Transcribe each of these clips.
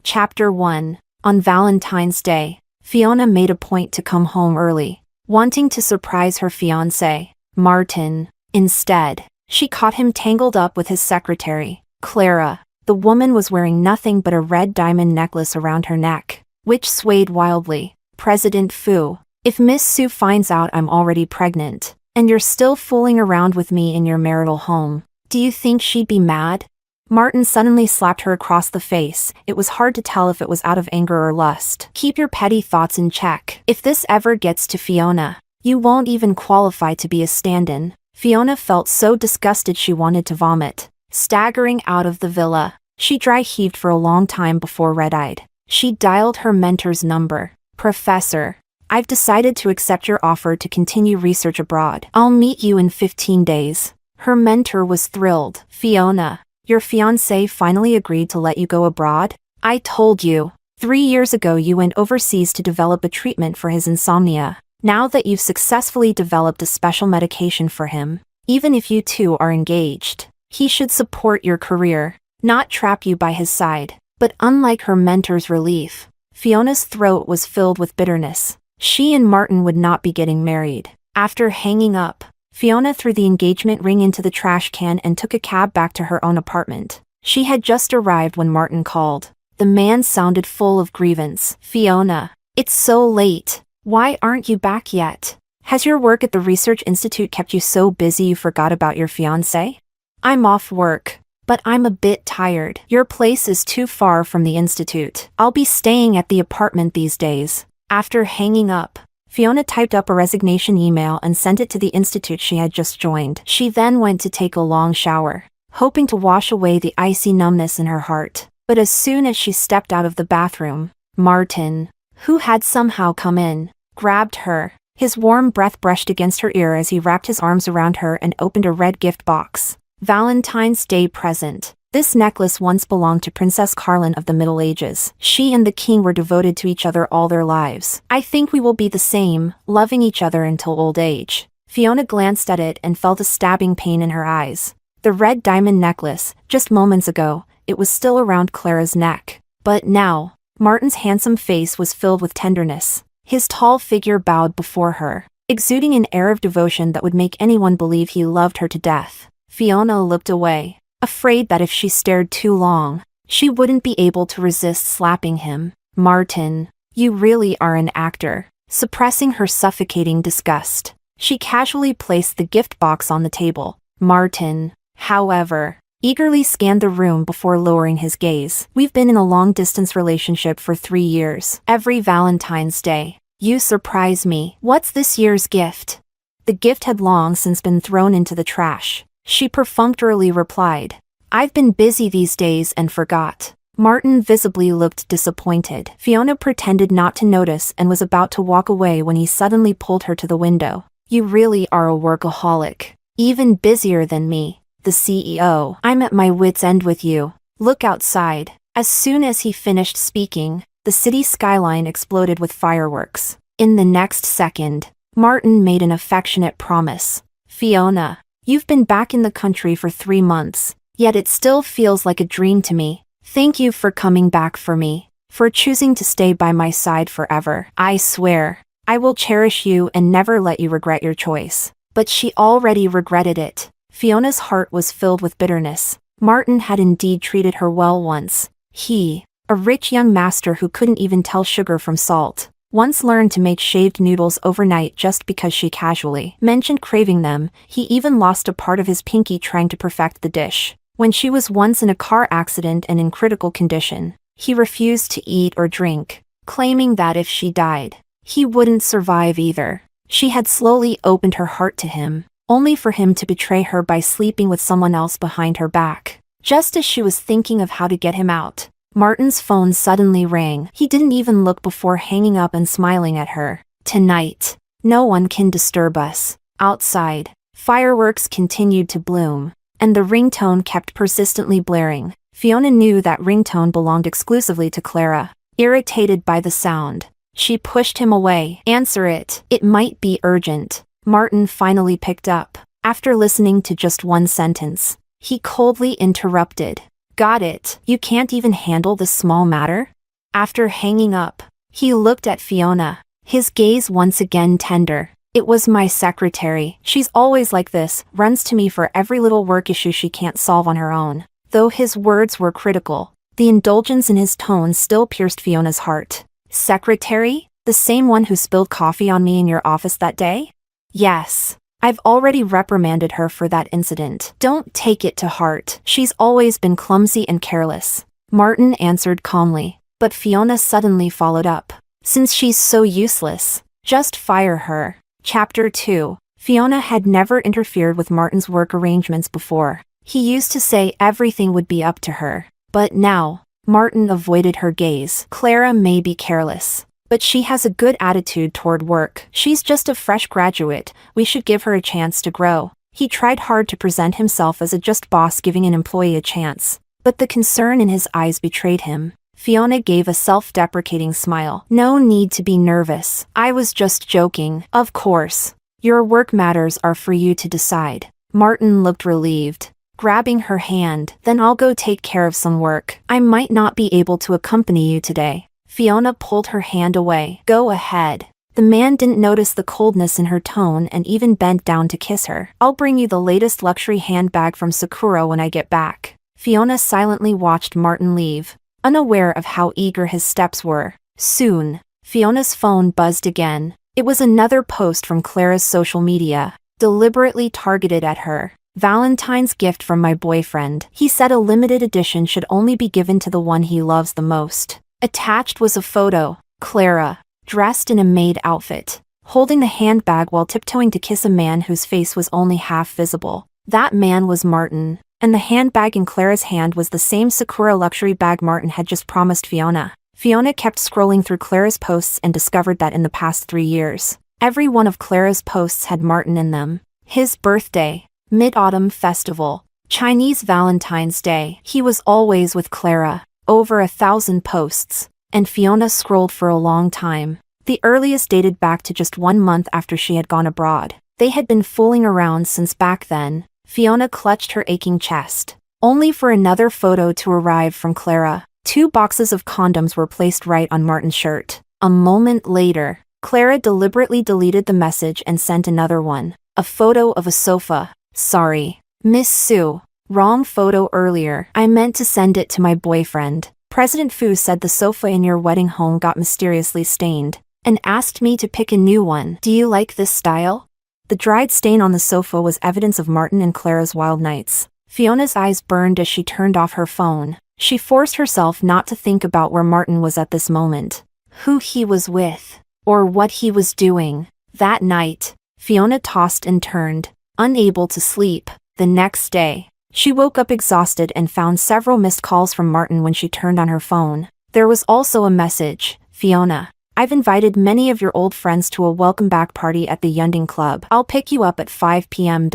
Chapter 1. On Valentine's Day, Fiona made a point to come home early, wanting to surprise her fiancé, Martin. Instead, she caught him tangled up with his secretary, Clara. The woman was wearing nothing but a red diamond necklace around her neck, which swayed wildly. President Fu, if Miss Sue finds out I'm already pregnant, and you're still fooling around with me in your marital home, do you think she'd be mad? Martin suddenly slapped her across the face. It was hard to tell if it was out of anger or lust. Keep your petty thoughts in check. If this ever gets to Fiona, you won't even qualify to be a stand-in. Fiona felt so disgusted she wanted to vomit. Staggering out of the villa, she dry-heaved for a long time before red-eyed. She dialed her mentor's number. Professor, I've decided to accept your offer to continue research abroad. I'll meet you in 15 days. Her mentor was thrilled. Fiona, your fiancé finally agreed to let you go abroad? I told you. 3 years ago you went overseas to develop a treatment for his insomnia. Now that you've successfully developed a special medication for him, even if you two are engaged, he should support your career, not trap you by his side. But unlike her mentor's relief, Fiona's throat was filled with bitterness. She and Martin would not be getting married. After hanging up, Fiona threw the engagement ring into the trash can and took a cab back to her own apartment. She had just arrived when Martin called. The man sounded full of grievance. Fiona, it's so late. Why aren't you back yet? Has your work at the research institute kept you so busy you forgot about your fiancé? I'm off work, but I'm a bit tired. Your place is too far from the institute. I'll be staying at the apartment these days. After hanging up, Fiona typed up a resignation email and sent it to the institute she had just joined. She then went to take a long shower, hoping to wash away the icy numbness in her heart. But as soon as she stepped out of the bathroom, Martin, who had somehow come in, grabbed her. His warm breath brushed against her ear as he wrapped his arms around her and opened a red gift box. Valentine's Day present. This necklace once belonged to Princess Carlin of the Middle Ages. She and the king were devoted to each other all their lives. I think we will be the same, loving each other until old age. Fiona glanced at it and felt a stabbing pain in her eyes. The red diamond necklace, just moments ago, it was still around Clara's neck. But now, Martin's handsome face was filled with tenderness. His tall figure bowed before her, exuding an air of devotion that would make anyone believe he loved her to death. Fiona looked away, afraid that if she stared too long, she wouldn't be able to resist slapping him. Martin, you really are an actor. Suppressing her suffocating disgust, she casually placed the gift box on the table. Martin, however, eagerly scanned the room before lowering his gaze. We've been in a long-distance relationship for 3 years. Every Valentine's Day, you surprise me. What's this year's gift? The gift had long since been thrown into the trash. She perfunctorily replied, I've been busy these days and forgot. Martin visibly looked disappointed. Fiona pretended not to notice and was about to walk away when he suddenly pulled her to the window. You really are a workaholic. Even busier than me, the CEO. I'm at my wit's end with you. Look outside. As soon as he finished speaking, the city skyline exploded with fireworks. In the next second, Martin made an affectionate promise. Fiona, you've been back in the country for 3 months, yet it still feels like a dream to me. Thank you for coming back for me, for choosing to stay by my side forever. I swear, I will cherish you and never let you regret your choice. But she already regretted it. Fiona's heart was filled with bitterness. Martin had indeed treated her well once. He, a rich young master who couldn't even tell sugar from salt, once learned to make shaved noodles overnight just because she casually mentioned craving them. He even lost a part of his pinky trying to perfect the dish. When she was once in a car accident and in critical condition, he refused to eat or drink, claiming that if she died, he wouldn't survive either. She had slowly opened her heart to him, only for him to betray her by sleeping with someone else behind her back. Just as she was thinking of how to get him out, Martin's phone suddenly rang. He didn't even look before hanging up and smiling at her. Tonight, no one can disturb us. Outside, fireworks continued to bloom, and the ringtone kept persistently blaring. Fiona knew that ringtone belonged exclusively to Clara. Irritated by the sound, she pushed him away. Answer it. It might be urgent. Martin finally picked up. After listening to just one sentence, he coldly interrupted. Got it. You can't even handle this small matter? After hanging up, he looked at Fiona, his gaze once again tender. It was my secretary. She's always like this, runs to me for every little work issue she can't solve on her own. Though his words were critical, the indulgence in his tone still pierced Fiona's heart. Secretary? The same one who spilled coffee on me in your office that day? Yes. I've already reprimanded her for that incident. Don't take it to heart. She's always been clumsy and careless. Martin answered calmly, but Fiona suddenly followed up. Since she's so useless, just fire her. Chapter 2. Fiona had never interfered with Martin's work arrangements before. He used to say everything would be up to her. But now, Martin avoided her gaze. Clara may be careless, but she has a good attitude toward work. She's just a fresh graduate. We should give her a chance to grow. He tried hard to present himself as a just boss giving an employee a chance, but the concern in his eyes betrayed him. Fiona gave a self-deprecating smile. No need to be nervous. I was just joking. Of course. Your work matters are for you to decide. Martin looked relieved, grabbing her hand. Then I'll go take care of some work. I might not be able to accompany you today. Fiona pulled her hand away. Go ahead. The man didn't notice the coldness in her tone and even bent down to kiss her. I'll bring you the latest luxury handbag from Sakura when I get back. Fiona silently watched Martin leave, unaware of how eager his steps were. Soon, Fiona's phone buzzed again. It was another post from Clara's social media, deliberately targeted at her. Valentine's gift from my boyfriend. He said a limited edition should only be given to the one he loves the most. Attached was a photo. Clara, dressed in a maid outfit, holding the handbag while tiptoeing to kiss a man whose face was only half visible. That man was Martin, and the handbag in Clara's hand was the same Sakura luxury bag Martin had just promised Fiona. Fiona kept scrolling through Clara's posts and discovered that in the past 3 years, every one of Clara's posts had Martin in them. His birthday, Mid-Autumn Festival, Chinese Valentine's Day. He was always with Clara. Over 1,000 posts, and Fiona scrolled for a long time. The earliest dated back to just 1 month after she had gone abroad. They had been fooling around since back then. Fiona clutched her aching chest, only for another photo to arrive from Clara. 2 boxes of condoms were placed right on Martin's shirt. A moment later, Clara deliberately deleted the message and sent another one. A photo of a sofa. Sorry, Miss Sue. Wrong photo earlier. I meant to send it to my boyfriend. President Fu said the sofa in your wedding home got mysteriously stained, and asked me to pick a new one. Do you like this style? The dried stain on the sofa was evidence of Martin and Clara's wild nights. Fiona's eyes burned as she turned off her phone. She forced herself not to think about where Martin was at this moment, who he was with, or what he was doing. That night, Fiona tossed and turned, unable to sleep. The next day, she woke up exhausted and found several missed calls from Martin when she turned on her phone. There was also a message. Fiona, I've invited many of your old friends to a welcome back party at the Yunding Club. I'll pick you up at 5 p.m.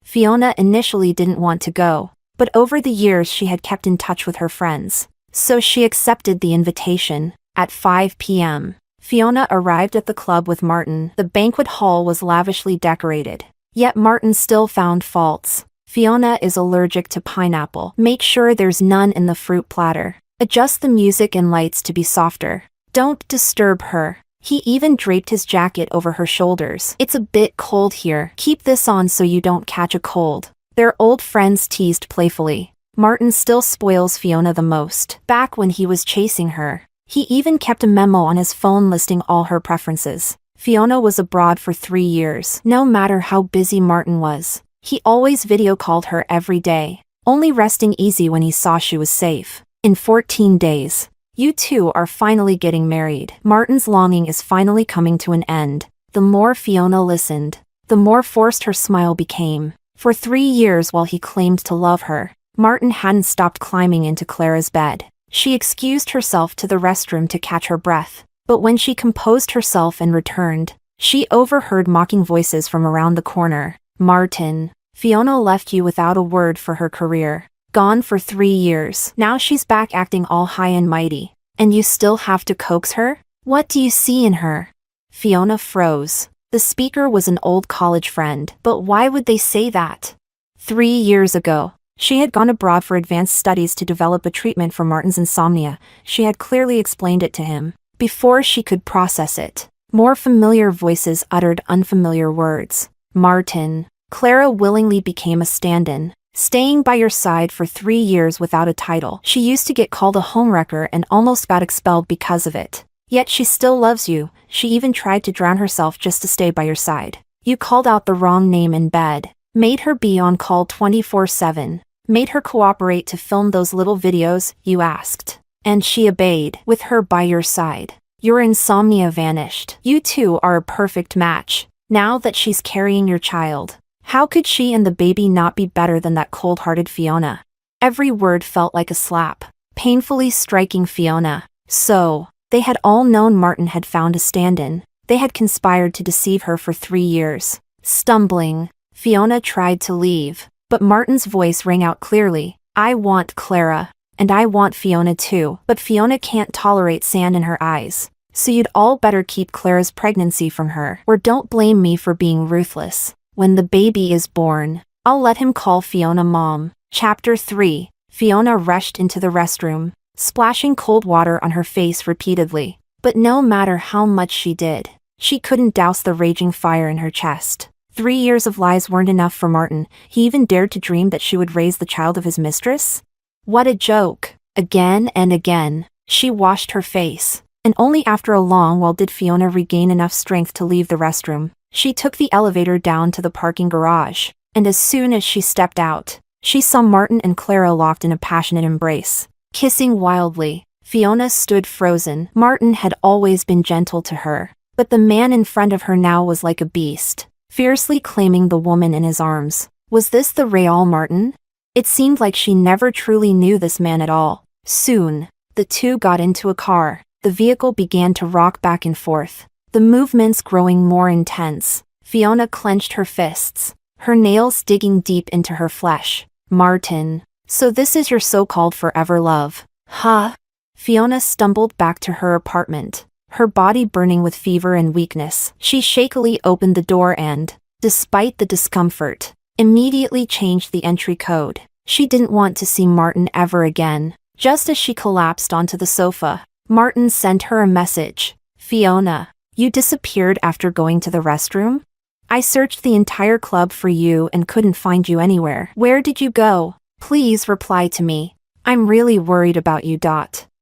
Fiona initially didn't want to go, but over the years she had kept in touch with her friends, so she accepted the invitation. At 5 p.m., Fiona arrived at the club with Martin. The banquet hall was lavishly decorated, yet Martin still found faults. Fiona is allergic to pineapple. Make sure there's none in the fruit platter. Adjust the music and lights to be softer. Don't disturb her. He even draped his jacket over her shoulders. It's a bit cold here. Keep this on so you don't catch a cold. Their old friends teased playfully. Martin still spoils Fiona the most. Back when he was chasing her, he even kept a memo on his phone listing all her preferences. Fiona was abroad for 3 years. No matter how busy Martin was, he always video called her every day, only resting easy when he saw she was safe. In 14 days, you two are finally getting married. Martin's longing is finally coming to an end. The more Fiona listened, the more forced her smile became. For 3 years while he claimed to love her, Martin hadn't stopped climbing into Clara's bed. She excused herself to the restroom to catch her breath, but when she composed herself and returned, she overheard mocking voices from around the corner. Martin, Fiona left you without a word for her career. Gone for 3 years. Now she's back acting all high and mighty. And you still have to coax her? What do you see in her? Fiona froze. The speaker was an old college friend. But why would they say that? 3 years ago, She had gone abroad for advanced studies to develop a treatment for Martin's insomnia. She had clearly explained it to him. Before she could process it, more familiar voices uttered unfamiliar words. Martin. Clara willingly became a stand-in, staying by your side for 3 years without a title. She used to get called a homewrecker and almost got expelled because of it. Yet she still loves you. She even tried to drown herself just to stay by your side. You called out the wrong name in bed, made her be on call 24/7, made her cooperate to film those little videos you asked. And she obeyed. With her by your side, your insomnia vanished. You two are a perfect match. Now that she's carrying your child, how could she and the baby not be better than that cold-hearted Fiona? Every word felt like a slap, painfully striking Fiona. So, they had all known Martin had found a stand-in. They had conspired to deceive her for 3 years. Stumbling, Fiona tried to leave, but Martin's voice rang out clearly. I want Clara. And I want Fiona too, but Fiona can't tolerate sand in her eyes. So you'd all better keep Clara's pregnancy from her, or don't blame me for being ruthless. When the baby is born, I'll let him call Fiona Mom. Chapter 3. Fiona rushed into the restroom, splashing cold water on her face repeatedly. But no matter how much she did, she couldn't douse the raging fire in her chest. 3 years of lies weren't enough for Martin. He even dared to dream that she would raise the child of his mistress? What a joke. Again and again, she washed her face, and only after a long while did Fiona regain enough strength to leave the restroom. She took the elevator down to the parking garage, and as soon as she stepped out, she saw Martin and Clara locked in a passionate embrace, kissing wildly. Fiona stood frozen. Martin had always been gentle to her, but the man in front of her now was like a beast, fiercely claiming the woman in his arms. Was this the real Martin? It seemed like she never truly knew this man at all. Soon, the two got into a car. The vehicle began to rock back and forth, the movements growing more intense. Fiona clenched her fists, her nails digging deep into her flesh. Martin. So this is your so-called forever love, huh? Fiona stumbled back to her apartment, her body burning with fever and weakness. She shakily opened the door and, despite the discomfort, immediately changed the entry code. She didn't want to see Martin ever again. Just as she collapsed onto the sofa, Martin sent her a message. Fiona, you disappeared after going to the restroom? I searched the entire club for you and couldn't find you anywhere. Where did you go? Please reply to me. I'm really worried about you.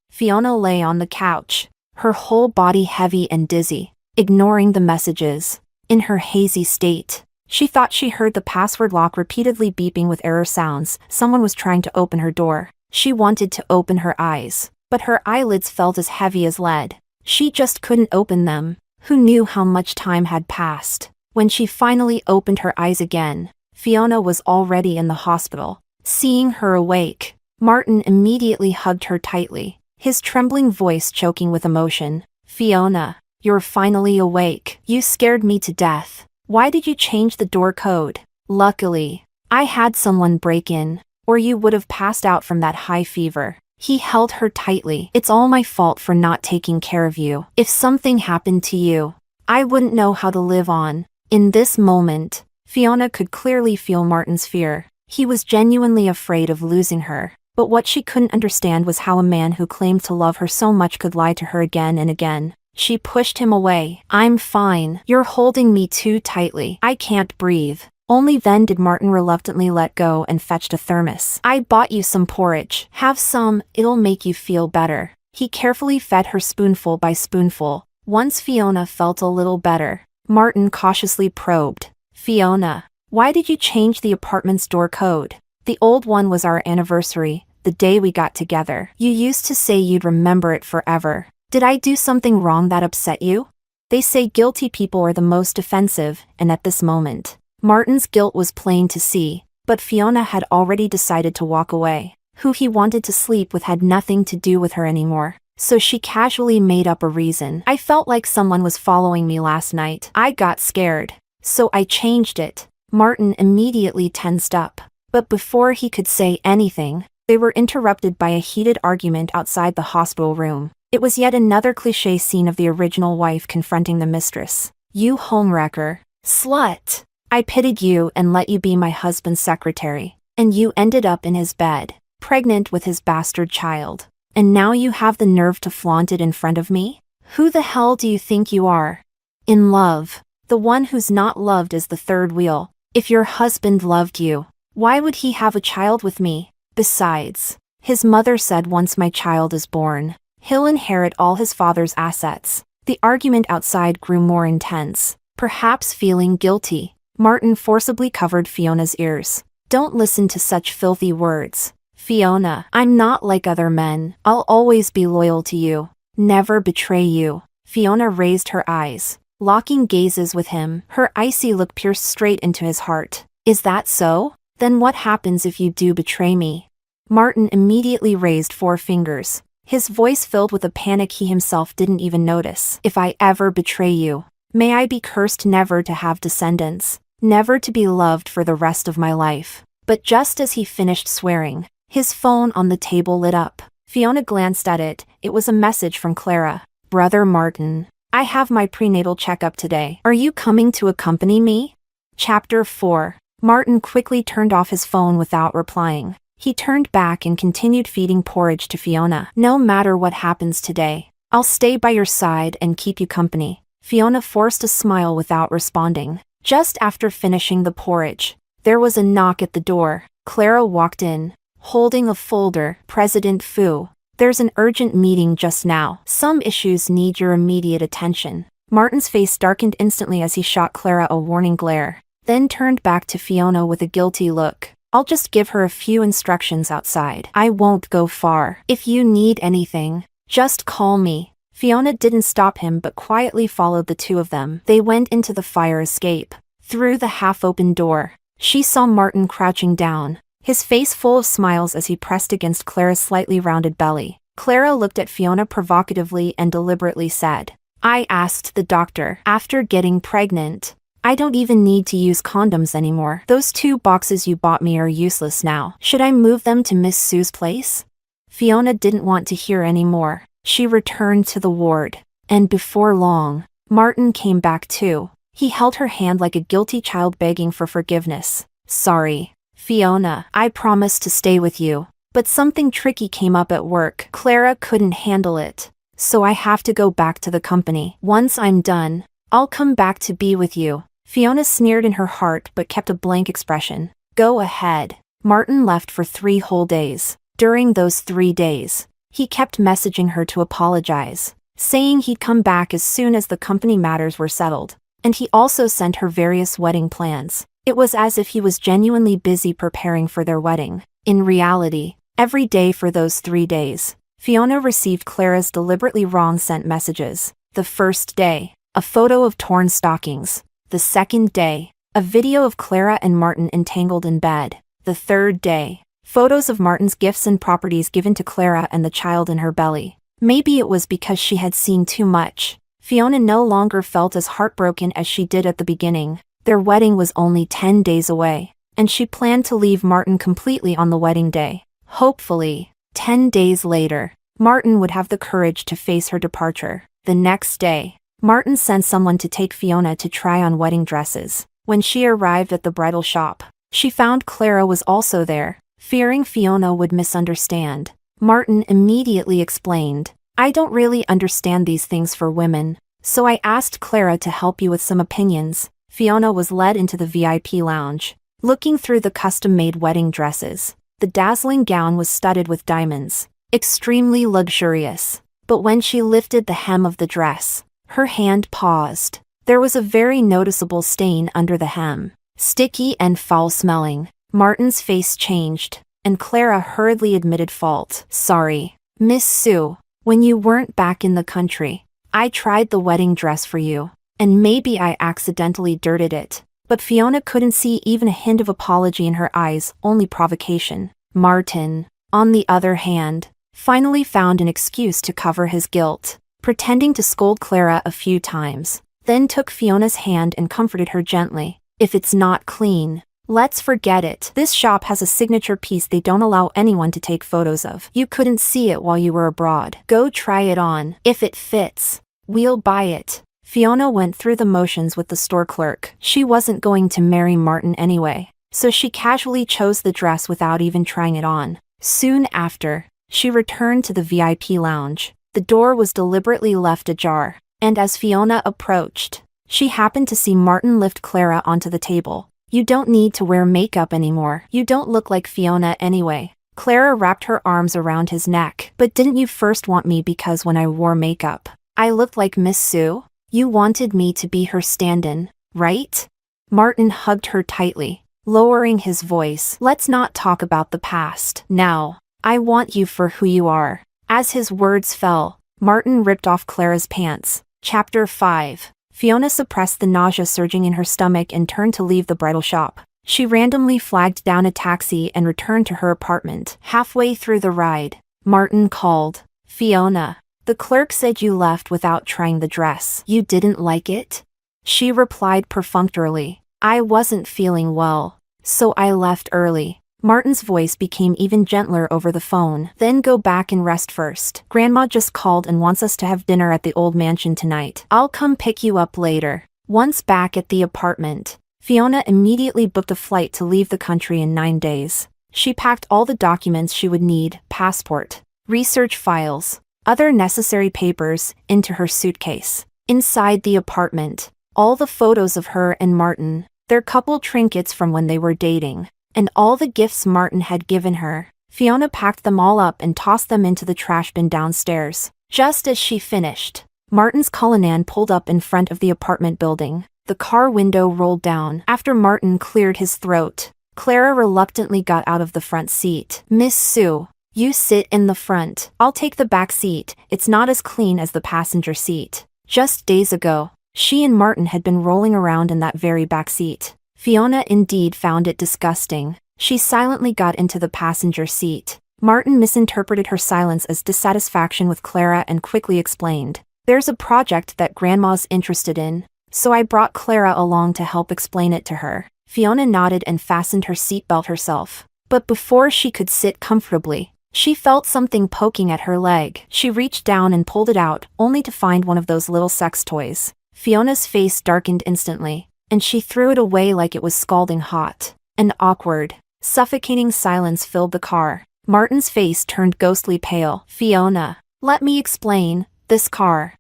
Fiona lay on the couch, her whole body heavy and dizzy, ignoring the messages. In her hazy state, she thought she heard the password lock repeatedly beeping with error sounds. Someone was trying to open her door. She wanted to open her eyes, but her eyelids felt as heavy as lead. She just couldn't open them. Who knew how much time had passed? When she finally opened her eyes again, Fiona was already in the hospital. Seeing her awake, Martin immediately hugged her tightly, his trembling voice choking with emotion. Fiona, you're finally awake. You scared me to death. Why did you change the door code? Luckily, I had someone break in, or you would have passed out from that high fever. He held her tightly. It's all my fault for not taking care of you. If something happened to you, I wouldn't know how to live on. In this moment, Fiona could clearly feel Martin's fear. He was genuinely afraid of losing her. But what she couldn't understand was how a man who claimed to love her so much could lie to her again and again. She pushed him away. I'm fine. You're holding me too tightly. I can't breathe. Only then did Martin reluctantly let go and fetched a thermos. I bought you some porridge. Have some, it'll make you feel better. He carefully fed her spoonful by spoonful. Once Fiona felt a little better, Martin cautiously probed. Fiona, why did you change the apartment's door code? The old one was our anniversary, the day we got together. You used to say you'd remember it forever. Did I do something wrong that upset you? They say guilty people are the most defensive, and at this moment, Martin's guilt was plain to see, but Fiona had already decided to walk away. Who he wanted to sleep with had nothing to do with her anymore, so she casually made up a reason. I felt like someone was following me last night. I got scared, so I changed it. Martin immediately tensed up, but before he could say anything, they were interrupted by a heated argument outside the hospital room. It was yet another cliché scene of the original wife confronting the mistress. You homewrecker. Slut. I pitied you and let you be my husband's secretary. And you ended up in his bed, pregnant with his bastard child. And now you have the nerve to flaunt it in front of me? Who the hell do you think you are? In love. The one who's not loved is the third wheel. If your husband loved you, why would he have a child with me? Besides, his mother said once my child is born, he'll inherit all his father's assets. The argument outside grew more intense. Perhaps feeling guilty, Martin forcibly covered Fiona's ears. Don't listen to such filthy words. Fiona, I'm not like other men. I'll always be loyal to you. Never betray you. Fiona raised her eyes, locking gazes with him. Her icy look pierced straight into his heart. Is that so? Then what happens if you do betray me? Martin immediately raised 4 fingers, his voice filled with a panic he himself didn't even notice. If I ever betray you, may I be cursed never to have descendants, never to be loved for the rest of my life. But just as he finished swearing, his phone on the table lit up. Fiona glanced at it. It was a message from Clara. Brother Martin, I have my prenatal checkup today. Are you coming to accompany me? Chapter 4. Martin quickly turned off his phone without replying. He turned back and continued feeding porridge to Fiona. No matter what happens today, I'll stay by your side and keep you company. Fiona forced a smile without responding. Just after finishing the porridge, there was a knock at the door. Clara walked in, holding a folder. President Fu, there's an urgent meeting just now. Some issues need your immediate attention. Martin's face darkened instantly as he shot Clara a warning glare, then turned back to Fiona with a guilty look. I'll just give her a few instructions outside. I won't go far. If you need anything, just call me. Fiona didn't stop him but quietly followed the two of them. They went into the fire escape. Through the half-open door, she saw Martin crouching down, his face full of smiles as he pressed against Clara's slightly rounded belly. Clara looked at Fiona provocatively and deliberately said, I asked the doctor. After getting pregnant, I don't even need to use condoms anymore. Those 2 boxes you bought me are useless now. Should I move them to Miss Sue's place? Fiona didn't want to hear any more. She returned to the ward. And before long, Martin came back too. He held her hand like a guilty child begging for forgiveness. Sorry, Fiona, I promised to stay with you. But something tricky came up at work. Clara couldn't handle it. So I have to go back to the company. Once I'm done, I'll come back to be with you. Fiona sneered in her heart but kept a blank expression. Go ahead. Martin left for 3 whole days. During those 3 days, he kept messaging her to apologize, saying he'd come back as soon as the company matters were settled. And he also sent her various wedding plans. It was as if he was genuinely busy preparing for their wedding. In reality, every day for those 3 days, Fiona received Clara's deliberately wrong sent messages. The first day, a photo of torn stockings. The second day, a video of Clara and Martin entangled in bed. The third day, photos of Martin's gifts and properties given to Clara and the child in her belly. Maybe it was because she had seen too much. Fiona no longer felt as heartbroken as she did at the beginning. Their wedding was only 10 days away, and she planned to leave Martin completely on the wedding day. Hopefully, 10 days later, Martin would have the courage to face her departure. The next day, Martin sent someone to take Fiona to try on wedding dresses. When she arrived at the bridal shop, she found Clara was also there. Fearing Fiona would misunderstand, Martin immediately explained, I don't really understand these things for women, so I asked Clara to help you with some opinions. Fiona was led into the VIP lounge. Looking through the custom-made wedding dresses, the dazzling gown was studded with diamonds, extremely luxurious. But when she lifted the hem of the dress, her hand paused. There was a very noticeable stain under the hem, sticky and foul-smelling. Martin's face changed, and Clara hurriedly admitted fault. Sorry, Miss Sue, when you weren't back in the country, I tried the wedding dress for you, and maybe I accidentally dirted it. But Fiona couldn't see even a hint of apology in her eyes, only provocation. Martin, on the other hand, finally found an excuse to cover his guilt, pretending to scold Clara a few times, then took Fiona's hand and comforted her gently. If it's not clean, let's forget it. This shop has a signature piece they don't allow anyone to take photos of. You couldn't see it while you were abroad. Go try it on. If it fits, we'll buy it. Fiona went through the motions with the store clerk. She wasn't going to marry Martin anyway, so she casually chose the dress without even trying it on. Soon after, she returned to the VIP lounge. The door was deliberately left ajar, and as Fiona approached, she happened to see Martin lift Clara onto the table. "You don't need to wear makeup anymore. You don't look like Fiona anyway." Clara wrapped her arms around his neck. "But didn't you first want me because when I wore makeup, I looked like Miss Sue? You wanted me to be her stand-in, right?" Martin hugged her tightly, lowering his voice. "Let's not talk about the past now. I want you for who you are." As his words fell, Martin ripped off Clara's pants. Chapter 5. Fiona suppressed the nausea surging in her stomach and turned to leave the bridal shop. She randomly flagged down a taxi and returned to her apartment. Halfway through the ride, Martin called. "Fiona, the clerk said you left without trying the dress. You didn't like it?" She replied perfunctorily. "I wasn't feeling well, so I left early." Martin's voice became even gentler over the phone. "Then go back and rest first. Grandma just called and wants us to have dinner at the old mansion tonight. I'll come pick you up later." Once back at the apartment, Fiona immediately booked a flight to leave the country in 9 days. She packed all the documents she would need, passport, research files, other necessary papers, into her suitcase. Inside the apartment, all the photos of her and Martin, their couple trinkets from when they were dating, and all the gifts Martin had given her. Fiona packed them all up and tossed them into the trash bin downstairs. Just as she finished, Martin's Cullinan pulled up in front of the apartment building. The car window rolled down. After Martin cleared his throat, Clara reluctantly got out of the front seat. "Miss Sue, you sit in the front. I'll take the back seat. It's not as clean as the passenger seat." Just days ago, she and Martin had been rolling around in that very back seat. Fiona indeed found it disgusting. She silently got into the passenger seat. Martin misinterpreted her silence as dissatisfaction with Clara and quickly explained, "There's a project that Grandma's interested in, so I brought Clara along to help explain it to her." Fiona nodded and fastened her seatbelt herself. But before she could sit comfortably, she felt something poking at her leg. She reached down and pulled it out, only to find one of those little sex toys. Fiona's face darkened instantly, and she threw it away like it was scalding hot. An awkward, suffocating silence filled the car. Martin's face turned ghostly pale. "Fiona, let me explain, this car.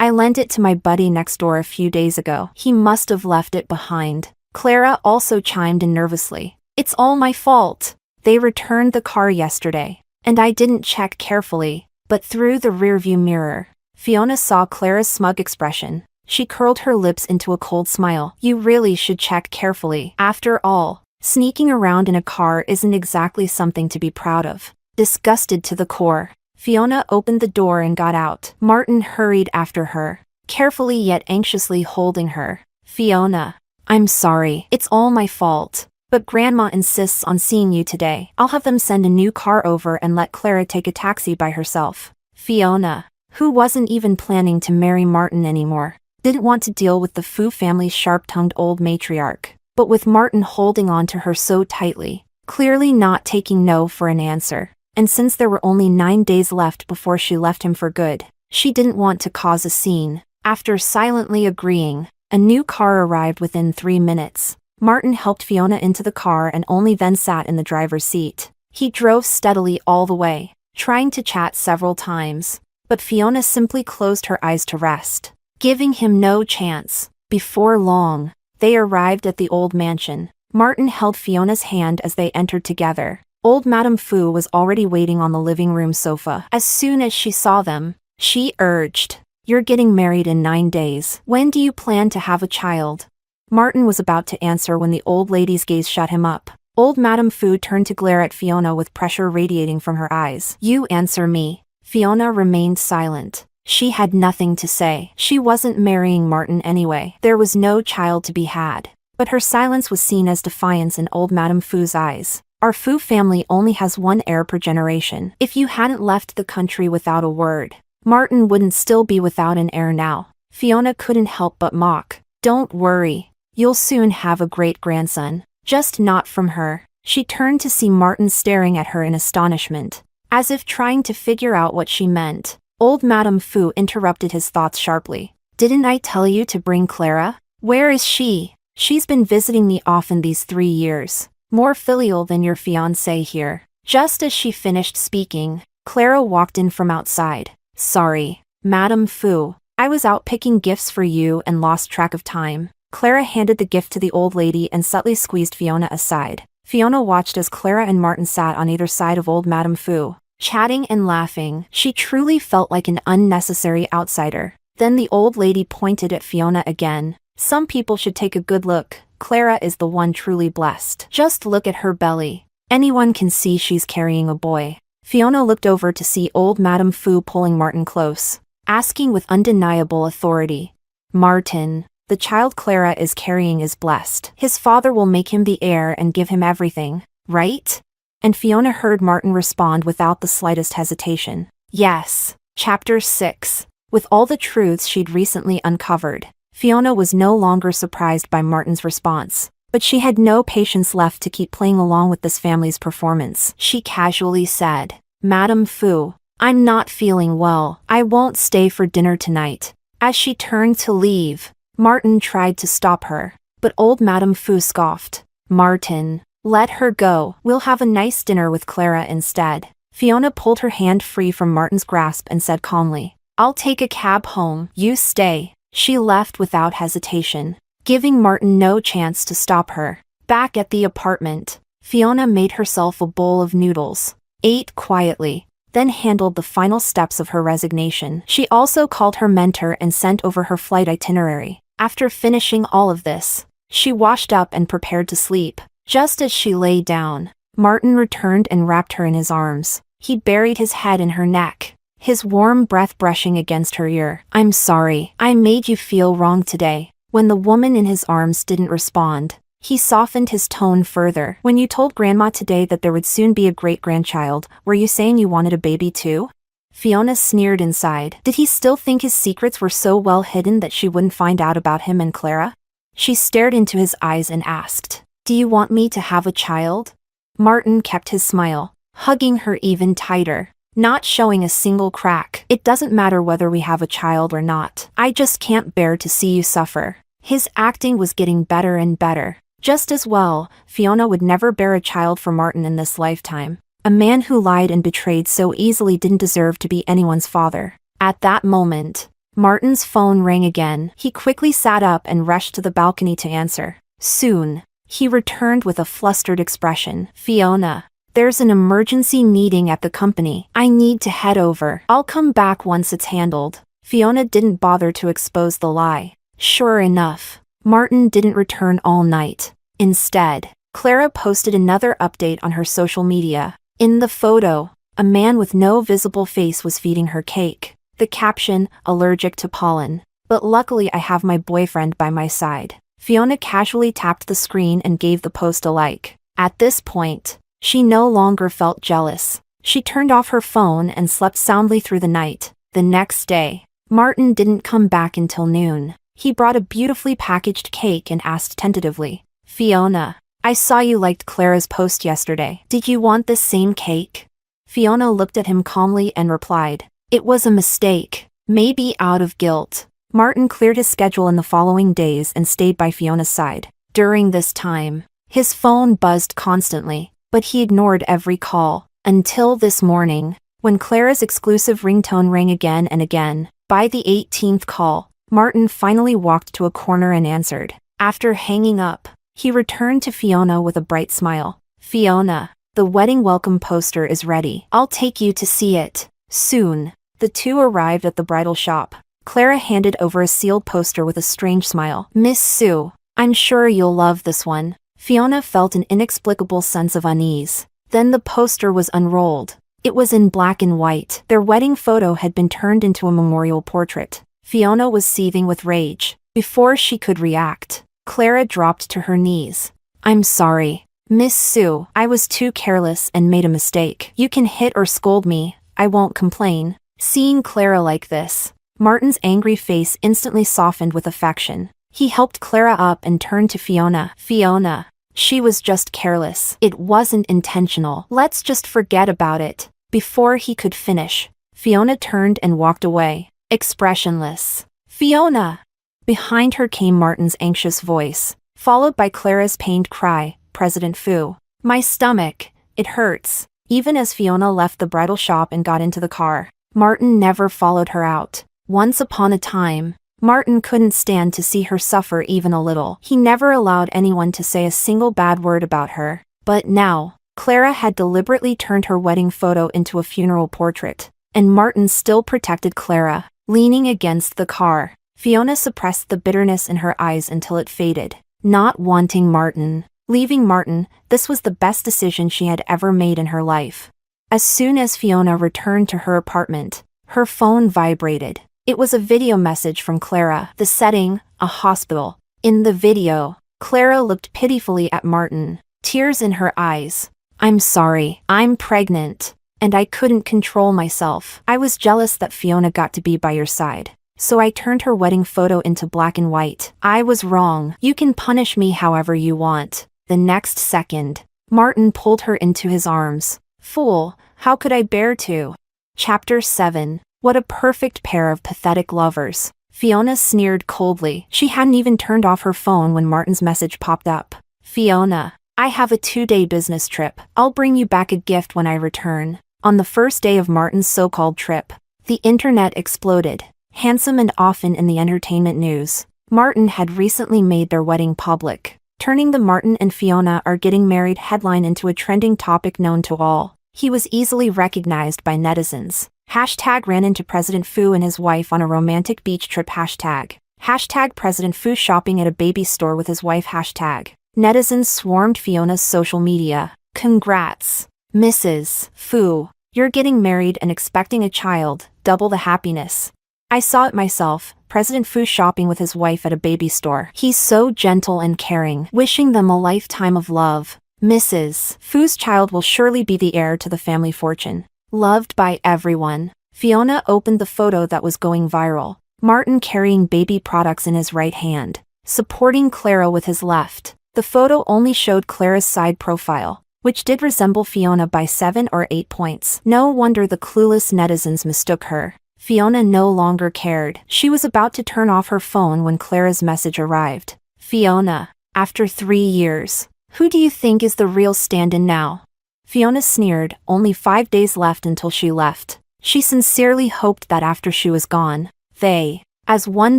I lent it to my buddy next door a few days ago. He must have left it behind." Clara also chimed in nervously. "It's all my fault. They returned the car yesterday, and I didn't check carefully." But through the rearview mirror, Fiona saw Clara's smug expression. She curled her lips into a cold smile. "You really should check carefully. After all, sneaking around in a car isn't exactly something to be proud of." Disgusted to the core, Fiona opened the door and got out. Martin hurried after her, carefully yet anxiously holding her. "Fiona, I'm sorry. It's all my fault. But Grandma insists on seeing you today. I'll have them send a new car over and let Clara take a taxi by herself." Fiona, who wasn't even planning to marry Martin anymore, didn't want to deal with the Fu family's sharp-tongued old matriarch. But with Martin holding on to her so tightly, clearly not taking no for an answer, and since there were only 9 days left before she left him for good, she didn't want to cause a scene. After silently agreeing, a new car arrived within 3 minutes. Martin helped Fiona into the car and only then sat in the driver's seat. He drove steadily all the way, trying to chat several times, but Fiona simply closed her eyes to rest, giving him no chance. Before long, they arrived at the old mansion. Martin held Fiona's hand as they entered together. Old Madame Fu was already waiting on the living room sofa. As soon as she saw them, she urged, "You're getting married in 9 days. When do you plan to have a child?" Martin was about to answer when the old lady's gaze shut him up. Old Madame Fu turned to glare at Fiona with pressure radiating from her eyes. "You answer me." Fiona remained silent. She had nothing to say. She wasn't marrying Martin anyway. There was no child to be had. But her silence was seen as defiance in old Madame Fu's eyes. "Our Fu family only has one heir per generation. If you hadn't left the country without a word, Martin wouldn't still be without an heir now." Fiona couldn't help but mock. "Don't worry. You'll soon have a great-grandson. Just not from her." She turned to see Martin staring at her in astonishment, as if trying to figure out what she meant. Old Madame Fu interrupted his thoughts sharply. "Didn't I tell you to bring Clara? Where is she?" She's been visiting me often these 3 years. More filial than your fiancé here. Just as she finished speaking, Clara walked in from outside. Sorry, Madame Fu. I was out picking gifts for you and lost track of time. Clara handed the gift to the old lady and subtly squeezed Fiona aside. Fiona watched as Clara and Martin sat on either side of old Madame Fu, chatting and laughing. She truly felt like an unnecessary outsider. Then the old lady pointed at Fiona again. Some people should take a good look. Clara is the one truly blessed. Just look at her belly. Anyone can see she's carrying a boy. Fiona looked over to see old Madame Fu pulling Martin close, asking with undeniable authority, Martin, the child Clara is carrying is blessed. His father will make him the heir and give him everything, right? And Fiona heard Martin respond without the slightest hesitation. Yes. Chapter 6. With all the truths she'd recently uncovered, Fiona was no longer surprised by Martin's response. But she had no patience left to keep playing along with this family's performance. She casually said, Madame Fu, I'm not feeling well. I won't stay for dinner tonight. As she turned to leave, Martin tried to stop her, but old Madame Fu scoffed. Martin, let her go. We'll have a nice dinner with Clara instead. Fiona pulled her hand free from Martin's grasp and said calmly, I'll take a cab home. You stay. She left without hesitation, giving Martin no chance to stop her. Back at the apartment, Fiona made herself a bowl of noodles, ate quietly, then handled the final steps of her resignation. She also called her mentor and sent over her flight itinerary. After finishing all of this, she washed up and prepared to sleep. Just as she lay down, Martin returned and wrapped her in his arms. He buried his head in her neck, his warm breath brushing against her ear. I'm sorry, I made you feel wrong today. When the woman in his arms didn't respond, he softened his tone further. When you told Grandma today that there would soon be a great-grandchild, were you saying you wanted a baby too? Fiona sneered inside. Did he still think his secrets were so well hidden that she wouldn't find out about him and Clara? She stared into his eyes and asked, Do you want me to have a child? Martin kept his smile, hugging her even tighter, not showing a single crack. It doesn't matter whether we have a child or not. I just can't bear to see you suffer. His acting was getting better and better. Just as well, Fiona would never bear a child for Martin in this lifetime. A man who lied and betrayed so easily didn't deserve to be anyone's father. At that moment, Martin's phone rang again. He quickly sat up and rushed to the balcony to answer. Soon, he returned with a flustered expression. Fiona, there's an emergency meeting at the company. I need to head over. I'll come back once it's handled. Fiona didn't bother to expose the lie. Sure enough, Martin didn't return all night. Instead, Clara posted another update on her social media. In the photo, a man with no visible face was feeding her cake. The caption, allergic to pollen. But luckily I have my boyfriend by my side. Fiona casually tapped the screen and gave the post a like. At this point, she no longer felt jealous. She turned off her phone and slept soundly through the night. The next day, Martin didn't come back until noon. He brought a beautifully packaged cake and asked tentatively, Fiona, I saw you liked Clara's post yesterday. Did you want this same cake? Fiona looked at him calmly and replied, It was a mistake, maybe out of guilt. Martin cleared his schedule in the following days and stayed by Fiona's side. During this time, his phone buzzed constantly, but he ignored every call, until this morning, when Clara's exclusive ringtone rang again and again. By the 18th call, Martin finally walked to a corner and answered. After hanging up, he returned to Fiona with a bright smile. Fiona, the wedding welcome poster is ready. I'll take you to see it. Soon, the two arrived at the bridal shop. Clara handed over a sealed poster with a strange smile. Miss Sue, I'm sure you'll love this one. Fiona felt an inexplicable sense of unease. Then the poster was unrolled. It was in black and white. Their wedding photo had been turned into a memorial portrait. Fiona was seething with rage. Before she could react, Clara dropped to her knees. I'm sorry, Miss Sue. I was too careless and made a mistake. You can hit or scold me. I won't complain. Seeing Clara like this, Martin's angry face instantly softened with affection. He helped Clara up and turned to Fiona. Fiona, she was just careless. It wasn't intentional. Let's just forget about it. Before he could finish, Fiona turned and walked away, expressionless. Fiona! Behind her came Martin's anxious voice. followed by Clara's pained cry, President Fu. My stomach, it hurts. Even as Fiona left the bridal shop and got into the car, Martin never followed her out. Once upon a time, Martin couldn't stand to see her suffer even a little. He never allowed anyone to say a single bad word about her. But now, Clara had deliberately turned her wedding photo into a funeral portrait, and Martin still protected Clara. Leaning against the car, Fiona suppressed the bitterness in her eyes until it faded. Not wanting Martin, leaving Martin, this was the best decision she had ever made in her life. As soon as Fiona returned to her apartment, her phone vibrated. It was a video message from Clara. The setting, a hospital. In the video, Clara looked pitifully at Martin, tears in her eyes. I'm sorry, I'm pregnant, and I couldn't control myself. I was jealous that Fiona got to be by your side, so I turned her wedding photo into black and white. I was wrong. You can punish me however you want. The next second, Martin pulled her into his arms. Fool, how could I bear to? Chapter 7. What a perfect pair of pathetic lovers. Fiona sneered coldly. She hadn't even turned off her phone when Martin's message popped up. Fiona, I have a 2-day business trip. I'll bring you back a gift when I return. On the first day of Martin's so-called trip, the internet exploded. Handsome and often in the entertainment news, Martin had recently made their wedding public, turning the Martin and Fiona are getting married headline into a trending topic known to all. He was easily recognized by netizens. Hashtag ran into President Fu and his wife on a romantic beach trip. Hashtag President Fu shopping at a baby store with his wife. Hashtag netizens swarmed Fiona's social media. Congrats, Mrs. Fu. You're getting married and expecting a child. Double the happiness. I saw it myself, President Fu shopping with his wife at a baby store. He's so gentle and caring. Wishing them a lifetime of love. Mrs. Fu's child will surely be the heir to the family fortune. Loved by everyone. Fiona opened the photo that was going viral. Martin carrying baby products in his right hand, supporting Clara with his left. The photo only showed Clara's side profile, which did resemble Fiona by 7 or 8 points. No wonder the clueless netizens mistook her. Fiona no longer cared. She was about to turn off her phone when Clara's message arrived. Fiona, after 3 years, who do you think is the real stand-in now? Fiona sneered, only 5 days left until she left. She sincerely hoped that after she was gone, they, as one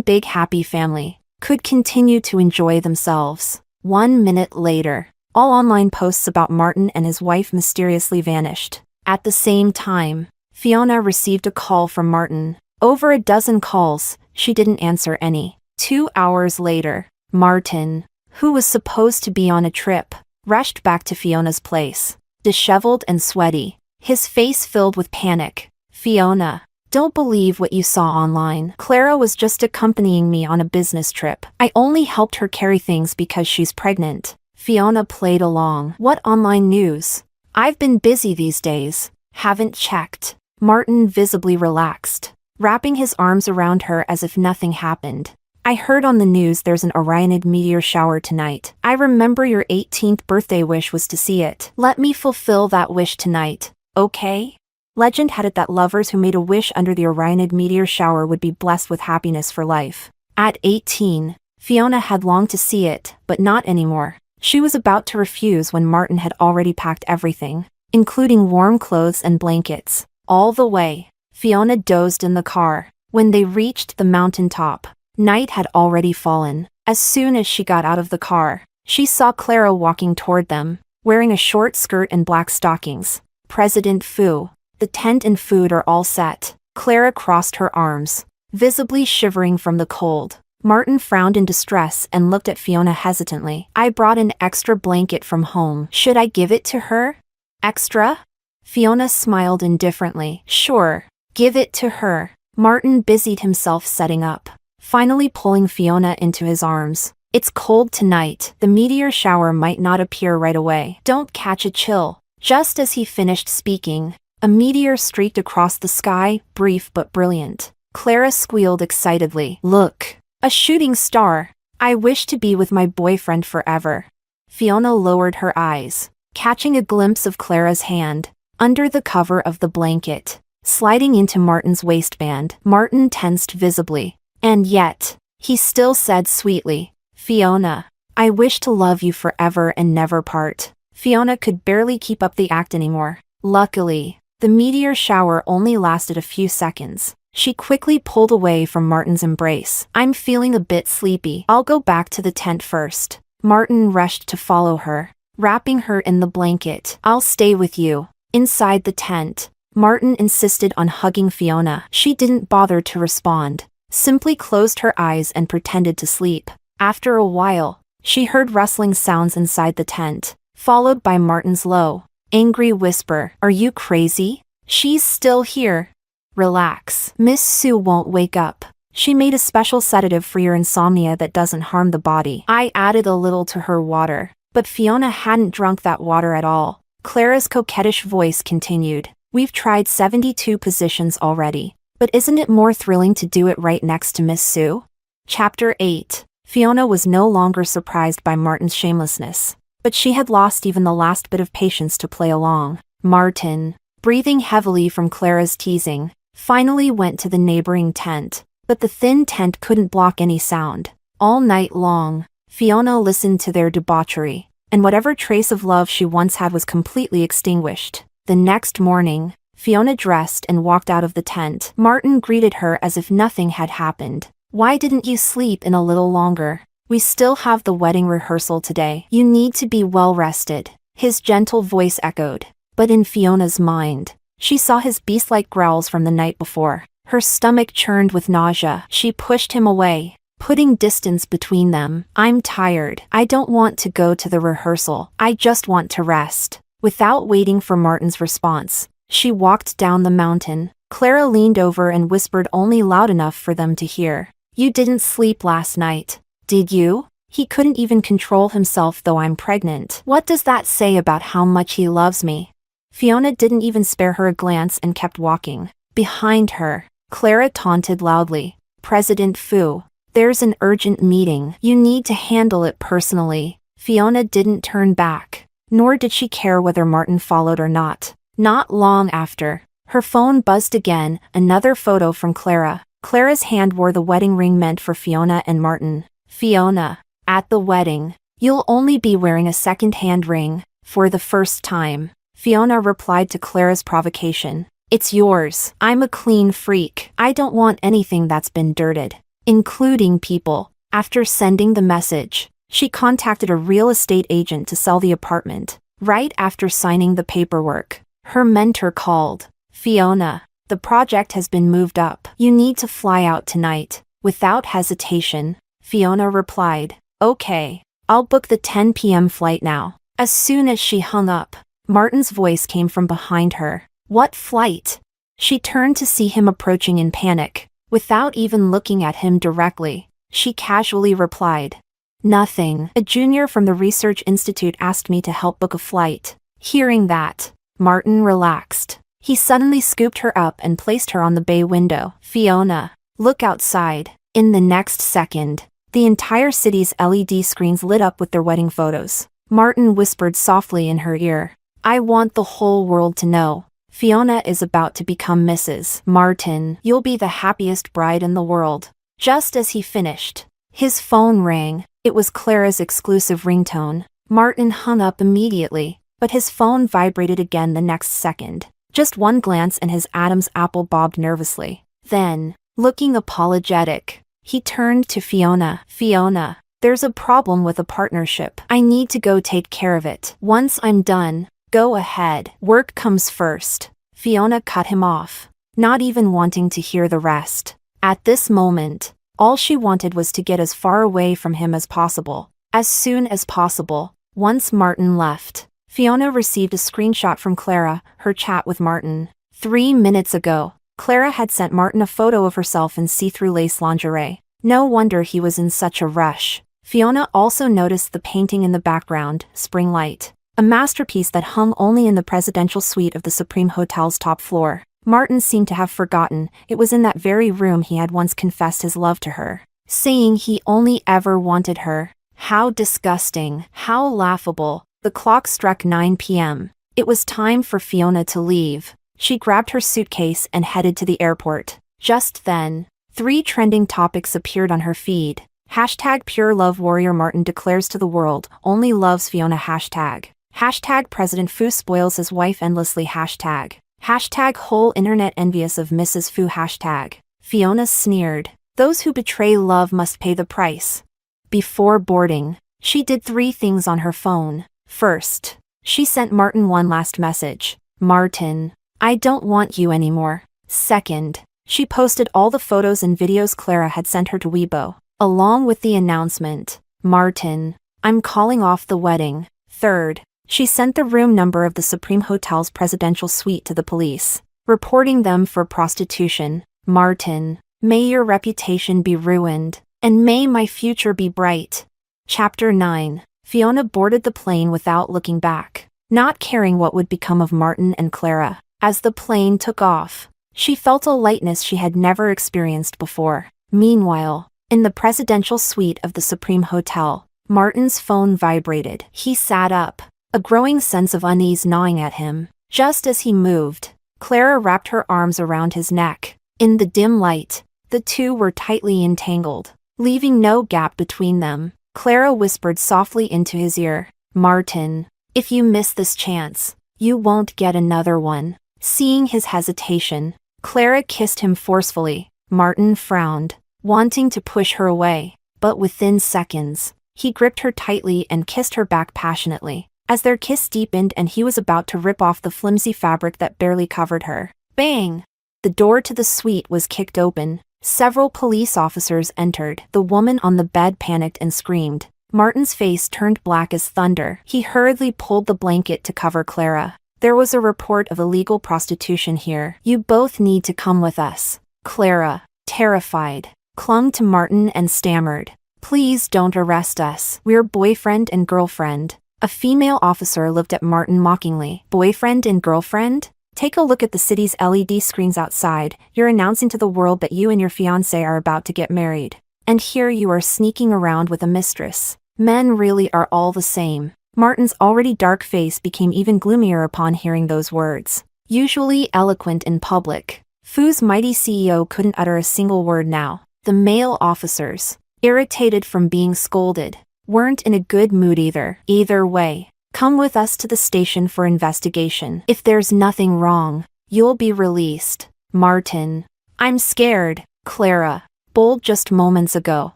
big happy family, could continue to enjoy themselves. 1 minute later, all online posts about Martin and his wife mysteriously vanished. At the same time, Fiona received a call from Martin. Over a dozen calls, she didn't answer any. 2 hours later, Martin, who was supposed to be on a trip, rushed back to Fiona's place. Disheveled and sweaty, his face filled with panic. Fiona, don't believe what you saw online. Clara was just accompanying me on a business trip. I only helped her carry things because she's pregnant. Fiona played along. What online news? I've been busy these days. Haven't checked. Martin visibly relaxed, wrapping his arms around her as if nothing happened. I heard on the news there's an Orionid meteor shower tonight. I remember your 18th birthday wish was to see it. Let me fulfill that wish tonight, okay? Legend had it that lovers who made a wish under the Orionid meteor shower would be blessed with happiness for life. At 18, Fiona had longed to see it, but not anymore. She was about to refuse when Martin had already packed everything, including warm clothes and blankets. All the way, Fiona dozed in the car. When they reached the mountaintop, night had already fallen. As soon as she got out of the car, she saw Clara walking toward them, wearing a short skirt and black stockings. President Fu, the tent and food are all set. Clara crossed her arms, visibly shivering from the cold. Martin frowned in distress and looked at Fiona hesitantly. I brought an extra blanket from home. Should I give it to her? Extra? Fiona smiled indifferently. Sure, give it to her. Martin busied himself setting up, finally pulling Fiona into his arms. It's cold tonight. The meteor shower might not appear right away. Don't catch a chill. Just as he finished speaking, a meteor streaked across the sky, brief but brilliant. Clara squealed excitedly. Look, a shooting star. I wish to be with my boyfriend forever. Fiona lowered her eyes, catching a glimpse of Clara's hand, under the cover of the blanket, sliding into Martin's waistband. Martin tensed visibly. And yet, he still said sweetly, Fiona, I wish to love you forever and never part. Fiona could barely keep up the act anymore. Luckily, the meteor shower only lasted a few seconds. She quickly pulled away from Martin's embrace. I'm feeling a bit sleepy. I'll go back to the tent first. Martin rushed to follow her, wrapping her in the blanket. I'll stay with you. Inside the tent, Martin insisted on hugging Fiona. She didn't bother to respond, simply closed her eyes and pretended to sleep. After a while, she heard rustling sounds inside the tent, followed by Martin's low, angry whisper. Are you crazy? She's still here. Relax. Miss Sue won't wake up. She made a special sedative for your insomnia that doesn't harm the body. I added a little to her water, but Fiona hadn't drunk that water at all. Clara's coquettish voice continued. We've tried 72 positions already, but isn't it more thrilling to do it right next to Miss Sue? Chapter 8. Fiona was no longer surprised by Martin's shamelessness, but she had lost even the last bit of patience to play along. Martin, breathing heavily from Clara's teasing, finally went to the neighboring tent, but the thin tent couldn't block any sound. All night long, Fiona listened to their debauchery, and whatever trace of love she once had was completely extinguished. The next morning, Fiona dressed and walked out of the tent. Martin greeted her as if nothing had happened. Why didn't you sleep in a little longer? We still have the wedding rehearsal today. You need to be well rested. His gentle voice echoed. But in Fiona's mind, she saw his beast-like growls from the night before. Her stomach churned with nausea. She pushed him away, putting distance between them. I'm tired. I don't want to go to the rehearsal. I just want to rest. Without waiting for Martin's response, she walked down the mountain. Clara leaned over and whispered only loud enough for them to hear. You didn't sleep last night, did you? He couldn't even control himself though I'm pregnant. What does that say about how much he loves me? Fiona didn't even spare her a glance and kept walking. Behind her, Clara taunted loudly. President Fu, there's an urgent meeting. You need to handle it personally. Fiona didn't turn back, nor did she care whether Martin followed or not. Not long after, her phone buzzed again, another photo from Clara. Clara's hand wore the wedding ring meant for Fiona and Martin. Fiona, at the wedding, you'll only be wearing a second-hand ring, for the first time. Fiona replied to Clara's provocation. It's yours. I'm a clean freak. I don't want anything that's been dirted, including people. After sending the message, she contacted a real estate agent to sell the apartment. Right after signing the paperwork, her mentor called. Fiona, the project has been moved up. You need to fly out tonight. Without hesitation, Fiona replied, Okay, I'll book the 10 p.m. flight now. As soon as she hung up, Martin's voice came from behind her. What flight? She turned to see him approaching in panic. Without even looking at him directly, she casually replied, Nothing. A junior from the research institute asked me to help book a flight. Hearing that, Martin relaxed. He suddenly scooped her up and placed her on the bay window. Fiona, look outside. In the next second, the entire city's LED screens lit up with their wedding photos. Martin whispered softly in her ear. I want the whole world to know. Fiona is about to become Mrs. Martin. You'll be the happiest bride in the world. Just as he finished, his phone rang. It was Clara's exclusive ringtone. Martin hung up immediately, but his phone vibrated again the next second. Just one glance and his Adam's apple bobbed nervously. Then, looking apologetic, he turned to Fiona. Fiona, there's a problem with a partnership. I need to go take care of it. Once I'm done, go ahead. Work comes first. Fiona cut him off, not even wanting to hear the rest. At this moment, all she wanted was to get as far away from him as possible. As soon as possible. Once Martin left, Fiona received a screenshot from Clara, her chat with Martin. 3 minutes ago, Clara had sent Martin a photo of herself in see-through lace lingerie. No wonder he was in such a rush. Fiona also noticed the painting in the background, Spring Light, a masterpiece that hung only in the presidential suite of the Supreme Hotel's top floor. Martin seemed to have forgotten it was in that very room he had once confessed his love to her, saying he only ever wanted her. How disgusting, how laughable. The clock struck 9 p.m. It was time for Fiona to leave. She grabbed her suitcase and headed to the airport. Just then, 3 trending topics appeared on her feed. Hashtag pure love warrior Martin declares to the world, only loves Fiona. Hashtag President Fu spoils his wife endlessly. Hashtag whole internet envious of Mrs. Fu. Hashtag Fiona sneered. Those who betray love must pay the price. Before boarding, she did 3 things on her phone. First, she sent Martin one last message. Martin, I don't want you anymore. Second, she posted all the photos and videos Clara had sent her to Weibo, along with the announcement, Martin, I'm calling off the wedding. Third, she sent the room number of the Supreme Hotel's presidential suite to the police, reporting them for prostitution. Martin, may your reputation be ruined, and may my future be bright. Chapter 9. Fiona boarded the plane without looking back, not caring what would become of Martin and Clara. As the plane took off, she felt a lightness she had never experienced before. Meanwhile, in the presidential suite of the Supreme Hotel, Martin's phone vibrated. He sat up, a growing sense of unease gnawing at him. Just as he moved, Clara wrapped her arms around his neck. In the dim light, the two were tightly entangled, leaving no gap between them. Clara whispered softly into his ear, Martin, if you miss this chance, you won't get another one. Seeing his hesitation, Clara kissed him forcefully. Martin frowned, wanting to push her away, but within seconds, he gripped her tightly and kissed her back passionately. As their kiss deepened and he was about to rip off the flimsy fabric that barely covered her, bang! The door to the suite was kicked open. Several police officers entered. The woman on the bed panicked and screamed. Martin's face turned black as thunder. He hurriedly pulled the blanket to cover Clara. There was a report of illegal prostitution here. You both need to come with us. Clara, terrified, clung to Martin and stammered, please don't arrest us. We're boyfriend and girlfriend. A female officer looked at Martin mockingly. Boyfriend and girlfriend? Take a look at the city's LED screens outside. You're announcing to the world that you and your fiancé are about to get married. And here you are sneaking around with a mistress. Men really are all the same. Martin's already dark face became even gloomier upon hearing those words. Usually eloquent in public, Fu's mighty CEO couldn't utter a single word now. The male officers, irritated from being scolded, weren't in a good mood either. Either way, come with us to the station for investigation. If there's nothing wrong, you'll be released. Martin, I'm scared. Clara, bold just moments ago,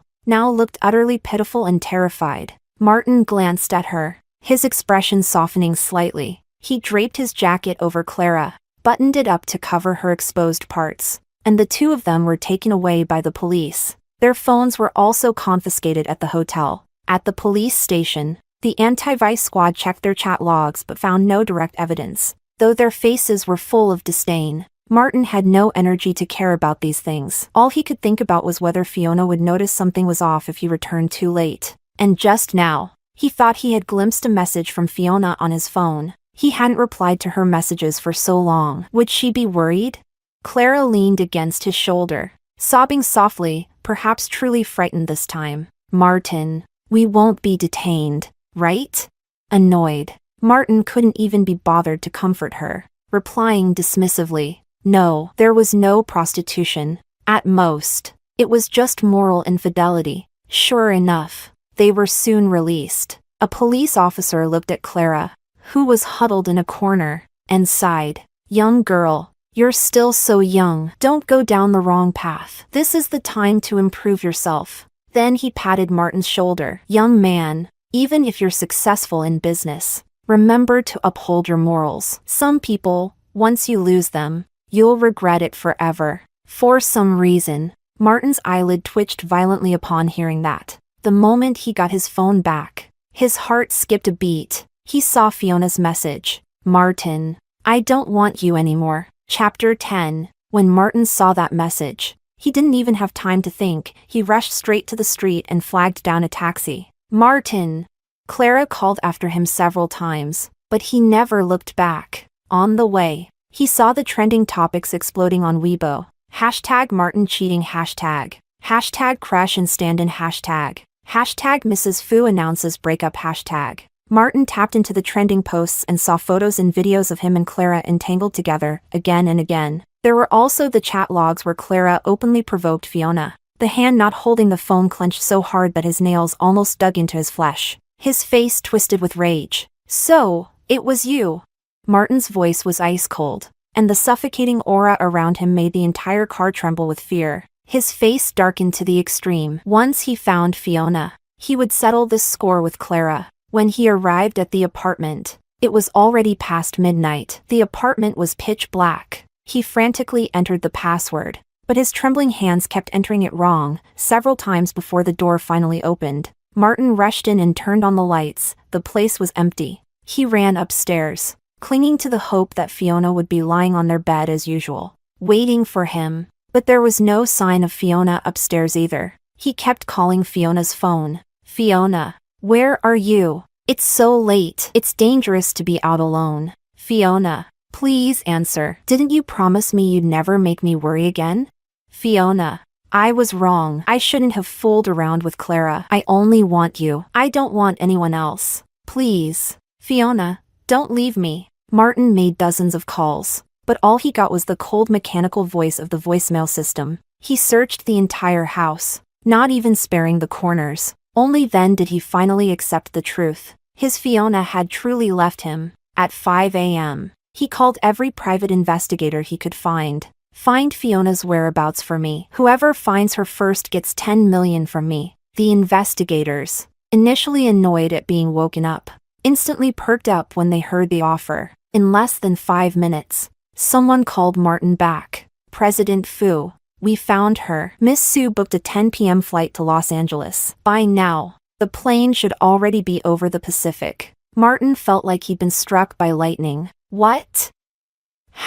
now looked utterly pitiful and terrified. Martin glanced at her, his expression softening slightly. He draped his jacket over Clara, buttoned it up to cover her exposed parts, and the two of them were taken away by the police. Their phones were also confiscated at the hotel. At the police station, the anti-vice squad checked their chat logs but found no direct evidence. Though their faces were full of disdain, Martin had no energy to care about these things. All he could think about was whether Fiona would notice something was off if he returned too late. And just now, he thought he had glimpsed a message from Fiona on his phone. He hadn't replied to her messages for so long. Would she be worried? Clara leaned against his shoulder, sobbing softly, perhaps truly frightened this time. Martin, we won't be detained, right? Annoyed, Martin couldn't even be bothered to comfort her, replying dismissively, no, there was no prostitution. At most, it was just moral infidelity. Sure enough, they were soon released. A police officer looked at Clara, who was huddled in a corner, and sighed. Young girl, you're still so young. Don't go down the wrong path. This is the time to improve yourself. Then he patted Martin's shoulder. Young man, even if you're successful in business, remember to uphold your morals. Some people, once you lose them, you'll regret it forever. For some reason, Martin's eyelid twitched violently upon hearing that. The moment he got his phone back, his heart skipped a beat. He saw Fiona's message. Martin, I don't want you anymore. Chapter 10. When Martin saw that message, he didn't even have time to think. He rushed straight to the street and flagged down a taxi. Martin! Clara called after him several times, but he never looked back. On the way, he saw the trending topics exploding on Weibo. Hashtag Martin cheating hashtag. Hashtag crash and stand-in hashtag. Hashtag Mrs. Fu announces breakup hashtag. Martin tapped into the trending posts and saw photos and videos of him and Clara entangled together, again and again. There were also the chat logs where Clara openly provoked Fiona. the hand not holding the phone clenched so hard that his nails almost dug into his flesh. His face twisted with rage. "So, it was you." Martin's voice was ice cold, and the suffocating aura around him made the entire car tremble with fear. His face darkened to the extreme. Once he found Fiona, he would settle this score with Clara. When he arrived at the apartment, it was already past midnight. The apartment was pitch black. He frantically entered the password, but his trembling hands kept entering it wrong, several times before the door finally opened. Martin rushed in and turned on the lights. The place was empty. He ran upstairs, clinging to the hope that Fiona would be lying on their bed as usual, waiting for him. But there was no sign of Fiona upstairs either. He kept calling Fiona's phone. "Fiona, where are you? It's so late. It's dangerous to be out alone. Fiona, please answer. Didn't you promise me you'd never make me worry again? Fiona, I was wrong. I shouldn't have fooled around with Clara. I only want you. I don't want anyone else. Please. Fiona, don't leave me." Martin made dozens of calls, but all he got was the cold mechanical voice of the voicemail system. He searched the entire house, not even sparing the corners. Only then did he finally accept the truth. His Fiona had truly left him. At 5 a.m., he called every private investigator he could find. "Find Fiona's whereabouts for me. Whoever finds her first gets 10 million from me." The investigators, initially annoyed at being woken up, instantly perked up when they heard the offer. In less than 5 minutes, someone called Martin back. "President Fu, we found her." Miss Sue booked a 10 p.m. flight to Los Angeles. By now, the plane should already be over the Pacific. Martin felt like he'd been struck by lightning. What?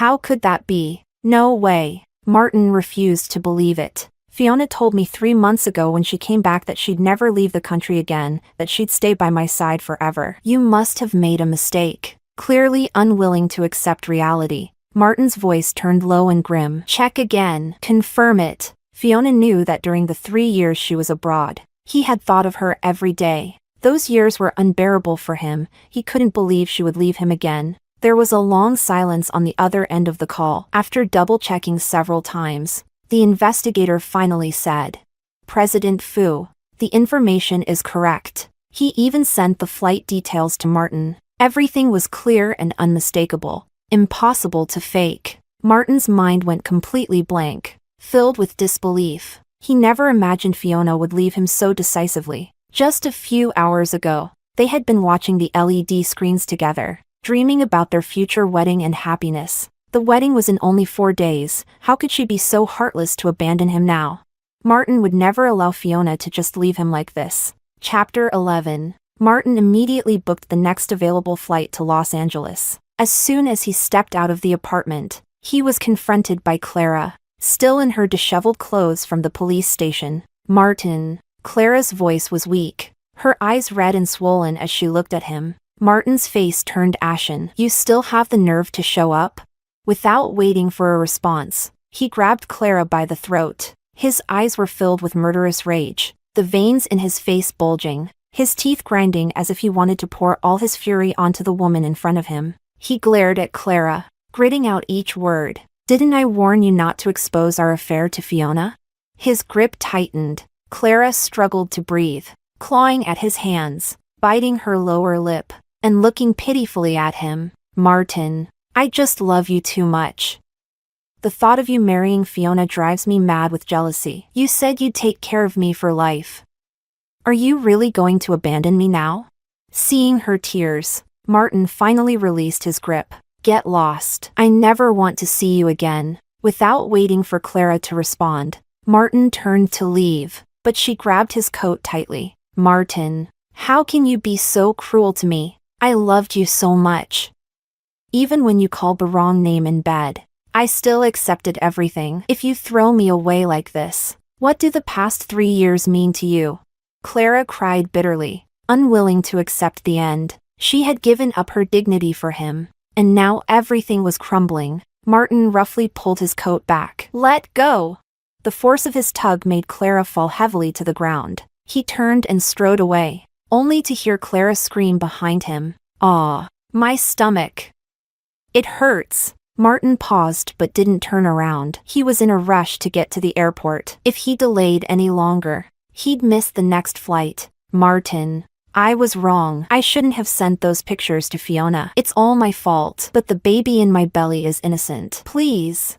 How could that be? No way. Martin refused to believe it. "Fiona told me 3 months ago when she came back that she'd never leave the country again, that she'd stay by my side forever." "You must have made a mistake." Clearly unwilling to accept reality, Martin's voice turned low and grim. "Check again. Confirm it." Fiona knew that during the 3 years she was abroad, he had thought of her every day. Those years were unbearable for him. He couldn't believe she would leave him again. There was a long silence on the other end of the call. After double-checking several times, the investigator finally said, "President Fu, the information is correct." He even sent the flight details to Martin. Everything was clear and unmistakable. Impossible to fake. Martin's mind went completely blank, filled with disbelief. He never imagined Fiona would leave him so decisively. Just a few hours ago, they had been watching the LED screens together, dreaming about their future wedding and happiness. The wedding was in only 4 days. How could she be so heartless to abandon him now? Martin would never allow Fiona to just leave him like this. Chapter 11. Martin immediately booked the next available flight to Los Angeles. As soon as he stepped out of the apartment, he was confronted by Clara, still in her disheveled clothes from the police station. "Martin." Clara's voice was weak, her eyes red and swollen as she looked at him. Martin's face turned ashen. "You still have the nerve to show up?" Without waiting for a response, he grabbed Clara by the throat. His eyes were filled with murderous rage, the veins in his face bulging, his teeth grinding as if he wanted to pour all his fury onto the woman in front of him. He glared at Clara, gritting out each word. "Didn't I warn you not to expose our affair to Fiona?" His grip tightened. Clara struggled to breathe, clawing at his hands, biting her lower lip, and looking pitifully at him. "Martin, I just love you too much. The thought of you marrying Fiona drives me mad with jealousy. You said you'd take care of me for life. Are you really going to abandon me now?" Seeing her tears, Martin finally released his grip. "Get lost. I never want to see you again." Without waiting for Clara to respond, Martin turned to leave, but she grabbed his coat tightly. "Martin, how can you be so cruel to me? I loved you so much. Even when you called the wrong name in bed, I still accepted everything. If you throw me away like this, what do the past 3 years mean to you?" Clara cried bitterly, unwilling to accept the end. She had given up her dignity for him, and now everything was crumbling. Martin roughly pulled his coat back. "Let go!" The force of his tug made Clara fall heavily to the ground. He turned and strode away, only to hear Clara scream behind him. "Aw, my stomach. It hurts." Martin paused but didn't turn around. He was in a rush to get to the airport. If he delayed any longer, he'd miss the next flight. Martin, I was wrong. I shouldn't have sent those pictures to Fiona. It's all my fault. But the baby in my belly is innocent. Please.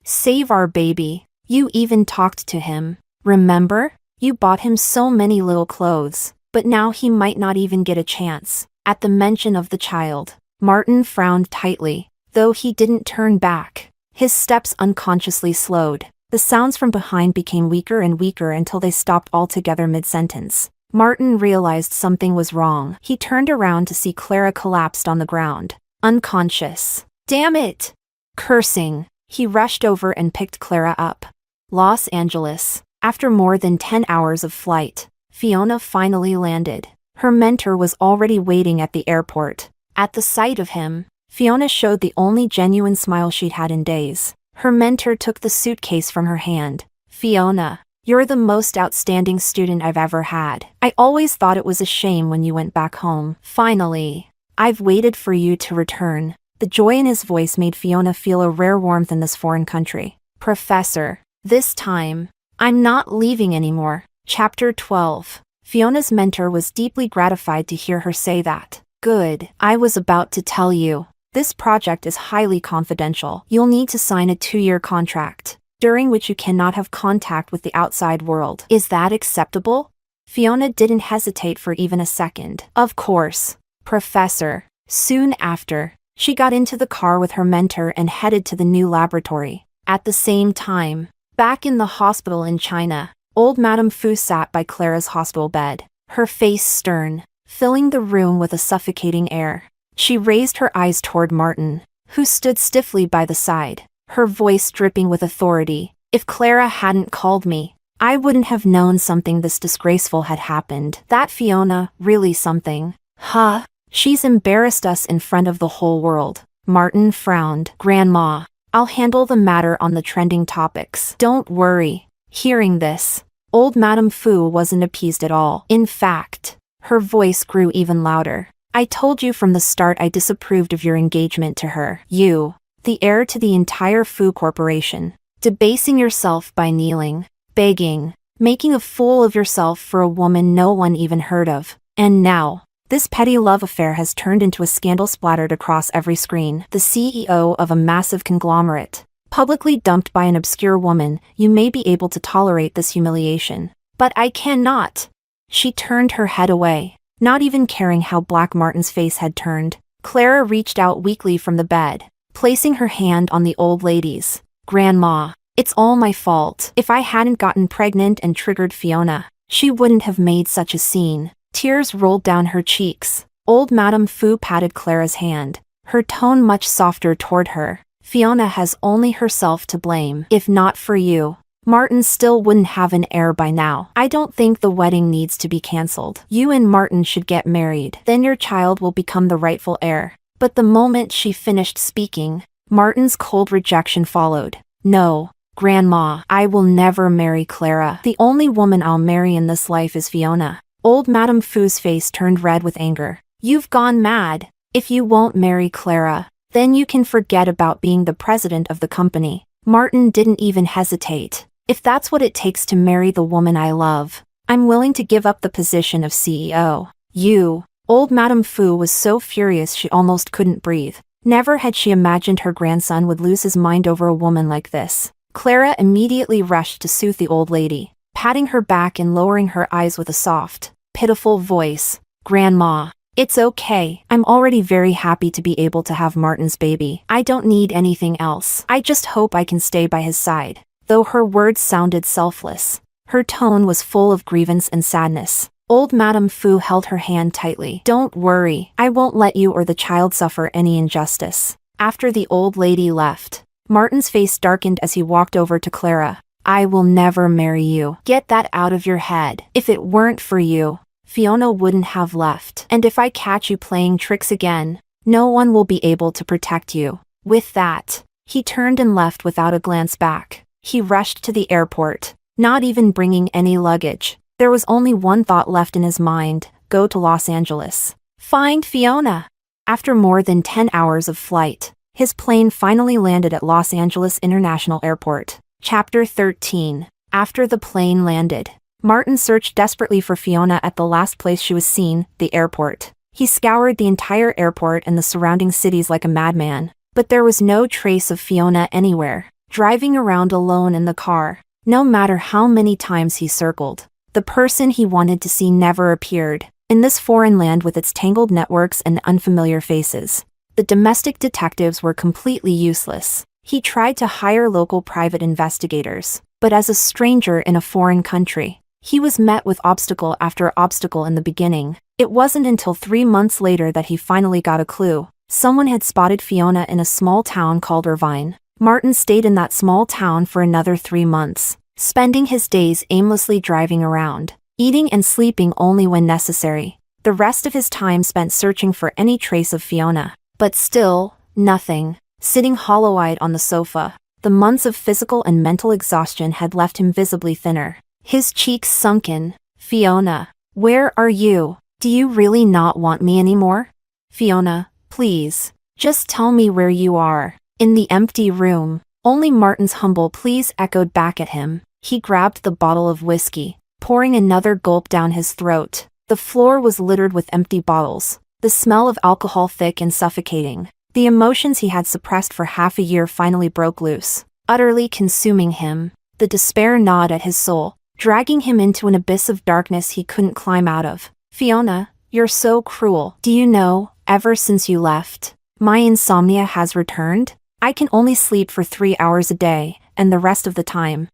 Save our baby. You even talked to him. Remember? You bought him so many little clothes. But now he might not even get a chance. At the mention of the child, Martin frowned tightly, though he didn't turn back. His steps unconsciously slowed. The sounds from behind became weaker and weaker until they stopped altogether mid-sentence. Martin realized something was wrong. He turned around to see Clara collapsed on the ground, unconscious. Damn it! Cursing, he rushed over and picked Clara up. Los Angeles. After more than 10 hours of flight, Fiona finally landed. Her mentor was already waiting at the airport. At the sight of him, Fiona showed the only genuine smile she'd had in days. Her mentor took the suitcase from her hand. Fiona, you're the most outstanding student I've ever had. I always thought it was a shame when you went back home. Finally, I've waited for you to return. The joy in his voice made Fiona feel a rare warmth in this foreign country. Professor, this time, I'm not leaving anymore. Chapter 12. Fiona's mentor was deeply gratified to hear her say that. Good. I was about to tell you. This project is highly confidential. You'll need to sign a 2-year contract, during which you cannot have contact with the outside world. Is that acceptable? Fiona didn't hesitate for even a second. Of course, Professor. Soon after, she got into the car with her mentor and headed to the new laboratory. At the same time, back in the hospital in China, old Madame Fu sat by Clara's hospital bed, her face stern, filling the room with a suffocating air. She raised her eyes toward Martin, who stood stiffly by the side, her voice dripping with authority. If Clara hadn't called me, I wouldn't have known something this disgraceful had happened. That Fiona, really something. Huh? She's embarrassed us in front of the whole world. Martin frowned. Grandma, I'll handle the matter on the trending topics. Don't worry. Hearing this, old Madame Fu wasn't appeased at all. In fact, her voice grew even louder. I told you from the start I disapproved of your engagement to her. You, the heir to the entire Fu Corporation, debasing yourself by kneeling, begging, making a fool of yourself for a woman no one even heard of. And now, this petty love affair has turned into a scandal splattered across every screen. The CEO of a massive conglomerate, publicly dumped by an obscure woman. You may be able to tolerate this humiliation, but I cannot. She turned her head away, not even caring how black Martin's face had turned. Clara reached out weakly from the bed, placing her hand on the old lady's. Grandma, it's all my fault. If I hadn't gotten pregnant and triggered Fiona, she wouldn't have made such a scene. Tears rolled down her cheeks. Old Madame Fu patted Clara's hand, her tone much softer toward her. Fiona has only herself to blame. If not for you, Martin still wouldn't have an heir by now. I don't think the wedding needs to be cancelled. You and Martin should get married. Then your child will become the rightful heir. But the moment she finished speaking, Martin's cold rejection followed. No, Grandma, I will never marry Clara. The only woman I'll marry in this life is Fiona. Old Madame Fu's face turned red with anger. You've gone mad. If you won't marry Clara, then you can forget about being the president of the company. Martin didn't even hesitate. If that's what it takes to marry the woman I love, I'm willing to give up the position of CEO. You. Old Madame Fu was so furious she almost couldn't breathe. Never had she imagined her grandson would lose his mind over a woman like this. Clara immediately rushed to soothe the old lady, patting her back and lowering her eyes with a soft, pitiful voice. Grandma, it's okay. I'm already very happy to be able to have Martin's baby. I don't need anything else. I just hope I can stay by his side. Though her words sounded selfless, her tone was full of grievance and sadness. Old Madame Fu held her hand tightly. Don't worry, I won't let you or the child suffer any injustice. After the old lady left, Martin's face darkened as he walked over to Clara. I will never marry you. Get that out of your head. If it weren't for you, Fiona wouldn't have left. And if I catch you playing tricks again, no one will be able to protect you. With that, he turned and left without a glance back. He rushed to the airport, not even bringing any luggage. There was only one thought left in his mind: go to Los Angeles. Find Fiona. After more than 10 hours of flight, His plane finally landed at Los Angeles International Airport. Chapter 13. After the plane landed, Martin searched desperately for Fiona at the last place she was seen, the airport. He scoured the entire airport and the surrounding cities like a madman, but there was no trace of Fiona anywhere. Driving around alone in the car, no matter how many times he circled, the person he wanted to see never appeared. In this foreign land with its tangled networks and unfamiliar faces, the domestic detectives were completely useless. He tried to hire local private investigators, but as a stranger in a foreign country, he was met with obstacle after obstacle in the beginning. It wasn't until 3 months later that he finally got a clue. Someone had spotted Fiona in a small town called Irvine. Martin stayed in that small town for another 3 months, spending his days aimlessly driving around, eating and sleeping only when necessary. The rest of his time spent searching for any trace of Fiona. But still, nothing. Sitting hollow-eyed on the sofa, the months of physical and mental exhaustion had left him visibly thinner. His cheeks sunken. Fiona, where are you? Do you really not want me anymore? Fiona, please, just tell me where you are. In the empty room, only Martin's humble pleas echoed back at him. He grabbed the bottle of whiskey, pouring another gulp down his throat. The floor was littered with empty bottles, the smell of alcohol thick and suffocating. The emotions he had suppressed for half a year finally broke loose, utterly consuming him. The despair gnawed at his soul, dragging him into an abyss of darkness he couldn't climb out of. Fiona, you're so cruel. Do you know, ever since you left, my insomnia has returned? I can only sleep for 3 hours a day, and the rest of the time,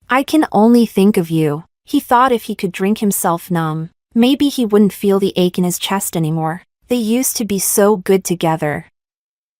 I can only think of you. He thought if he could drink himself numb, maybe he wouldn't feel the ache in his chest anymore. They used to be so good together.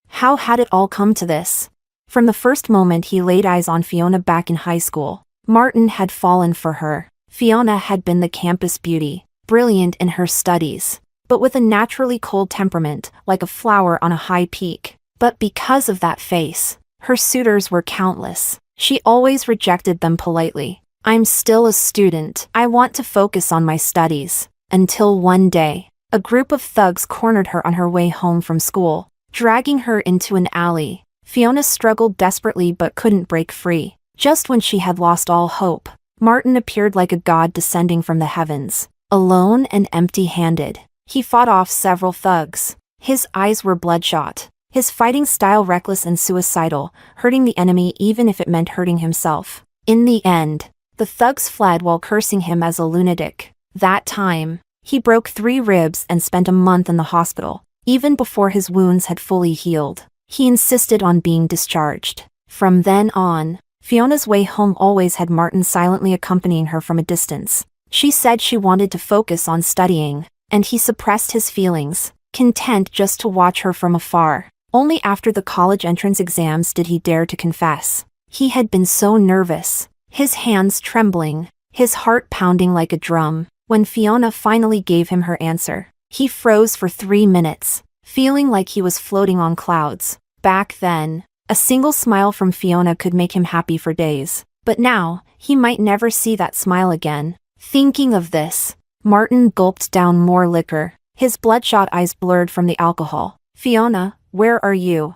How had it all come to this? From the first moment he laid eyes on Fiona back in high school, Martin had fallen for her. Fiona had been the campus beauty, brilliant in her studies, but with a naturally cold temperament, like a flower on a high peak. But because of that face, her suitors were countless. She always rejected them politely. I'm still a student. I want to focus on my studies. Until one day, a group of thugs cornered her on her way home from school, dragging her into an alley. Fiona struggled desperately but couldn't break free. Just when she had lost all hope, Martin appeared like a god descending from the heavens. Alone and empty-handed, he fought off several thugs. His eyes were bloodshot, his fighting style reckless and suicidal, hurting the enemy even if it meant hurting himself. In the end, the thugs fled while cursing him as a lunatic. That time, he broke 3 ribs and spent a month in the hospital, even before his wounds had fully healed. He insisted on being discharged. From then on, Fiona's way home always had Martin silently accompanying her from a distance. She said she wanted to focus on studying, and he suppressed his feelings, content just to watch her from afar. Only after the college entrance exams did he dare to confess. He had been so nervous, his hands trembling, his heart pounding like a drum. When Fiona finally gave him her answer, he froze for 3 minutes, feeling like he was floating on clouds. Back then, a single smile from Fiona could make him happy for days. But now, he might never see that smile again. Thinking of this, Martin gulped down more liquor, his bloodshot eyes blurred from the alcohol. Fiona, where are you?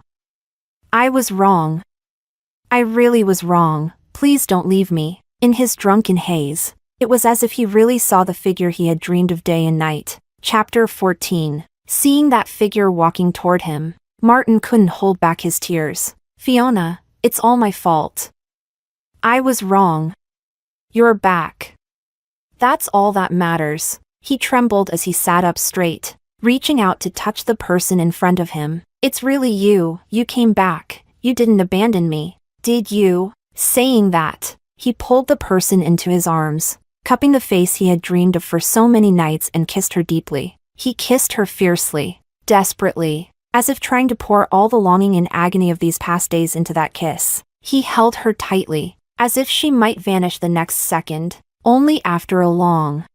I was wrong. I really was wrong. Please don't leave me. In his drunken haze, it was as if he really saw the figure he had dreamed of day and night. Chapter 14. Seeing that figure walking toward him, Martin couldn't hold back his tears. Fiona, it's all my fault. I was wrong. You're back. That's all that matters. He trembled as he sat up straight, reaching out to touch the person in front of him. It's really you. You came back. You didn't abandon me, did you? Saying that, he pulled the person into his arms, cupping the face he had dreamed of for so many nights, and kissed her deeply. He kissed her fiercely, desperately, as if trying to pour all the longing and agony of these past days into that kiss. He held her tightly, as if she might vanish the next second. Only after a long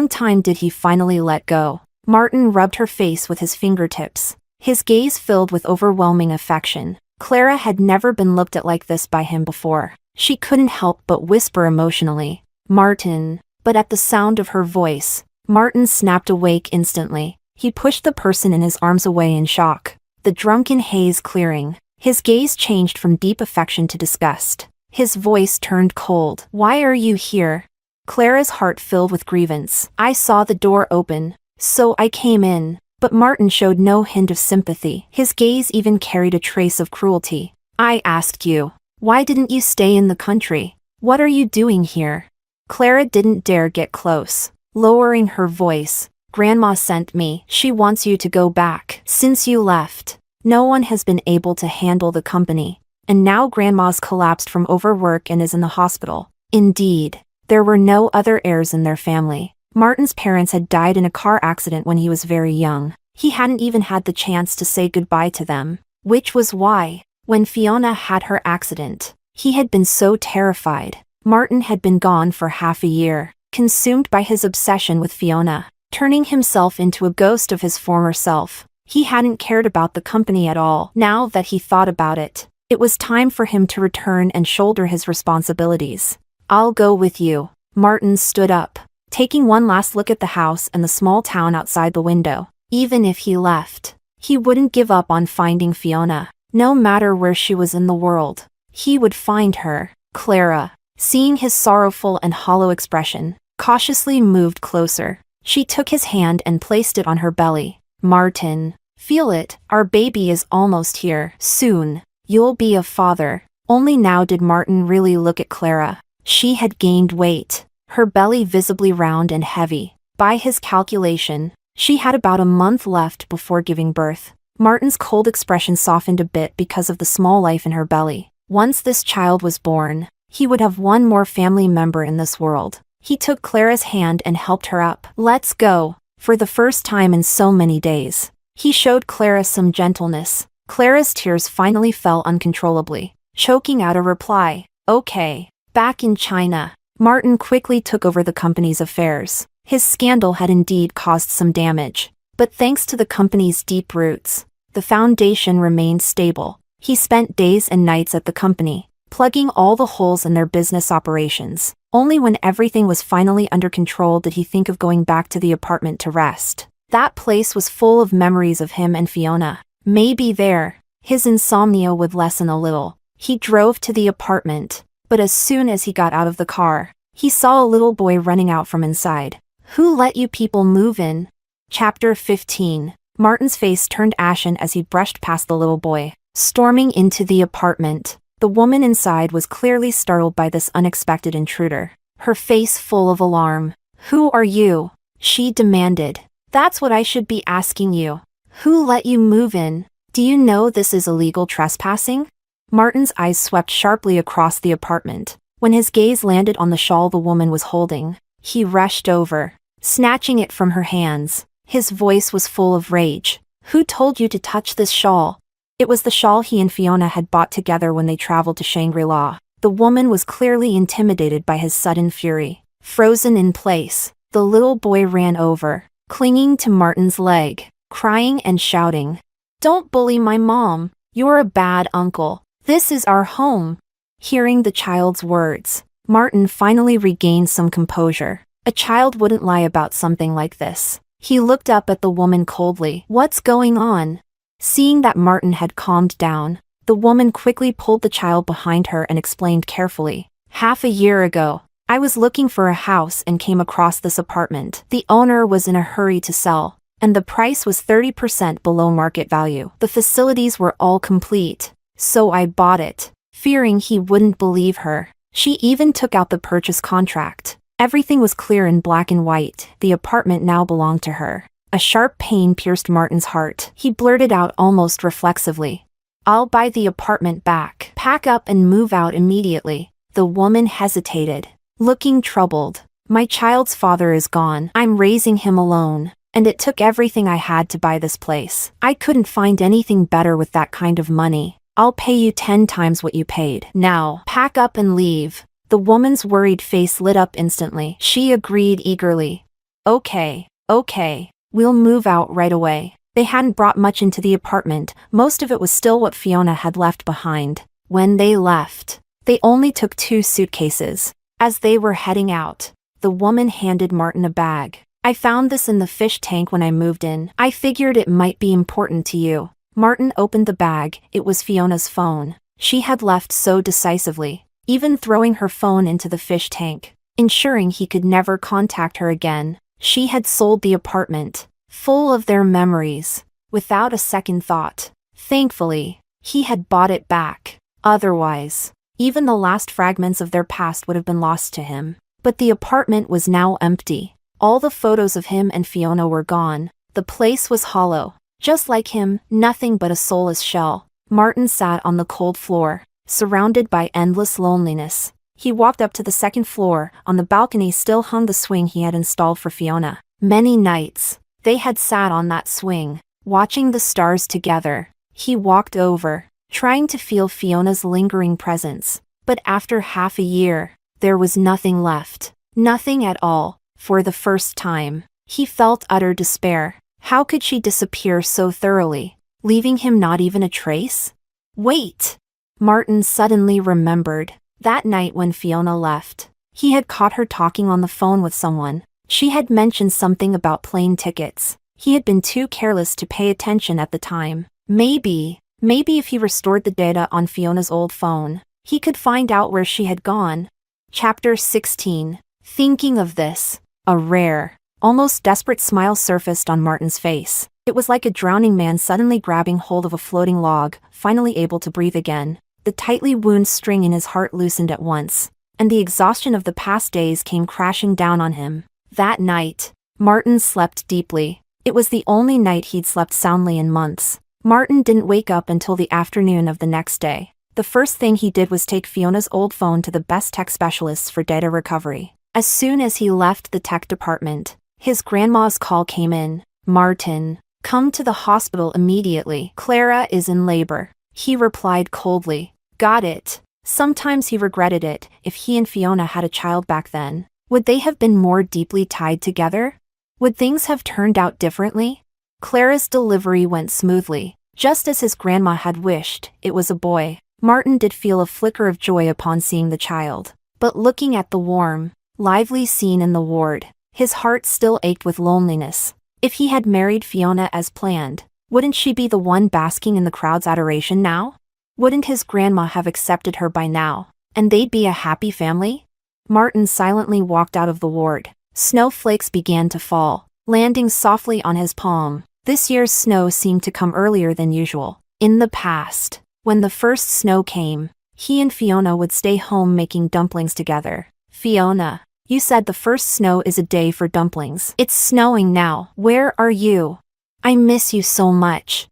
time did he finally let go. Martin rubbed her face with his fingertips, his gaze filled with overwhelming affection. Clara had never been looked at like this by him before. She couldn't help but whisper emotionally, "Martin," but at the sound of her voice, Martin snapped awake instantly. He pushed the person in his arms away in shock. the drunken haze clearing. His gaze changed from deep affection to disgust. His voice turned cold. "Why are you here?" Clara's heart filled with grievance. "I saw the door open, so I came in." But Martin showed no hint of sympathy. His gaze even carried a trace of cruelty. "I asked you. Why didn't you stay in the country? What are you doing here?" Clara didn't dare get close. Lowering her voice, "Grandma sent me. She wants you to go back. Since you left, no one has been able to handle the company. And now Grandma's collapsed from overwork and is in the hospital." Indeed, there were no other heirs in their family. Martin's parents had died in a car accident when he was very young. He hadn't even had the chance to say goodbye to them, which was why, when Fiona had her accident, he had been so terrified. Martin had been gone for half a year, consumed by his obsession with Fiona, turning himself into a ghost of his former self. He hadn't cared about the company at all. Now that he thought about it, it was time for him to return and shoulder his responsibilities. "I'll go with you." Martin stood up, taking one last look at the house and the small town outside the window. Even if he left, he wouldn't give up on finding Fiona. No matter where she was in the world, he would find her. Clara, seeing his sorrowful and hollow expression, cautiously moved closer. She took his hand and placed it on her belly. "Martin, feel it. Our baby is almost here. Soon, you'll be a father." Only now did Martin really look at Clara. She had gained weight, her belly visibly round and heavy. By his calculation, she had about a month left before giving birth. Martin's cold expression softened a bit because of the small life in her belly. Once this child was born, he would have one more family member in this world. He took Clara's hand and helped her up. "Let's go." For the first time in so many days, he showed Clara some gentleness. Clara's tears finally fell uncontrollably, choking out a reply. "Okay." Back in China, Martin quickly took over the company's affairs. His scandal had indeed caused some damage, but thanks to the company's deep roots, the foundation remained stable. He spent days and nights at the company, plugging all the holes in their business operations. Only when everything was finally under control did he think of going back to the apartment to rest. That place was full of memories of him and Fiona. Maybe there, his insomnia would lessen a little. He drove to the apartment, but as soon as he got out of the car, he saw a little boy running out from inside. "Who let you people move in?" Chapter 15. Martin's face turned ashen as he brushed past the little boy, storming into the apartment. The woman inside was clearly startled by this unexpected intruder, her face full of alarm. "Who are you?" she demanded. "That's what I should be asking you. Who let you move in? Do you know this is illegal trespassing?" Martin's eyes swept sharply across the apartment. When his gaze landed on the shawl the woman was holding, he rushed over, snatching it from her hands. His voice was full of rage. "Who told you to touch this shawl?" It was the shawl he and Fiona had bought together when they traveled to Shangri-La. The woman was clearly intimidated by his sudden fury. Frozen in place, the little boy ran over, clinging to Martin's leg, crying and shouting. "Don't bully my mom. You're a bad uncle. This is our home." Hearing the child's words, Martin finally regained some composure. A child wouldn't lie about something like this. He looked up at the woman coldly. "What's going on?" Seeing that Martin had calmed down, the woman quickly pulled the child behind her and explained carefully. "Half a year ago, I was looking for a house and came across this apartment. The owner was in a hurry to sell, and the price was 30% below market value. The facilities were all complete, so I bought it." Fearing he wouldn't believe her, she even took out the purchase contract. Everything was clear in black and white. The apartment now belonged to her. A sharp pain pierced Martin's heart. He blurted out almost reflexively, "I'll buy the apartment back. Pack up and move out immediately." The woman hesitated, looking troubled. "My child's father is gone. I'm raising him alone, and it took everything I had to buy this place. I couldn't find anything better with that kind of money. I'll pay you 10 times what you paid. Now, pack up and leave." The woman's worried face lit up instantly. She agreed eagerly. Okay, we'll move out right away." They hadn't brought much into the apartment. Most of it was still what Fiona had left behind. When they left, they only took 2 suitcases. As they were heading out, the woman handed Martin a bag. "I found this in the fish tank when I moved in. I figured it might be important to you." Martin opened the bag. It was Fiona's phone. She had left so decisively, even throwing her phone into the fish tank, ensuring he could never contact her again. She had sold the apartment, full of their memories, without a second thought. Thankfully, he had bought it back. Otherwise, even the last fragments of their past would have been lost to him. But the apartment was now empty. All the photos of him and Fiona were gone. The place was hollow. Just like him, nothing but a soulless shell. Martin sat on the cold floor, surrounded by endless loneliness. He walked up to the second floor. On the balcony still hung the swing he had installed for Fiona. Many nights, they had sat on that swing, watching the stars together. He walked over, trying to feel Fiona's lingering presence. But after half a year, there was nothing left. Nothing at all. For the first time, he felt utter despair. How could she disappear so thoroughly, leaving him not even a trace? Wait! Martin suddenly remembered. That night when Fiona left, he had caught her talking on the phone with someone. She had mentioned something about plane tickets. He had been too careless to pay attention at the time. Maybe if he restored the data on Fiona's old phone, he could find out where she had gone. Chapter 16. Thinking of this, a rare, almost desperate smile surfaced on Martin's face. It was like a drowning man suddenly grabbing hold of a floating log, finally able to breathe again. The tightly wound string in his heart loosened at once, and the exhaustion of the past days came crashing down on him. That night, Martin slept deeply. It was the only night he'd slept soundly in months. Martin didn't wake up until the afternoon of the next day. The first thing he did was take Fiona's old phone to the best tech specialists for data recovery. As soon as he left the tech department, his grandma's call came in. "Martin, come to the hospital immediately. Clara is in labor." He replied coldly. Got it. Sometimes he regretted it. If he and Fiona had a child back then, would they have been more deeply tied together? Would things have turned out differently? Clara's delivery went smoothly, just as his grandma had wished. It was a boy. Martin did feel a flicker of joy upon seeing the child. But looking at the warm, lively scene in the ward, his heart still ached with loneliness. If he had married Fiona as planned, wouldn't she be the one basking in the crowd's adoration now? Wouldn't his grandma have accepted her by now, and they'd be a happy family? Martin silently walked out of the ward. Snowflakes began to fall, landing softly on his palm. This year's snow seemed to come earlier than usual. In the past, when the first snow came, he and Fiona would stay home making dumplings together. Fiona, you said the first snow is a day for dumplings. It's snowing now. Where are you? I miss you so much.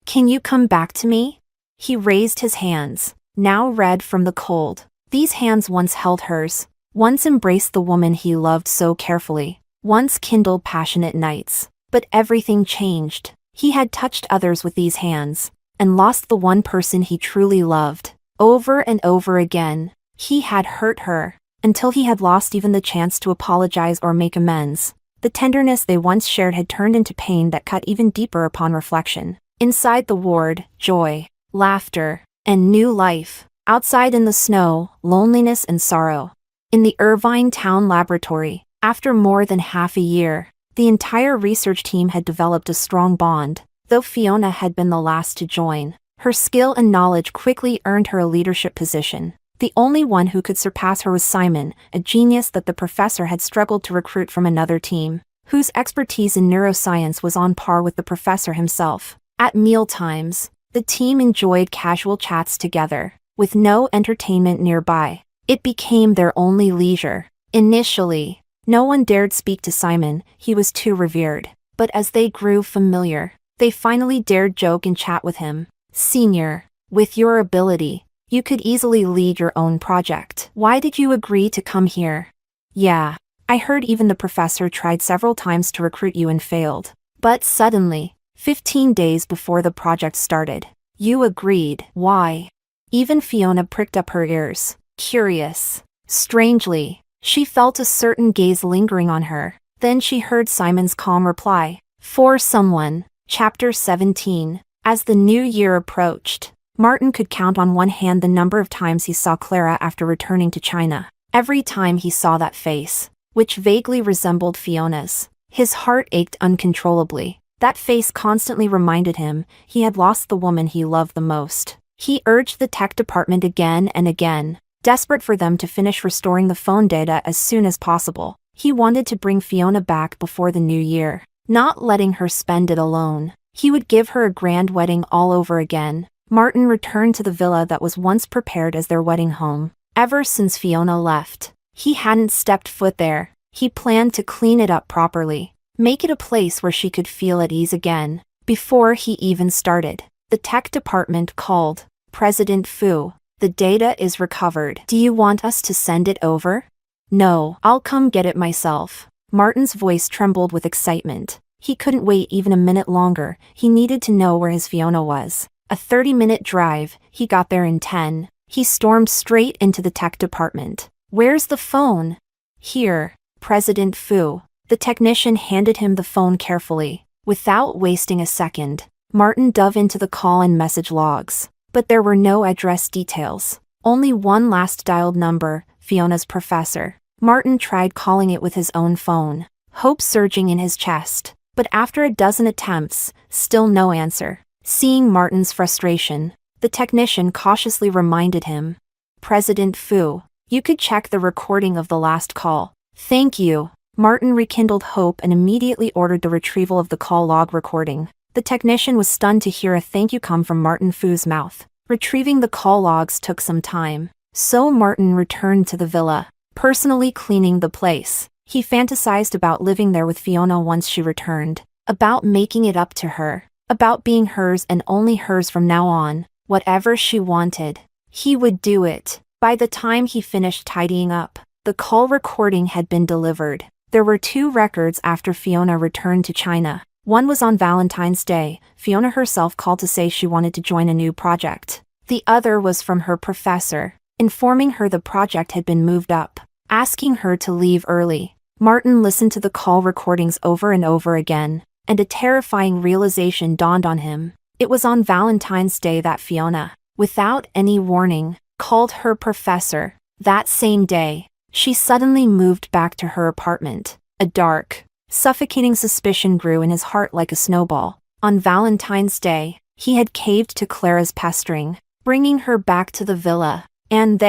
Can you come back to me? He raised his hands, now red from the cold. These hands once held hers, once embraced the woman he loved so carefully, once kindled passionate nights. But everything changed. He had touched others with these hands, and lost the one person he truly loved. Over and over again, he had hurt her, until he had lost even the chance to apologize or make amends. The tenderness they once shared had turned into pain that cut even deeper upon reflection. Inside the ward, joy, laughter, and new life. Outside in the snow, loneliness and sorrow. In the Irvine Town Laboratory, after more than half a year, the entire research team had developed a strong bond. Though Fiona had been the last to join, her skill and knowledge quickly earned her a leadership position. The only one who could surpass her was Simon, a genius that the professor had struggled to recruit from another team, whose expertise in neuroscience was on par with the professor himself. At mealtimes, the team enjoyed casual chats together, with no entertainment nearby. It became their only leisure. Initially, no one dared speak to Simon, he was too revered. But as they grew familiar, they finally dared joke and chat with him. Senior, with your ability, you could easily lead your own project. Why did you agree to come here? Yeah, I heard even the professor tried several times to recruit you and failed. But suddenly, 15 days before the project started, you agreed. Why? Even Fiona pricked up her ears, curious. Strangely, she felt a certain gaze lingering on her. Then she heard Simon's calm reply. For someone. Chapter 17. As the new year approached, Martin could count on one hand the number of times he saw Clara after returning to China. Every time he saw that face, which vaguely resembled Fiona's, his heart ached uncontrollably. That face constantly reminded him he had lost the woman he loved the most. He urged the tech department again and again, desperate for them to finish restoring the phone data as soon as possible. He wanted to bring Fiona back before the new year, not letting her spend it alone. He would give her a grand wedding all over again. Martin returned to the villa that was once prepared as their wedding home. Ever since Fiona left, he hadn't stepped foot there. He planned to clean it up properly, make it a place where she could feel at ease again. Before he even started, the tech department called. President Fu, the data is recovered. Do you want us to send it over? No, I'll come get it myself. Martin's voice trembled with excitement. He couldn't wait even a minute longer. He needed to know where his Fiona was. A 30-minute drive, he got there in 10. He stormed straight into the tech department. Where's the phone? Here, President Fu. The technician handed him the phone carefully. Without wasting a second, Martin dove into the call and message logs. But there were no address details. Only one last dialed number, Fiona's professor. Martin tried calling it with his own phone, hope surging in his chest. But after a dozen attempts, still no answer. Seeing Martin's frustration, the technician cautiously reminded him. President Fu, you could check the recording of the last call. Thank you. Martin rekindled hope and immediately ordered the retrieval of the call log recording. The technician was stunned to hear a thank you come from Martin Fu's mouth. Retrieving the call logs took some time, so Martin returned to the villa, personally cleaning the place. He fantasized about living there with Fiona once she returned, about making it up to her, about being hers and only hers from now on. Whatever she wanted, he would do it. By the time he finished tidying up, the call recording had been delivered. There were 2 records after Fiona returned to China. One was on Valentine's Day. Fiona herself called to say she wanted to join a new project. The other was from her professor, informing her the project had been moved up, asking her to leave early. Martin listened to the call recordings over and over again, and a terrifying realization dawned on him. It was on Valentine's Day that Fiona, without any warning, called her professor. That same day, she suddenly moved back to her apartment. A dark, suffocating suspicion grew in his heart like a snowball. On Valentine's Day, he had caved to Clara's pestering, bringing her back to the villa. And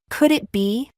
could it be?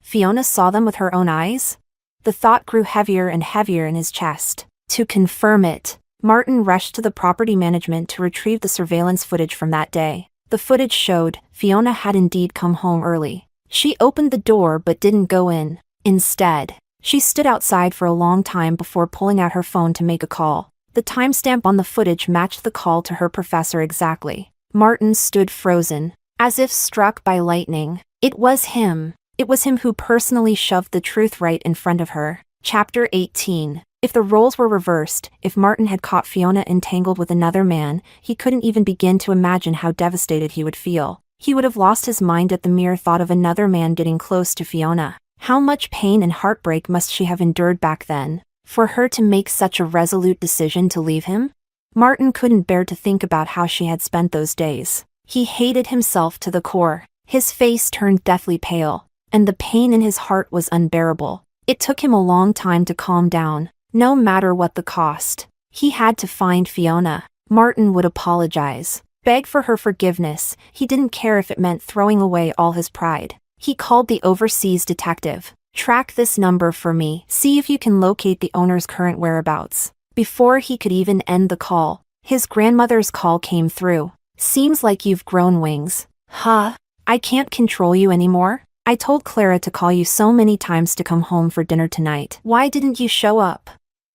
Fiona saw them with her own eyes? The thought grew heavier and heavier in his chest. To confirm it, Martin rushed to the property management to retrieve the surveillance footage from that day. The footage showed Fiona had indeed come home early. She opened the door but didn't go in. Instead, she stood outside for a long time before pulling out her phone to make a call. The timestamp on the footage matched the call to her professor exactly. Martin stood frozen, as if struck by lightning. It was him. It was him who personally shoved the truth right in front of her. Chapter 18. If the roles were reversed, if Martin had caught Fiona entangled with another man, he couldn't even begin to imagine how devastated he would feel. He would have lost his mind at the mere thought of another man getting close to Fiona. How much pain and heartbreak must she have endured back then, for her to make such a resolute decision to leave him? Martin couldn't bear to think about how she had spent those days. He hated himself to the core. His face turned deathly pale, and the pain in his heart was unbearable. It took him a long time to calm down, no matter what the cost. He had to find Fiona. Martin would apologize, beg for her forgiveness. He didn't care if it meant throwing away all his pride. He called the overseas detective. Track this number for me. See if you can locate the owner's current whereabouts. Before he could even end the call, his grandmother's call came through. Seems like you've grown wings. Huh? I can't control you anymore? I told Clara to call you so many times to come home for dinner tonight. Why didn't you show up?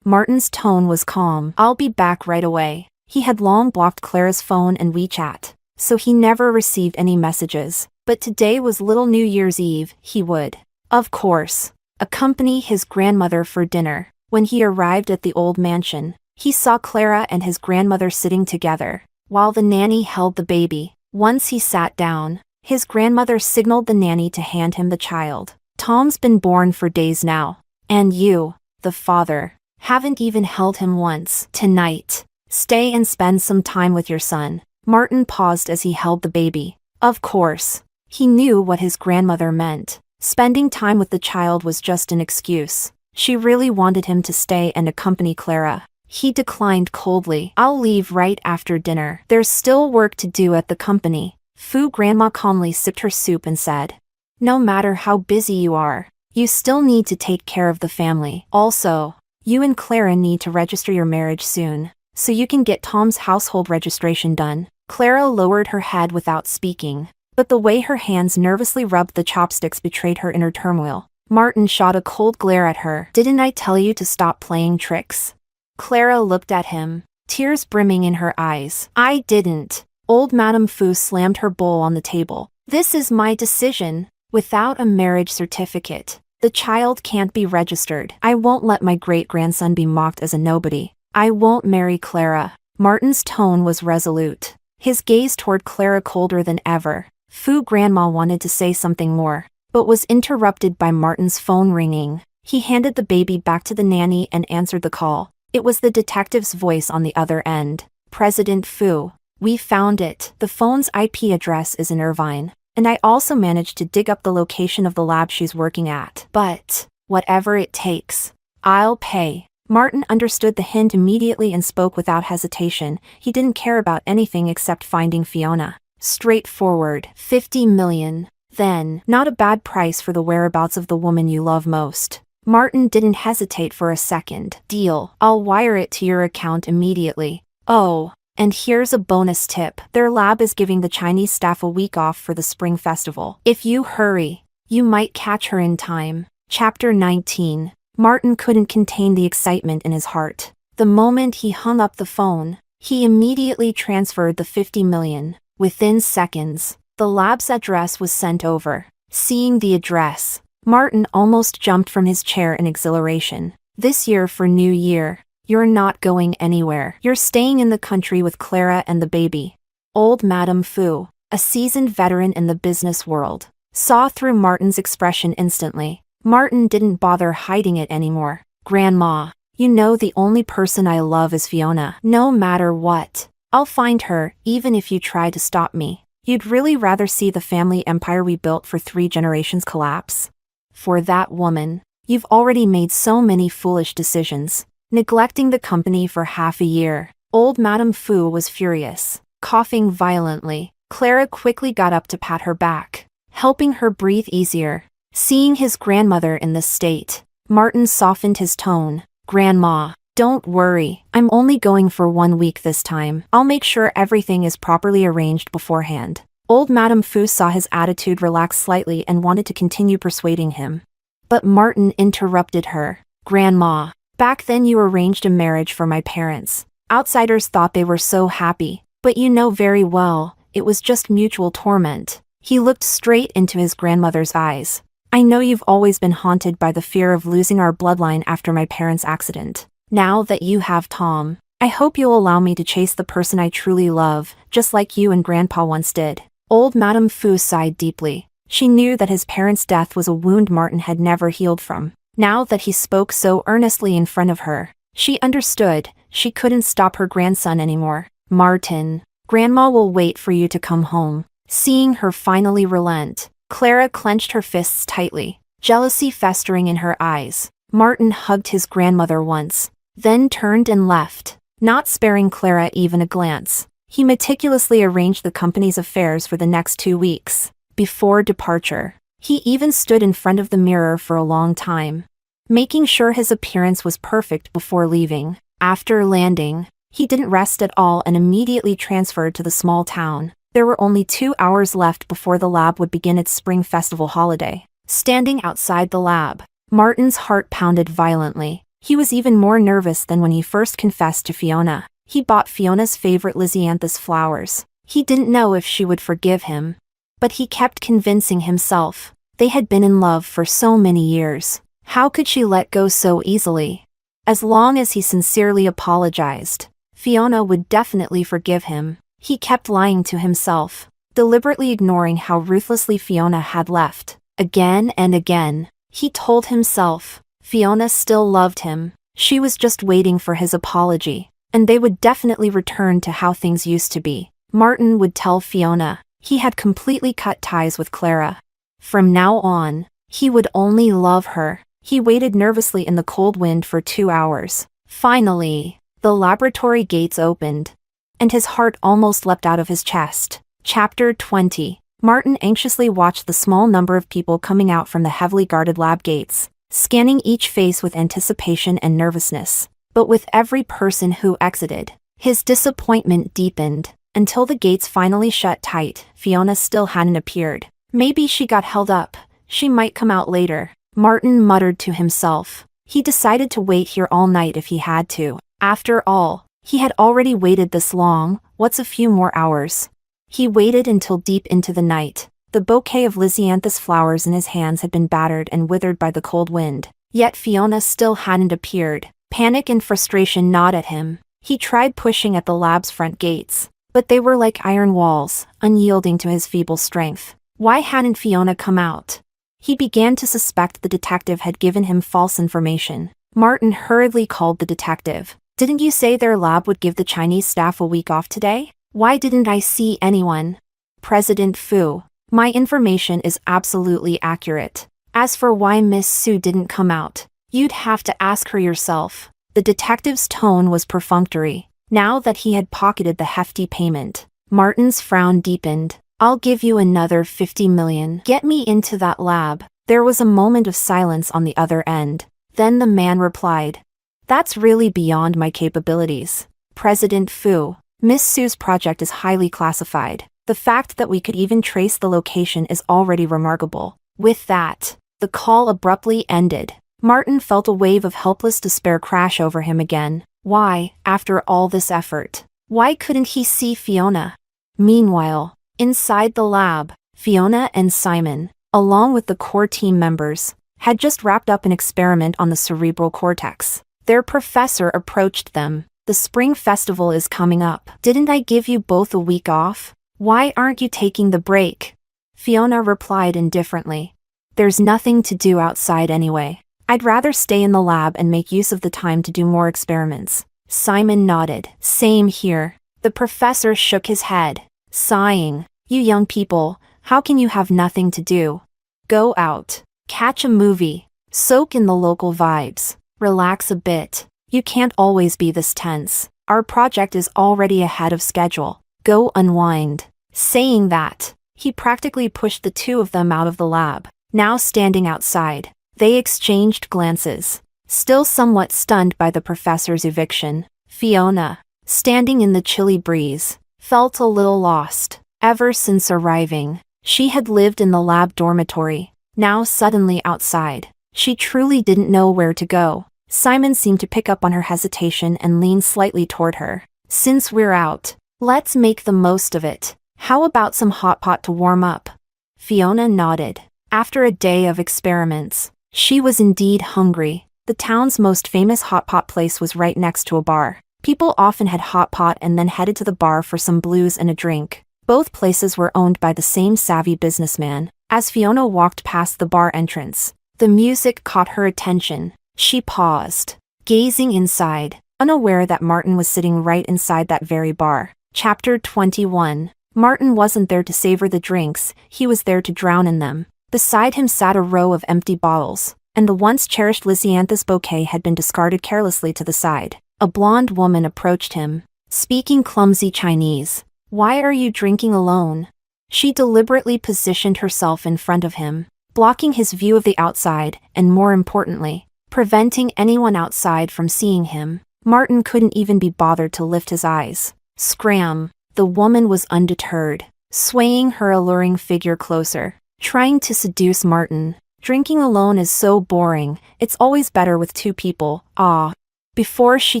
Martin's tone was calm. I'll be back right away. He had long blocked Clara's phone and WeChat, so he never received any messages. But today was little New Year's Eve. He would, of course, accompany his grandmother for dinner. When he arrived at the old mansion, he saw Clara and his grandmother sitting together, while the nanny held the baby. Once he sat down, his grandmother signaled the nanny to hand him the child. Tom's been born for days now, and you, the father, haven't even held him once. Tonight, stay and spend some time with your son. Martin paused as he held the baby. Of course, he knew what his grandmother meant. Spending time with the child was just an excuse. She really wanted him to stay and accompany Clara. He declined coldly. I'll leave right after dinner. There's still work to do at the company. Fu grandma calmly sipped her soup and said, no matter how busy you are, you still need to take care of the family. Also, you and Clara need to register your marriage soon, so you can get Tom's household registration done. Clara lowered her head without speaking, but the way her hands nervously rubbed the chopsticks betrayed her inner turmoil. Martin shot a cold glare at her. Didn't I tell you to stop playing tricks? Clara looked at him, tears brimming in her eyes. I didn't. Old Madame Fu slammed her bowl on the table. This is my decision. Without a marriage certificate, the child can't be registered. I won't let my great-grandson be mocked as a nobody. I won't marry Clara. Martin's tone was resolute, his gaze toward Clara colder than ever. Fu grandma wanted to say something more, but was interrupted by Martin's phone ringing. He handed the baby back to the nanny and answered the call. It was the detective's voice on the other end. President Fu, we found it. The phone's IP address is in Irvine, and I also managed to dig up the location of the lab she's working at. But, whatever it takes, I'll pay. Martin understood the hint immediately and spoke without hesitation. He didn't care about anything except finding Fiona. Straightforward. 50 million. Then, not a bad price for the whereabouts of the woman you love most. Martin didn't hesitate for a second. Deal. I'll wire it to your account immediately. Oh, and here's a bonus tip. Their lab is giving the Chinese staff a week off for the Spring Festival. If you hurry, you might catch her in time. Chapter 19. Martin couldn't contain the excitement in his heart. The moment he hung up the phone, he immediately transferred the 50 million. Within seconds, the lab's address was sent over. Seeing the address, Martin almost jumped from his chair in exhilaration. This year for New Year, you're not going anywhere. You're staying in the country with Clara and the baby. Old Madame Fu, a seasoned veteran in the business world, saw through Martin's expression instantly. Martin didn't bother hiding it anymore. Grandma, you know the only person I love is Fiona. No matter what, I'll find her, even if you try to stop me. You'd really rather see the family empire we built for 3 generations collapse? For that woman, you've already made so many foolish decisions, neglecting the company for half a year. Old Madame Fu was furious, coughing violently. Clara quickly got up to pat her back, helping her breathe easier. Seeing his grandmother in this state, Martin softened his tone. Grandma, don't worry, I'm only going for 1 week this time. I'll make sure everything is properly arranged beforehand. Old Madame Fu saw his attitude relax slightly and wanted to continue persuading him. But Martin interrupted her. Grandma, back then you arranged a marriage for my parents. Outsiders thought they were so happy, but you know very well, it was just mutual torment. He looked straight into his grandmother's eyes. I know you've always been haunted by the fear of losing our bloodline after my parents' accident. Now that you have Tom, I hope you'll allow me to chase the person I truly love, just like you and Grandpa once did. Old Madame Fu sighed deeply. She knew that his parents' death was a wound Martin had never healed from. Now that he spoke so earnestly in front of her, she understood she couldn't stop her grandson anymore. Martin, Grandma will wait for you to come home. Seeing her finally relent, Clara clenched her fists tightly, jealousy festering in her eyes. Martin hugged his grandmother once, then turned and left, not sparing Clara even a glance. He meticulously arranged the company's affairs for the next 2 weeks. Before departure, he even stood in front of the mirror for a long time, making sure his appearance was perfect before leaving. After landing, he didn't rest at all and immediately transferred to the small town. There were only 2 hours left before the lab would begin its spring festival holiday. Standing outside the lab, Martin's heart pounded violently. He was even more nervous than when he first confessed to Fiona. He bought Fiona's favorite Lysianthus flowers. He didn't know if she would forgive him, but he kept convincing himself. They had been in love for so many years. How could she let go so easily? As long as he sincerely apologized, Fiona would definitely forgive him. He kept lying to himself, deliberately ignoring how ruthlessly Fiona had left. Again and again, he told himself, Fiona still loved him. She was just waiting for his apology, and they would definitely return to how things used to be. Martin would tell Fiona he had completely cut ties with Clara. From now on, he would only love her. He waited nervously in the cold wind for 2 hours. Finally, the laboratory gates opened, and his heart almost leapt out of his chest. Chapter 20. Martin anxiously watched the small number of people coming out from the heavily guarded lab gates, scanning each face with anticipation and nervousness. But with every person who exited, his disappointment deepened. Until the gates finally shut tight, Fiona still hadn't appeared. Maybe she got held up. She might come out later. Martin muttered to himself. He decided to wait here all night if he had to. After all, he had already waited this long. What's a few more hours? He waited until deep into the night. The bouquet of lisianthus flowers in his hands had been battered and withered by the cold wind. Yet Fiona still hadn't appeared. Panic and frustration gnawed at him. He tried pushing at the lab's front gates, but they were like iron walls, unyielding to his feeble strength. Why hadn't Fiona come out? He began to suspect the detective had given him false information. Martin hurriedly called the detective. Didn't you say their lab would give the Chinese staff a week off today? Why didn't I see anyone? President Fu. My information is absolutely accurate. As for why Miss Su didn't come out, you'd have to ask her yourself. The detective's tone was perfunctory. Now that he had pocketed the hefty payment, Martin's frown deepened. I'll give you another 50 million. Get me into that lab. There was a moment of silence on the other end. Then the man replied, That's really beyond my capabilities. President Fu, Miss Su's project is highly classified. The fact that we could even trace the location is already remarkable. With that, the call abruptly ended. Martin felt a wave of helpless despair crash over him again. Why, after all this effort, why couldn't he see Fiona? Meanwhile, inside the lab, Fiona and Simon, along with the core team members, had just wrapped up an experiment on the cerebral cortex. Their professor approached them. The spring festival is coming up. Didn't I give you both a week off? Why aren't you taking the break? Fiona replied indifferently. There's nothing to do outside anyway. I'd rather stay in the lab and make use of the time to do more experiments. Simon nodded. Same here. The professor shook his head, sighing. You young people, how can you have nothing to do? Go out, catch a movie, soak in the local vibes, relax a bit. You can't always be this tense. Our project is already ahead of schedule. Go unwind. Saying that, he practically pushed the two of them out of the lab. Now standing outside, they exchanged glances. Still somewhat stunned by the professor's eviction, Fiona, standing in the chilly breeze, felt a little lost. Ever since arriving, she had lived in the lab dormitory. Now suddenly outside, she truly didn't know where to go. Simon seemed to pick up on her hesitation and leaned slightly toward her. Since we're out, let's make the most of it. How about some hot pot to warm up? Fiona nodded. After a day of experiments, she was indeed hungry. The town's most famous hot pot place was right next to a bar. People often had hot pot and then headed to the bar for some blues and a drink. Both places were owned by the same savvy businessman. As Fiona walked past the bar entrance, the music caught her attention. She paused, gazing inside, unaware that Martin was sitting right inside that very bar. Chapter 21. Martin wasn't there to savor the drinks, he was there to drown in them. Beside him sat a row of empty bottles, and the once cherished lisianthus bouquet had been discarded carelessly to the side. A blonde woman approached him, speaking clumsy Chinese. Why are you drinking alone? She deliberately positioned herself in front of him, blocking his view of the outside, and more importantly, preventing anyone outside from seeing him. Martin couldn't even be bothered to lift his eyes. Scram! The woman was undeterred, swaying her alluring figure closer, trying to seduce Martin. Drinking alone is so boring, it's always better with two people, ah. Before she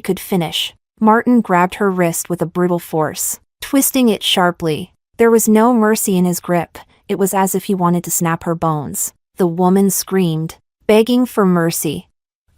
could finish, Martin grabbed her wrist with a brutal force, twisting it sharply. There was no mercy in his grip, it was as if he wanted to snap her bones. The woman screamed, begging for mercy.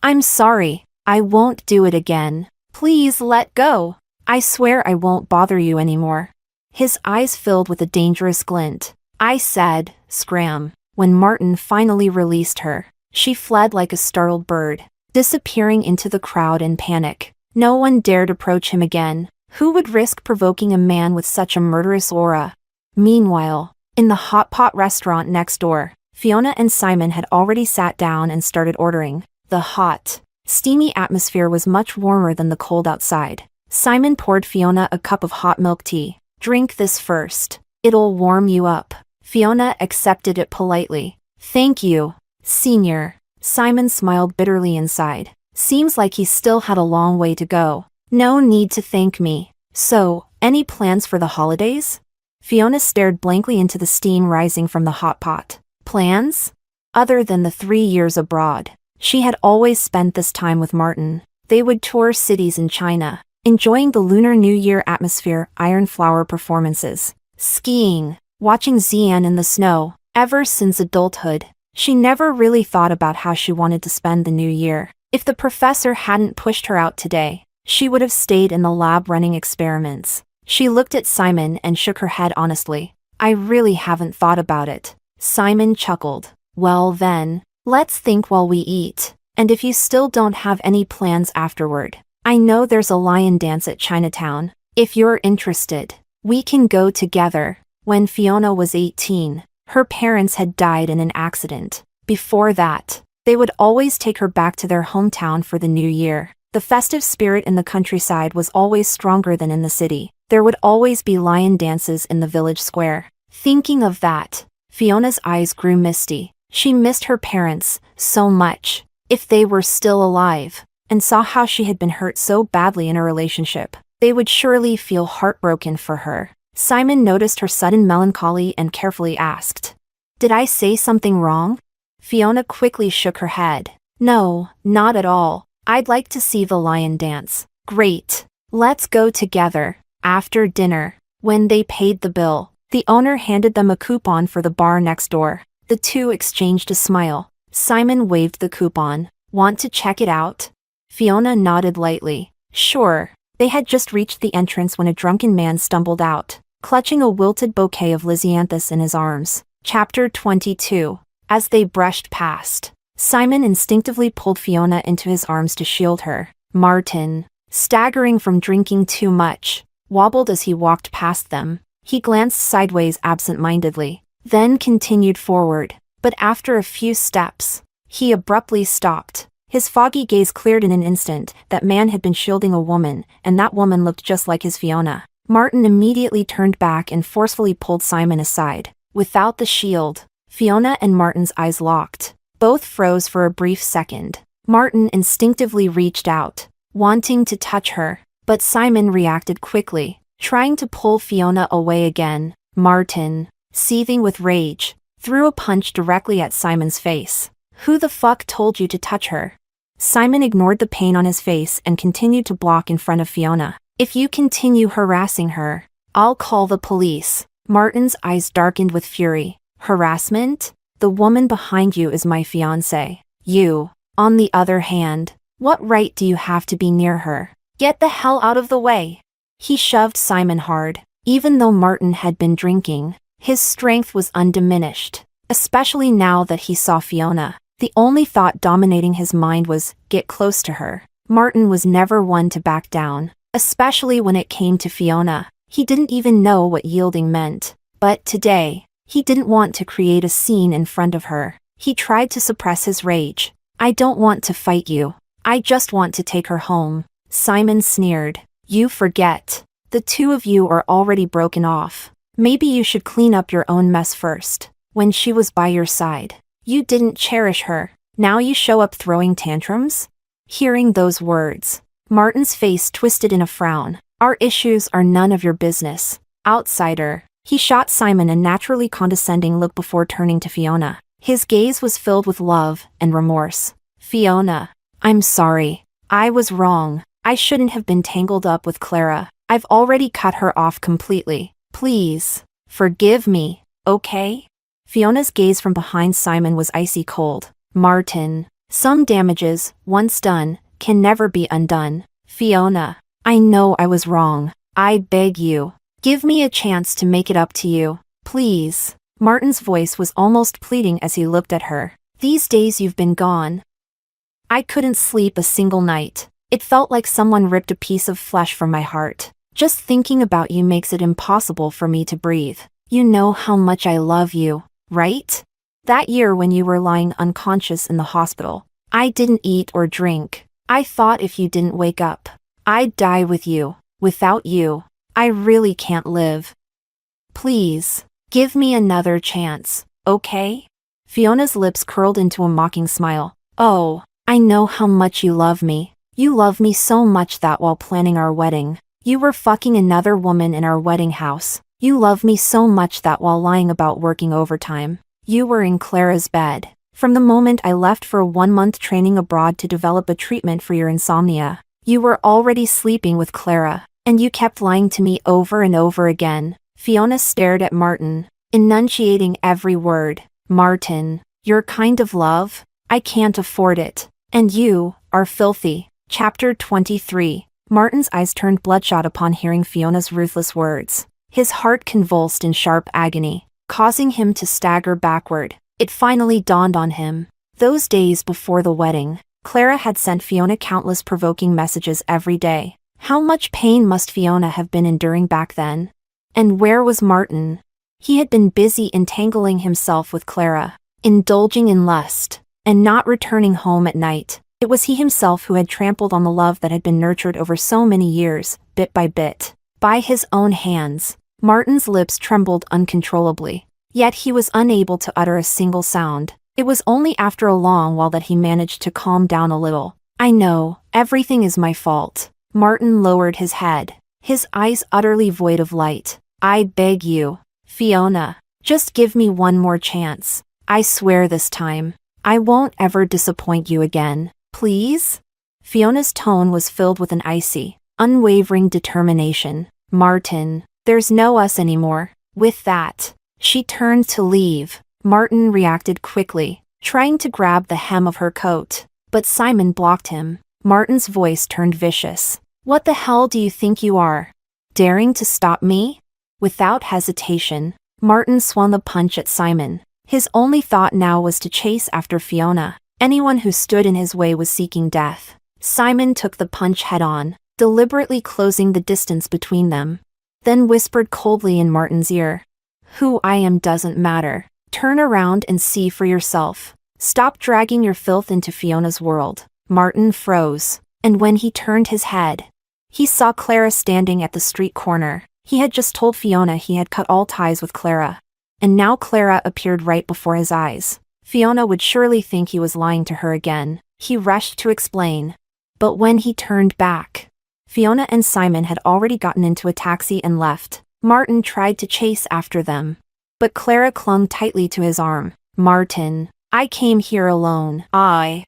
I'm sorry, I won't do it again. Please let go. I swear I won't bother you anymore. His eyes filled with a dangerous glint. I said, scram. When Martin finally released her, she fled like a startled bird, disappearing into the crowd in panic. No one dared approach him again. Who would risk provoking a man with such a murderous aura? Meanwhile, in the hot pot restaurant next door, Fiona and Simon had already sat down and started ordering. The hot, Steamy atmosphere was much warmer than the cold outside. Simon poured Fiona a cup of hot milk tea. "Drink this first. It'll warm you up." Fiona accepted it politely. "Thank you, Senior." Simon smiled bitterly inside. Seems like he still had a long way to go. "No need to thank me. So, any plans for the holidays?" Fiona stared blankly into the steam rising from the hot pot. Plans? Other than the 3 years abroad, she had always spent this time with Martin. They would tour cities in China, enjoying the Lunar New Year atmosphere, iron flower performances, skiing, watching Xian in the snow. Ever since adulthood, she never really thought about how she wanted to spend the new year. If the professor hadn't pushed her out today, she would have stayed in the lab running experiments. She looked at Simon and shook her head honestly. "I really haven't thought about it." Simon chuckled. "Well then, let's think while we eat. And if you still don't have any plans afterward, I know there's a lion dance at Chinatown. If you're interested, we can go together." When Fiona was 18, her parents had died in an accident. Before that, they would always take her back to their hometown for the new year. The festive spirit in the countryside was always stronger than in the city. There would always be lion dances in the village square. Thinking of that, Fiona's eyes grew misty. She missed her parents so much. If they were still alive, and saw how she had been hurt so badly in a relationship, they would surely feel heartbroken for her. Simon noticed her sudden melancholy and carefully asked, "Did I say something wrong?" Fiona quickly shook her head. "No, not at all. I'd like to see the lion dance." "Great. Let's go together." After dinner, when they paid the bill, the owner handed them a coupon for the bar next door. The two exchanged a smile. Simon waved the coupon. "Want to check it out?" Fiona nodded lightly. "Sure." They had just reached the entrance when a drunken man stumbled out, clutching a wilted bouquet of lisianthus in his arms. Chapter 22. As they brushed past, Simon instinctively pulled Fiona into his arms to shield her. Martin, staggering from drinking too much, wobbled as he walked past them. He glanced sideways absent-mindedly, then continued forward, but after a few steps, he abruptly stopped. His foggy gaze cleared in an instant. That man had been shielding a woman, and that woman looked just like his Fiona. Martin immediately turned back and forcefully pulled Simon aside. Without the shield, Fiona and Martin's eyes locked. Both froze for a brief second. Martin instinctively reached out, wanting to touch her, but Simon reacted quickly, trying to pull Fiona away again. Martin, seething with rage, threw a punch directly at Simon's face. "Who the fuck told you to touch her?" Simon ignored the pain on his face and continued to block in front of Fiona. "If you continue harassing her, I'll call the police." Martin's eyes darkened with fury. "Harassment? The woman behind you is my fiancée. You, on the other hand, what right do you have to be near her? Get the hell out of the way." He shoved Simon hard. Even though Martin had been drinking, his strength was undiminished, especially now that he saw Fiona. The only thought dominating his mind was, get close to her. Martin was never one to back down, especially when it came to Fiona. He didn't even know what yielding meant. But today, he didn't want to create a scene in front of her. He tried to suppress his rage. "I don't want to fight you. I just want to take her home." Simon sneered. "You forget. The two of you are already broken off. Maybe you should clean up your own mess first. When she was by your side, you didn't cherish her. Now you show up throwing tantrums?" Hearing those words, Martin's face twisted in a frown. "Our issues are none of your business, outsider." He shot Simon a naturally condescending look before turning to Fiona. His gaze was filled with love and remorse. "Fiona, I'm sorry. I was wrong. I shouldn't have been tangled up with Clara. I've already cut her off completely. Please, forgive me, okay?" Fiona's gaze from behind Simon was icy cold. "Martin, some damages, once done, can never be undone. Fiona, I know I was wrong. I beg you, give me a chance to make it up to you, please." Martin's voice was almost pleading as he looked at her. "These days you've been gone, I couldn't sleep a single night. It felt like someone ripped a piece of flesh from my heart. Just thinking about you makes it impossible for me to breathe. You know how much I love you, right? That year when you were lying unconscious in the hospital, I didn't eat or drink. I thought if you didn't wake up, I'd die with you. Without you, I really can't live. Please, give me another chance, okay? Fiona's lips curled into a mocking smile. Oh, I know how much you love me. You love me so much that while planning our wedding, you were fucking another woman in our wedding house. You love me so much that while lying about working overtime, you were in Clara's bed. From the moment I left for a 1-month training abroad to develop a treatment for your insomnia, you were already sleeping with Clara, and you kept lying to me over and over again. Fiona stared at Martin, enunciating every word. Martin, your kind of love? I can't afford it. And you are filthy. Chapter 23. Martin's eyes turned bloodshot upon hearing Fiona's ruthless words. His heart convulsed in sharp agony, causing him to stagger backward. It finally dawned on him. Those days before the wedding, Clara had sent Fiona countless provoking messages every day. How much pain must Fiona have been enduring back then? And where was Martin? He had been busy entangling himself with Clara, indulging in lust, and not returning home at night. It was he himself who had trampled on the love that had been nurtured over so many years, bit by bit, by his own hands. Martin's lips trembled uncontrollably, yet he was unable to utter a single sound. It was only after a long while that he managed to calm down a little. I know, everything is my fault. Martin lowered his head, his eyes utterly void of light. I beg you, Fiona, just give me one more chance. I swear this time, I won't ever disappoint you again. Please? Fiona's tone was filled with an icy, unwavering determination. Martin, there's no us anymore. With that, she turned to leave. Martin reacted quickly, trying to grab the hem of her coat, but Simon blocked him. Martin's voice turned vicious. What the hell do you think you are? Daring to stop me? Without hesitation, Martin swung the punch at Simon. His only thought now was to chase after Fiona. Anyone who stood in his way was seeking death. Simon took the punch head-on, deliberately closing the distance between them, then whispered coldly in Martin's ear. Who I am doesn't matter. Turn around and see for yourself. Stop dragging your filth into Fiona's world. Martin froze, and when he turned his head, he saw Clara standing at the street corner. He had just told Fiona he had cut all ties with Clara, and now Clara appeared right before his eyes. Fiona would surely think he was lying to her again. He rushed to explain. But when he turned back, Fiona and Simon had already gotten into a taxi and left. Martin tried to chase after them, but Clara clung tightly to his arm. Martin, I came here alone. I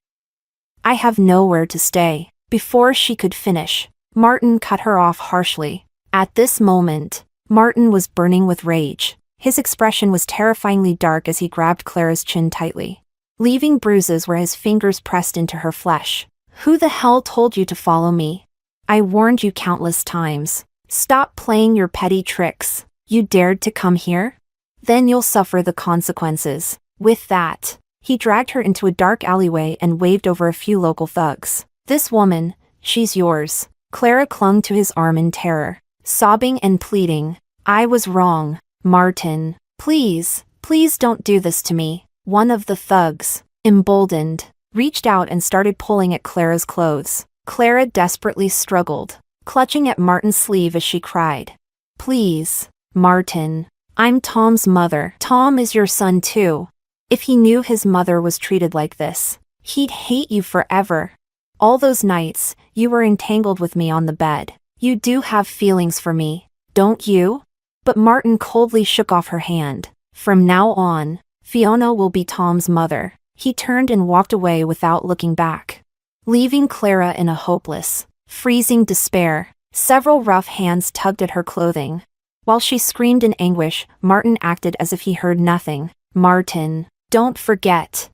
have nowhere to stay. Before she could finish, Martin cut her off harshly. At this moment, Martin was burning with rage. His expression was terrifyingly dark as he grabbed Clara's chin tightly, leaving bruises where his fingers pressed into her flesh. Who the hell told you to follow me? I warned you countless times. Stop playing your petty tricks. You dared to come here? Then you'll suffer the consequences. With that, he dragged her into a dark alleyway and waved over a few local thugs. This woman, she's yours. Clara clung to his arm in terror, sobbing and pleading. I was wrong. Martin, please, please don't do this to me. One of the thugs, emboldened, reached out and started pulling at Clara's clothes. Clara desperately struggled, clutching at Martin's sleeve as she cried. Please, Martin, I'm Tom's mother. Tom is your son too. If he knew his mother was treated like this, he'd hate you forever. All those nights, you were entangled with me on the bed. You do have feelings for me, don't you? But Martin coldly shook off her hand. From now on, Fiona will be Tom's mother. He turned and walked away without looking back, leaving Clara in a hopeless, freezing despair. Several rough hands tugged at her clothing. While she screamed in anguish, Martin acted as if he heard nothing. Martin, don't forget.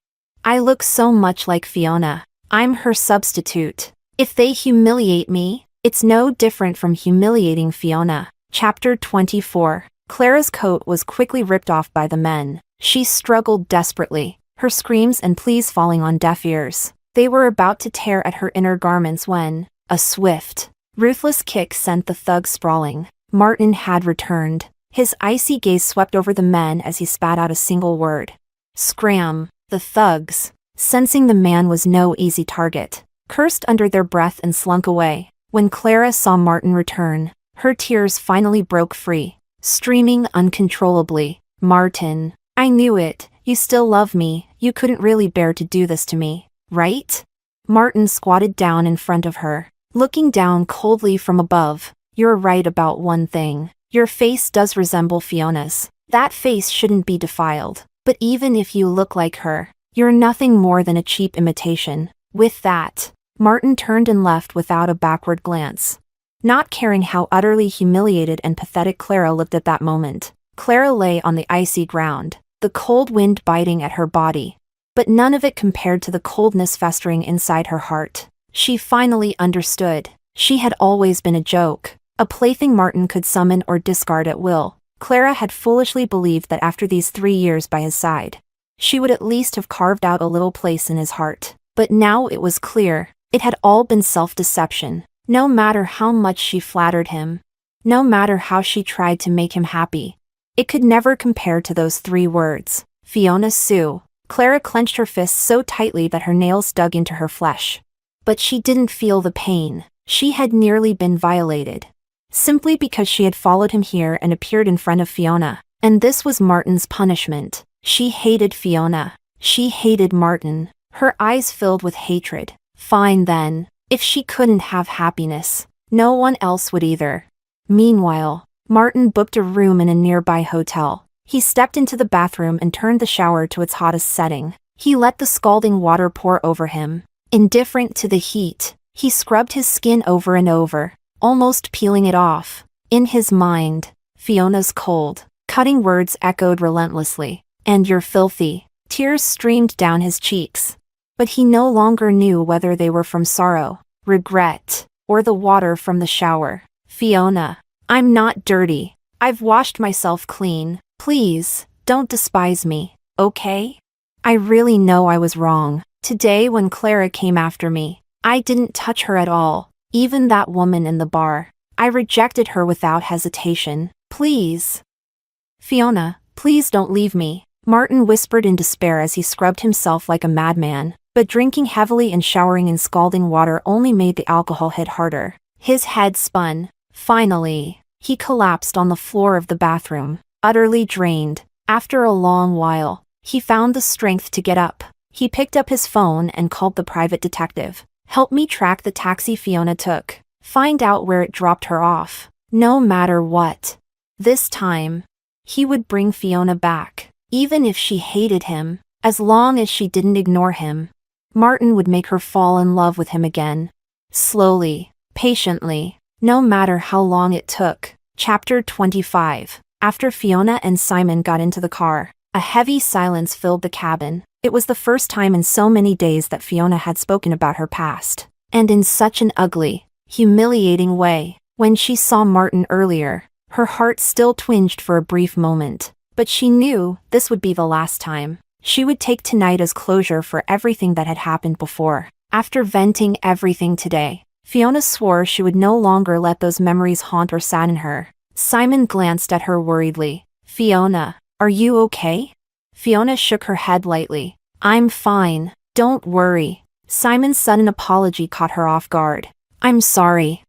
I look so much like Fiona. I'm her substitute. If they humiliate me, it's no different from humiliating Fiona. Chapter 24. Clara's coat was quickly ripped off by the men. She struggled desperately, her screams and pleas falling on deaf ears. They were about to tear at her inner garments when a swift, ruthless kick sent the thug sprawling. Martin had returned. His icy gaze swept over the men as he spat out a single word. Scram. The thugs, sensing the man was no easy target, cursed under their breath and slunk away. When Clara saw Martin return, her tears finally broke free, streaming uncontrollably. "Martin, I knew it. You still love me. You couldn't really bear to do this to me, right?" Martin squatted down in front of her, looking down coldly from above. "You're right about one thing. Your face does resemble Fiona's. That face shouldn't be defiled. But even if you look like her, you're nothing more than a cheap imitation." With that, Martin turned and left without a backward glance, not caring how utterly humiliated and pathetic Clara looked at that moment. Clara lay on the icy ground, the cold wind biting at her body. But none of it compared to the coldness festering inside her heart. She finally understood. She had always been a joke, a plaything Martin could summon or discard at will. Clara had foolishly believed that after these 3 years by his side, she would at least have carved out a little place in his heart. But now it was clear, it had all been self-deception. No matter how much she flattered him, no matter how she tried to make him happy, it could never compare to those 3 words. Fiona Sue. Clara clenched her fists so tightly that her nails dug into her flesh. But she didn't feel the pain. She had nearly been violated, simply because she had followed him here and appeared in front of Fiona. And this was Martin's punishment. She hated Fiona. She hated Martin. Her eyes filled with hatred. Fine then. If she couldn't have happiness, no one else would either. Meanwhile, Martin booked a room in a nearby hotel. He stepped into the bathroom and turned the shower to its hottest setting. He let the scalding water pour over him. Indifferent to the heat, he scrubbed his skin over and over, almost peeling it off. In his mind, Fiona's cold, cutting words echoed relentlessly. "And you're filthy." Tears streamed down his cheeks. But he no longer knew whether they were from sorrow, regret, or the water from the shower. "Fiona, I'm not dirty. I've washed myself clean. Please, don't despise me, okay? I really know I was wrong. Today when Clara came after me, I didn't touch her at all, even that woman in the bar. I rejected her without hesitation. Please. Fiona, please don't leave me." Martin whispered in despair as he scrubbed himself like a madman, but drinking heavily and showering in scalding water only made the alcohol hit harder. His head spun. Finally, he collapsed on the floor of the bathroom, utterly drained. After a long while, he found the strength to get up. He picked up his phone and called the private detective. "Help me track the taxi Fiona took. Find out where it dropped her off. No matter what. This time, he would bring Fiona back, even if she hated him, as long as she didn't ignore him. Martin would make her fall in love with him again. Slowly, patiently, no matter how long it took." Chapter 25. After Fiona and Simon got into the car, a heavy silence filled the cabin. It was the first time in so many days that Fiona had spoken about her past, and in such an ugly, humiliating way. When she saw Martin earlier, her heart still twinged for a brief moment, but she knew this would be the last time. She would take tonight as closure for everything that had happened before. After venting everything today, Fiona swore she would no longer let those memories haunt or sadden her. Simon glanced at her worriedly. "Fiona, are you okay?" Fiona shook her head lightly. "I'm fine, don't worry." Simon's sudden apology caught her off guard. "I'm sorry.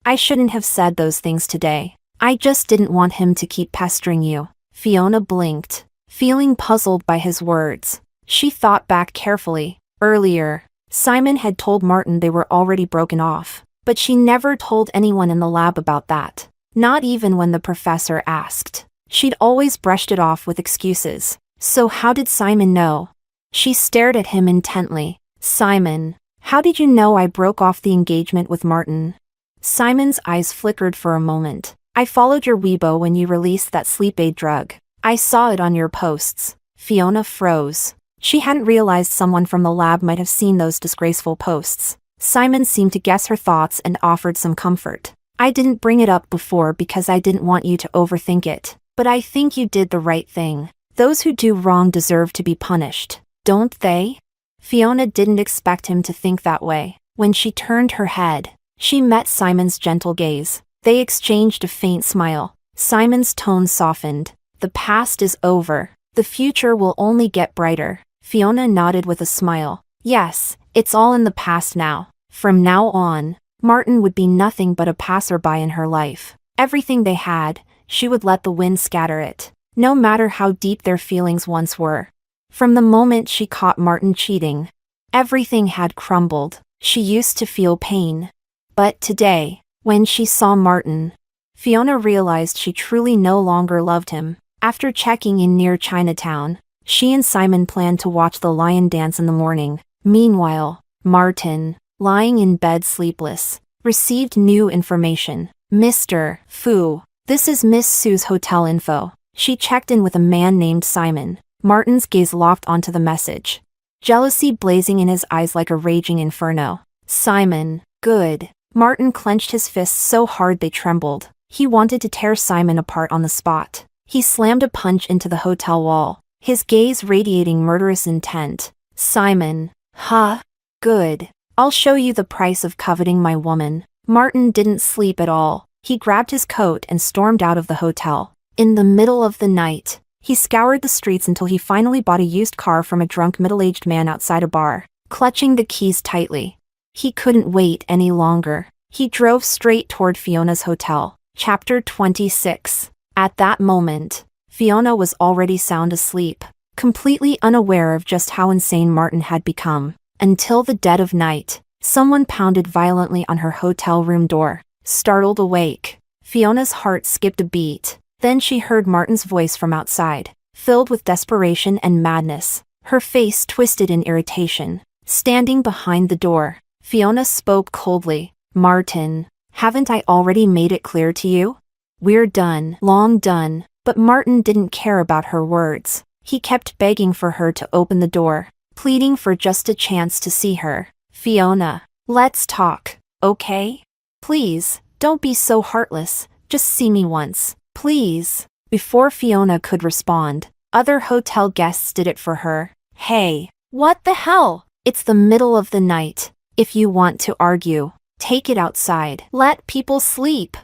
I shouldn't have said those things today. I just didn't want him to keep pestering you." Fiona blinked, feeling puzzled by his words. She thought back carefully. Earlier, Simon had told Martin they were already broken off, but she never told anyone in the lab about that. Not even when the professor asked. She'd always brushed it off with excuses. So how did Simon know? She stared at him intently. "Simon, how did you know I broke off the engagement with Martin?" Simon's eyes flickered for a moment. "I followed your Weibo when you released that sleep aid drug. I saw it on your posts." Fiona froze. She hadn't realized someone from the lab might have seen those disgraceful posts. Simon seemed to guess her thoughts and offered some comfort. "I didn't bring it up before because I didn't want you to overthink it, but I think you did the right thing. Those who do wrong deserve to be punished, don't they?" Fiona didn't expect him to think that way. When she turned her head, she met Simon's gentle gaze. They exchanged a faint smile. Simon's tone softened. "The past is over. The future will only get brighter." Fiona nodded with a smile. "Yes, It's all in the past now. From now on, Martin would be nothing but a passerby in her life. Everything they had, she would let the wind scatter it, no matter how deep their feelings once were. From the moment she caught Martin cheating, everything had crumbled. She used to feel pain. But today, when she saw Martin, Fiona realized she truly no longer loved him. After checking in near Chinatown, she and Simon planned to watch the lion dance in the morning. Meanwhile, Martin, lying in bed sleepless, received new information. Mr. Fu, this is Miss Sue's hotel info. She checked in with a man named Simon. Martin's gaze locked onto the message, jealousy blazing in his eyes like a raging inferno. Simon, good. Martin clenched his fists so hard they trembled. He wanted to tear Simon apart on the spot. He slammed a punch into the hotel wall, his gaze radiating murderous intent. Simon, huh? Good. I'll show you the price of coveting my woman. Martin didn't sleep at all. He grabbed his coat and stormed out of the hotel. In the middle of the night, he scoured the streets until he finally bought a used car from a drunk middle-aged man outside a bar, clutching the keys tightly. He couldn't wait any longer. He drove straight toward Fiona's hotel. Chapter 26. At that moment, Fiona was already sound asleep, completely unaware of just how insane Martin had become. Until the dead of night, someone pounded violently on her hotel room door. Startled awake, Fiona's heart skipped a beat. Then she heard Martin's voice from outside, filled with desperation and madness. Her face twisted in irritation. Standing behind the door, Fiona spoke coldly. Martin, haven't I already made it clear to you? We're done, long done. But Martin didn't care about her words. He kept begging for her to open the door, pleading for just a chance to see her. Fiona, let's talk, okay? Please, don't be so heartless, just see me once, please. Before Fiona could respond, other hotel guests did it for her. Hey, what the hell? It's the middle of the night. If you want to argue, take it outside. Let people sleep.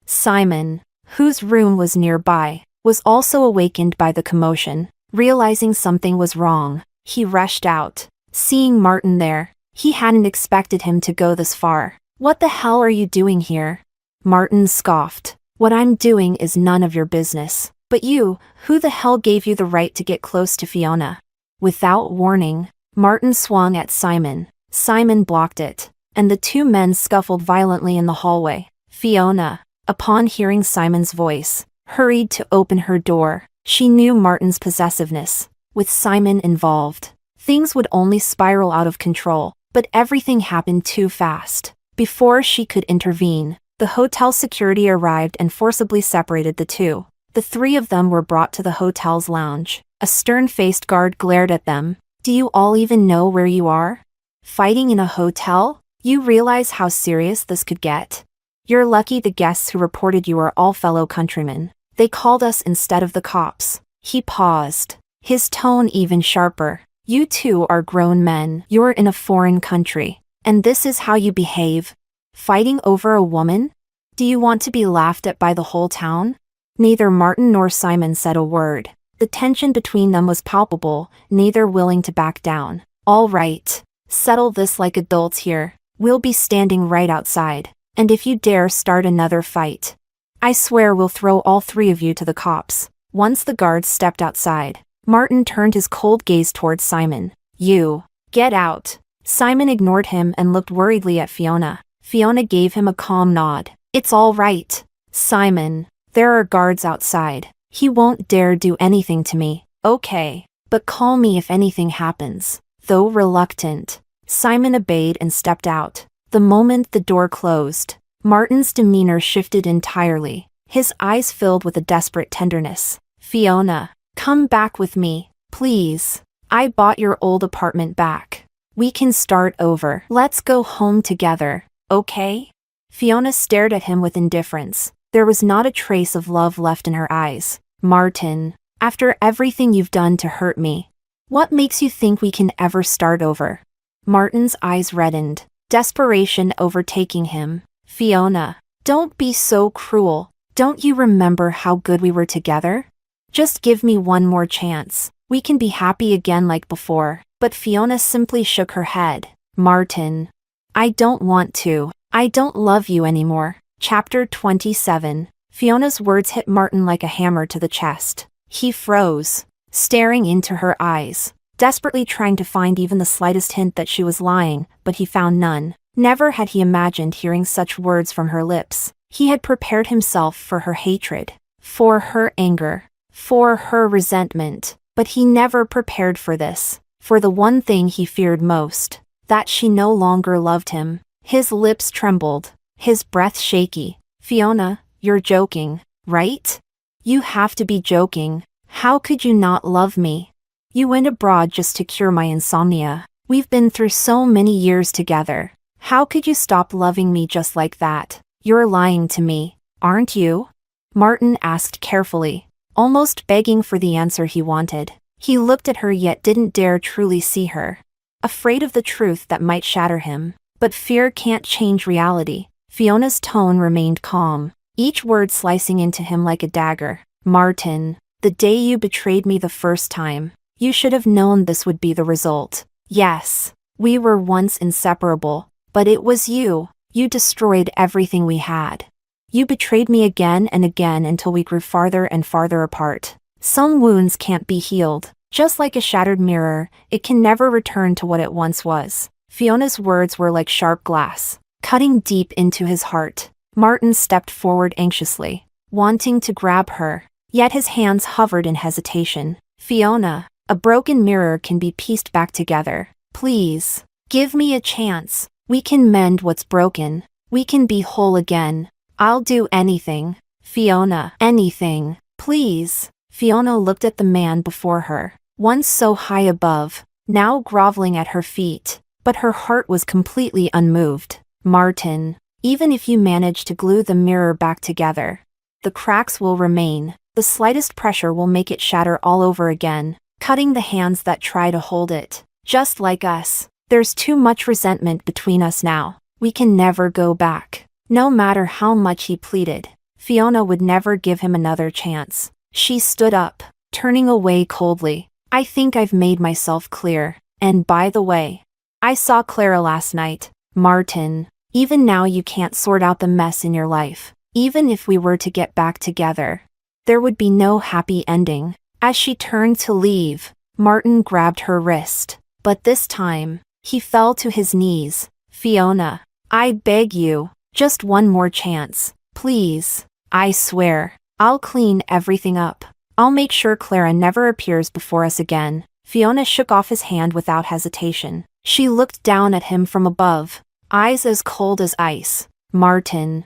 Simon, whose room was nearby, was also awakened by the commotion. Realizing something was wrong, he rushed out. Seeing Martin there, he hadn't expected him to go this far. What the hell are you doing here? Martin scoffed. What I'm doing is none of your business. But you, who the hell gave you the right to get close to Fiona? Without warning, Martin swung at Simon. Simon blocked it, and the two men scuffled violently in the hallway. Fiona, upon hearing Simon's voice, hurried to open her door. She knew Martin's possessiveness. With Simon involved, things would only spiral out of control, but everything happened too fast. Before she could intervene, the hotel security arrived and forcibly separated the two. The three of them were brought to the hotel's lounge. A stern-faced guard glared at them. Do you all even know where you are? Fighting in a hotel? You realize how serious this could get? You're lucky the guests who reported you are all fellow countrymen. They called us instead of the cops. He paused, his tone even sharper. You two are grown men. You're in a foreign country. And this is how you behave? Fighting over a woman? Do you want to be laughed at by the whole town? Neither Martin nor Simon said a word. The tension between them was palpable, neither willing to back down. All right. Settle this like adults here. We'll be standing right outside. And if you dare start another fight, I swear we'll throw all three of you to the cops. Once the guards stepped outside, Martin turned his cold gaze towards Simon. You, get out. Simon ignored him and looked worriedly at Fiona. Fiona gave him a calm nod. It's all right. Simon, there are guards outside. He won't dare do anything to me. Okay, but call me if anything happens. Though reluctant, Simon obeyed and stepped out. The moment the door closed, Martin's demeanor shifted entirely. His eyes filled with a desperate tenderness. Fiona, come back with me, please. I bought your old apartment back. We can start over. Let's go home together, okay? Fiona stared at him with indifference. There was not a trace of love left in her eyes. Martin, after everything you've done to hurt me, what makes you think we can ever start over? Martin's eyes reddened, desperation overtaking him. Fiona, don't be so cruel. Don't you remember how good we were together? Just give me one more chance. We can be happy again like before. But Fiona simply shook her head. Martin. I don't want to. I don't love you anymore. Chapter 27. Fiona's words hit Martin like a hammer to the chest. He froze, staring into her eyes, desperately trying to find even the slightest hint that she was lying, but he found none. Never had he imagined hearing such words from her lips. He had prepared himself for her hatred, for her anger, for her resentment, but he never prepared for this, for the one thing he feared most, that she no longer loved him. His lips trembled, his breath shaky. Fiona, you're joking, right? You have to be joking. How could you not love me? You went abroad just to cure my insomnia. We've been through so many years together. How could you stop loving me just like that? You're lying to me, aren't you? Martin asked carefully, almost begging for the answer he wanted. He looked at her yet didn't dare truly see her, afraid of the truth that might shatter him. But fear can't change reality. Fiona's tone remained calm, each word slicing into him like a dagger. Martin, the day you betrayed me the first time, you should have known this would be the result. Yes, we were once inseparable, but it was you. You destroyed everything we had. You betrayed me again and again until we grew farther and farther apart. Some wounds can't be healed. Just like a shattered mirror, it can never return to what it once was. Fiona's words were like sharp glass, cutting deep into his heart. Martin stepped forward anxiously, wanting to grab her, yet his hands hovered in hesitation. Fiona, a broken mirror can be pieced back together. Please, give me a chance. We can mend what's broken. We can be whole again. I'll do anything. Fiona, anything. Please. Fiona looked at the man before her, once so high above, now groveling at her feet. But her heart was completely unmoved. Martin, even if you manage to glue the mirror back together, the cracks will remain. The slightest pressure will make it shatter all over again, cutting the hands that try to hold it. Just like us. There's too much resentment between us now. We can never go back. No matter how much he pleaded, Fiona would never give him another chance. She stood up, turning away coldly. I think I've made myself clear. And by the way, I saw Clara last night. Martin, even now you can't sort out the mess in your life. Even if we were to get back together, there would be no happy ending. As she turned to leave, Martin grabbed her wrist. But this time, he fell to his knees. Fiona, I beg you, just one more chance, please. I swear, I'll clean everything up. I'll make sure Clara never appears before us again. Fiona shook off his hand without hesitation. She looked down at him from above, eyes as cold as ice. Martin,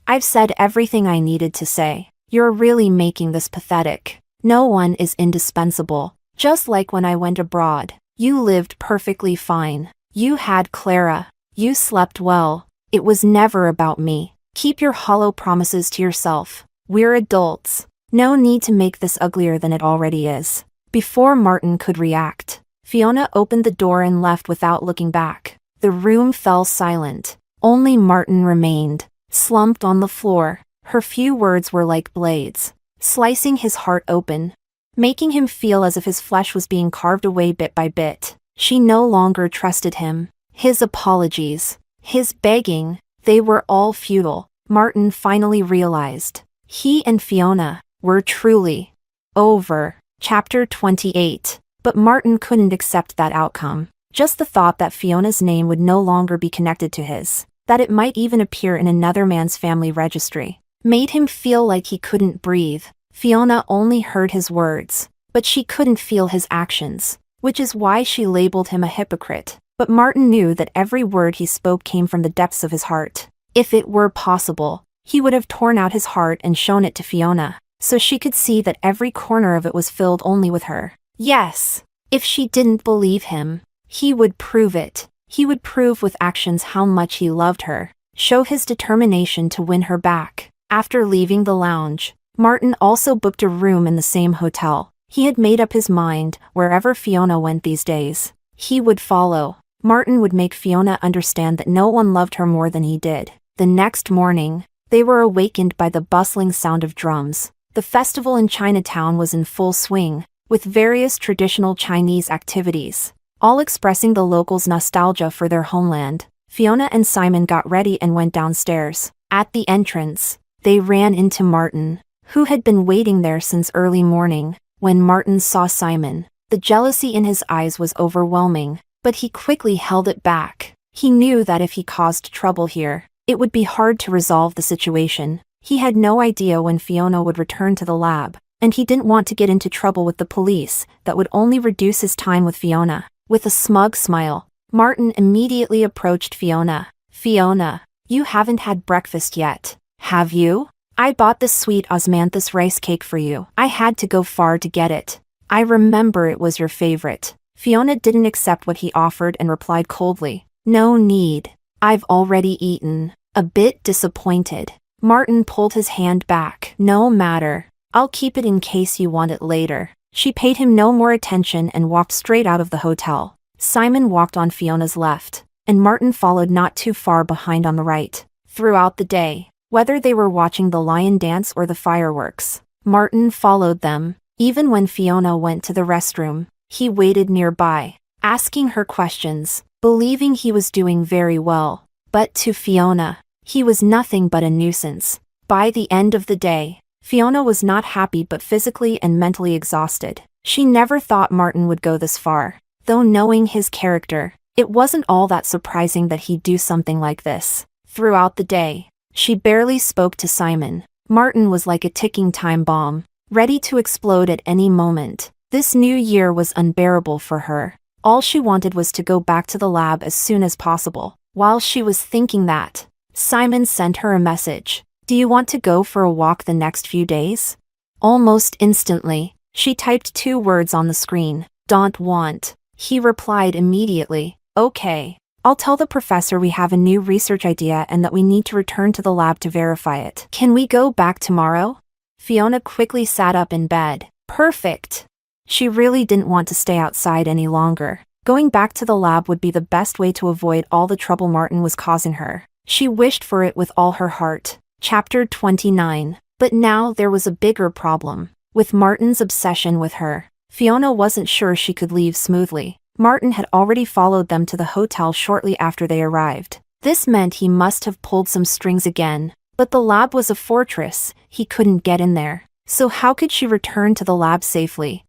I've said everything I needed to say. You're really making this pathetic. No one is indispensable. Just like when I went abroad, you lived perfectly fine. You had Clara. You slept well. It was never about me. Keep your hollow promises to yourself. We're adults. No need to make this uglier than it already is. Before Martin could react, Fiona opened the door and left without looking back. The room fell silent. Only Martin remained, slumped on the floor. Her few words were like blades, slicing his heart open, making him feel as if his flesh was being carved away bit by bit. She no longer trusted him. His apologies, his begging, they were all futile. Martin finally realized. He and Fiona were truly over. Chapter 28. But Martin couldn't accept that outcome. Just the thought that Fiona's name would no longer be connected to his, that it might even appear in another man's family registry, made him feel like he couldn't breathe. Fiona only heard his words, but she couldn't feel his actions, which is why she labeled him a hypocrite. But Martin knew that every word he spoke came from the depths of his heart. If it were possible, he would have torn out his heart and shown it to Fiona, so she could see that every corner of it was filled only with her. Yes, if she didn't believe him, he would prove it. He would prove with actions how much he loved her, show his determination to win her back. After leaving the lounge, Martin also booked a room in the same hotel. He had made up his mind, wherever Fiona went these days, he would follow. Martin would make Fiona understand that no one loved her more than he did. The next morning, they were awakened by the bustling sound of drums. The festival in Chinatown was in full swing, with various traditional Chinese activities, all expressing the locals' nostalgia for their homeland. Fiona and Simon got ready and went downstairs. At the entrance, they ran into Martin, who had been waiting there since early morning. When Martin saw Simon, the jealousy in his eyes was overwhelming, but he quickly held it back. He knew that if he caused trouble here, it would be hard to resolve the situation. He had no idea when Fiona would return to the lab, and he didn't want to get into trouble with the police. That would only reduce his time with Fiona. With a smug smile, Martin immediately approached Fiona. "Fiona, you haven't had breakfast yet, have you? I bought this sweet osmanthus rice cake for you. I had to go far to get it. I remember it was your favorite." Fiona didn't accept what he offered and replied coldly, "No need. I've already eaten." A bit disappointed, Martin pulled his hand back. "No matter. I'll keep it in case you want it later." She paid him no more attention and walked straight out of the hotel. Simon walked on Fiona's left, and Martin followed not too far behind on the right. Throughout the day, whether they were watching the lion dance or the fireworks, Martin followed them. Even when Fiona went to the restroom, he waited nearby, asking her questions, believing he was doing very well. But to Fiona, he was nothing but a nuisance. By the end of the day, Fiona was not happy but physically and mentally exhausted. She never thought Martin would go this far. Though knowing his character, it wasn't all that surprising that he'd do something like this. Throughout the day, she barely spoke to Simon. Martin was like a ticking time bomb, ready to explode at any moment. This new year was unbearable for her. All she wanted was to go back to the lab as soon as possible. While she was thinking that, Simon sent her a message. "Do you want to go for a walk the next few days?" Almost instantly, she typed 2 words on the screen. "Don't want." He replied immediately, "Okay. I'll tell the professor we have a new research idea and that we need to return to the lab to verify it. Can we go back tomorrow?" Fiona quickly sat up in bed. Perfect. She really didn't want to stay outside any longer. Going back to the lab would be the best way to avoid all the trouble Martin was causing her. She wished for it with all her heart. Chapter 29. But now there was a bigger problem. With Martin's obsession with her, Fiona wasn't sure she could leave smoothly. Martin had already followed them to the hotel shortly after they arrived. This meant he must have pulled some strings again. But the lab was a fortress, he couldn't get in there. So how could she return to the lab safely?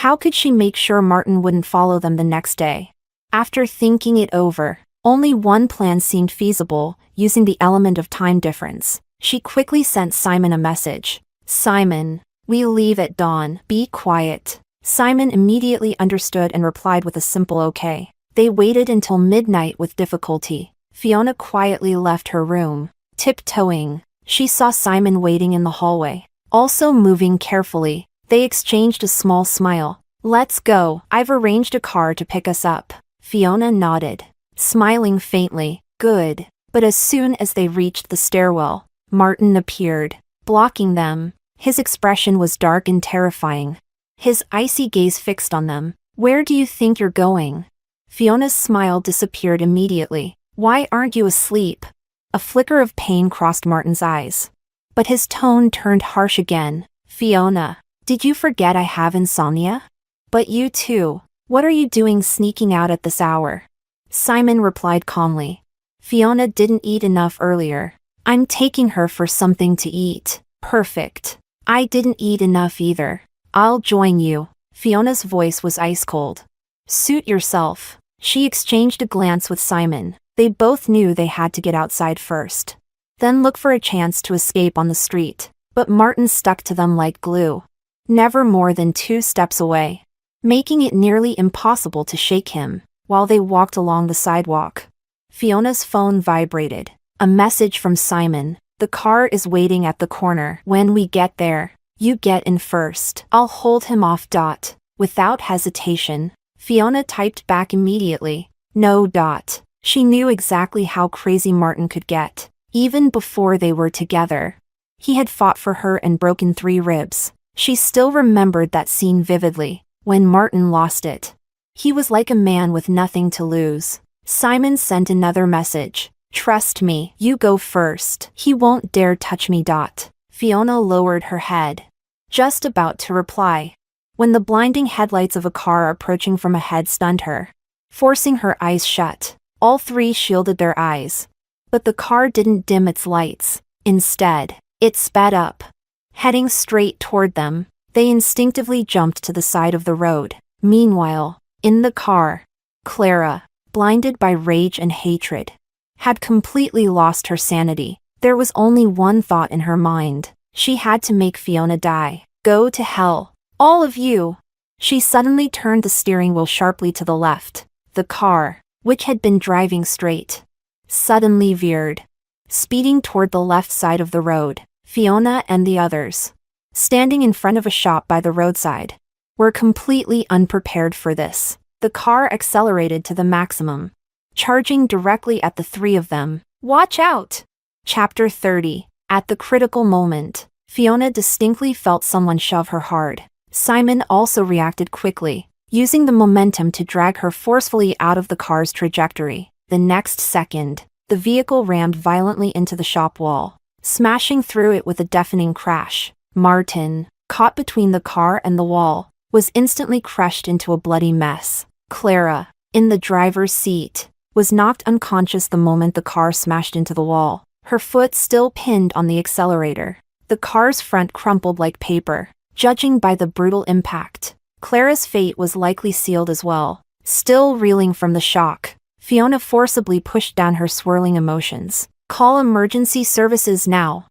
How could she make sure Martin wouldn't follow them the next day? After thinking it over, only one plan seemed feasible, using the element of time difference. She quickly sent Simon a message. "Simon, we leave at dawn. Be quiet." Simon immediately understood and replied with a simple okay. They waited until midnight with difficulty. Fiona quietly left her room. Tiptoeing, she saw Simon waiting in the hallway. Also moving carefully, they exchanged a small smile. "Let's go. I've arranged a car to pick us up." Fiona nodded, smiling faintly. "Good." But as soon as they reached the stairwell, Martin appeared, blocking them. His expression was dark and terrifying. His icy gaze fixed on them. "Where do you think you're going?" Fiona's smile disappeared immediately. "Why aren't you asleep?" A flicker of pain crossed Martin's eyes. But his tone turned harsh again. "Fiona, did you forget I have insomnia? But you too. What are you doing sneaking out at this hour?" Simon replied calmly. "Fiona didn't eat enough earlier. I'm taking her for something to eat." "Perfect. I didn't eat enough either. I'll join you." Fiona's voice was ice cold. "Suit yourself." She exchanged a glance with Simon. They both knew they had to get outside first, then look for a chance to escape on the street. But Martin stuck to them like glue. Never more than 2 steps away, making it nearly impossible to shake him. While they walked along the sidewalk, Fiona's phone vibrated. A message from Simon. "The car is waiting at the corner. When we get there, you get in first. I'll hold him off." Without hesitation, Fiona typed back immediately. "No." She knew exactly how crazy Martin could get. Even before they were together, he had fought for her and broken 3 ribs. She still remembered that scene vividly, when Martin lost it. He was like a man with nothing to lose. Simon sent another message. "Trust me, you go first. He won't dare touch me." Fiona lowered her head, just about to reply, when the blinding headlights of a car approaching from ahead stunned her. forcing her eyes shut. All three shielded their eyes. But the car didn't dim its lights. Instead, it sped up. Heading straight toward them, they instinctively jumped to the side of the road. Meanwhile, in the car, Clara, blinded by rage and hatred, had completely lost her sanity. There was only one thought in her mind. She had to make Fiona die. Go to hell, all of you. She suddenly turned the steering wheel sharply to the left. The car, which had been driving straight, suddenly veered, speeding toward the left side of the road. Fiona and the others, standing in front of a shop by the roadside, were completely unprepared for this. The car accelerated to the maximum, charging directly at the three of them. Watch out! Chapter 30. At the critical moment, Fiona distinctly felt someone shove her hard. Simon also reacted quickly, using the momentum to drag her forcefully out of the car's trajectory. The next second, the vehicle rammed violently into the shop wall, smashing through it with a deafening crash. Martin, caught between the car and the wall, was instantly crushed into a bloody mess. Clara, in the driver's seat, was knocked unconscious the moment the car smashed into the wall, her foot still pinned on the accelerator. The car's front crumpled like paper. Judging by the brutal impact, Clara's fate was likely sealed as well. Still reeling from the shock, Fiona forcibly pushed down her swirling emotions. Call emergency services now.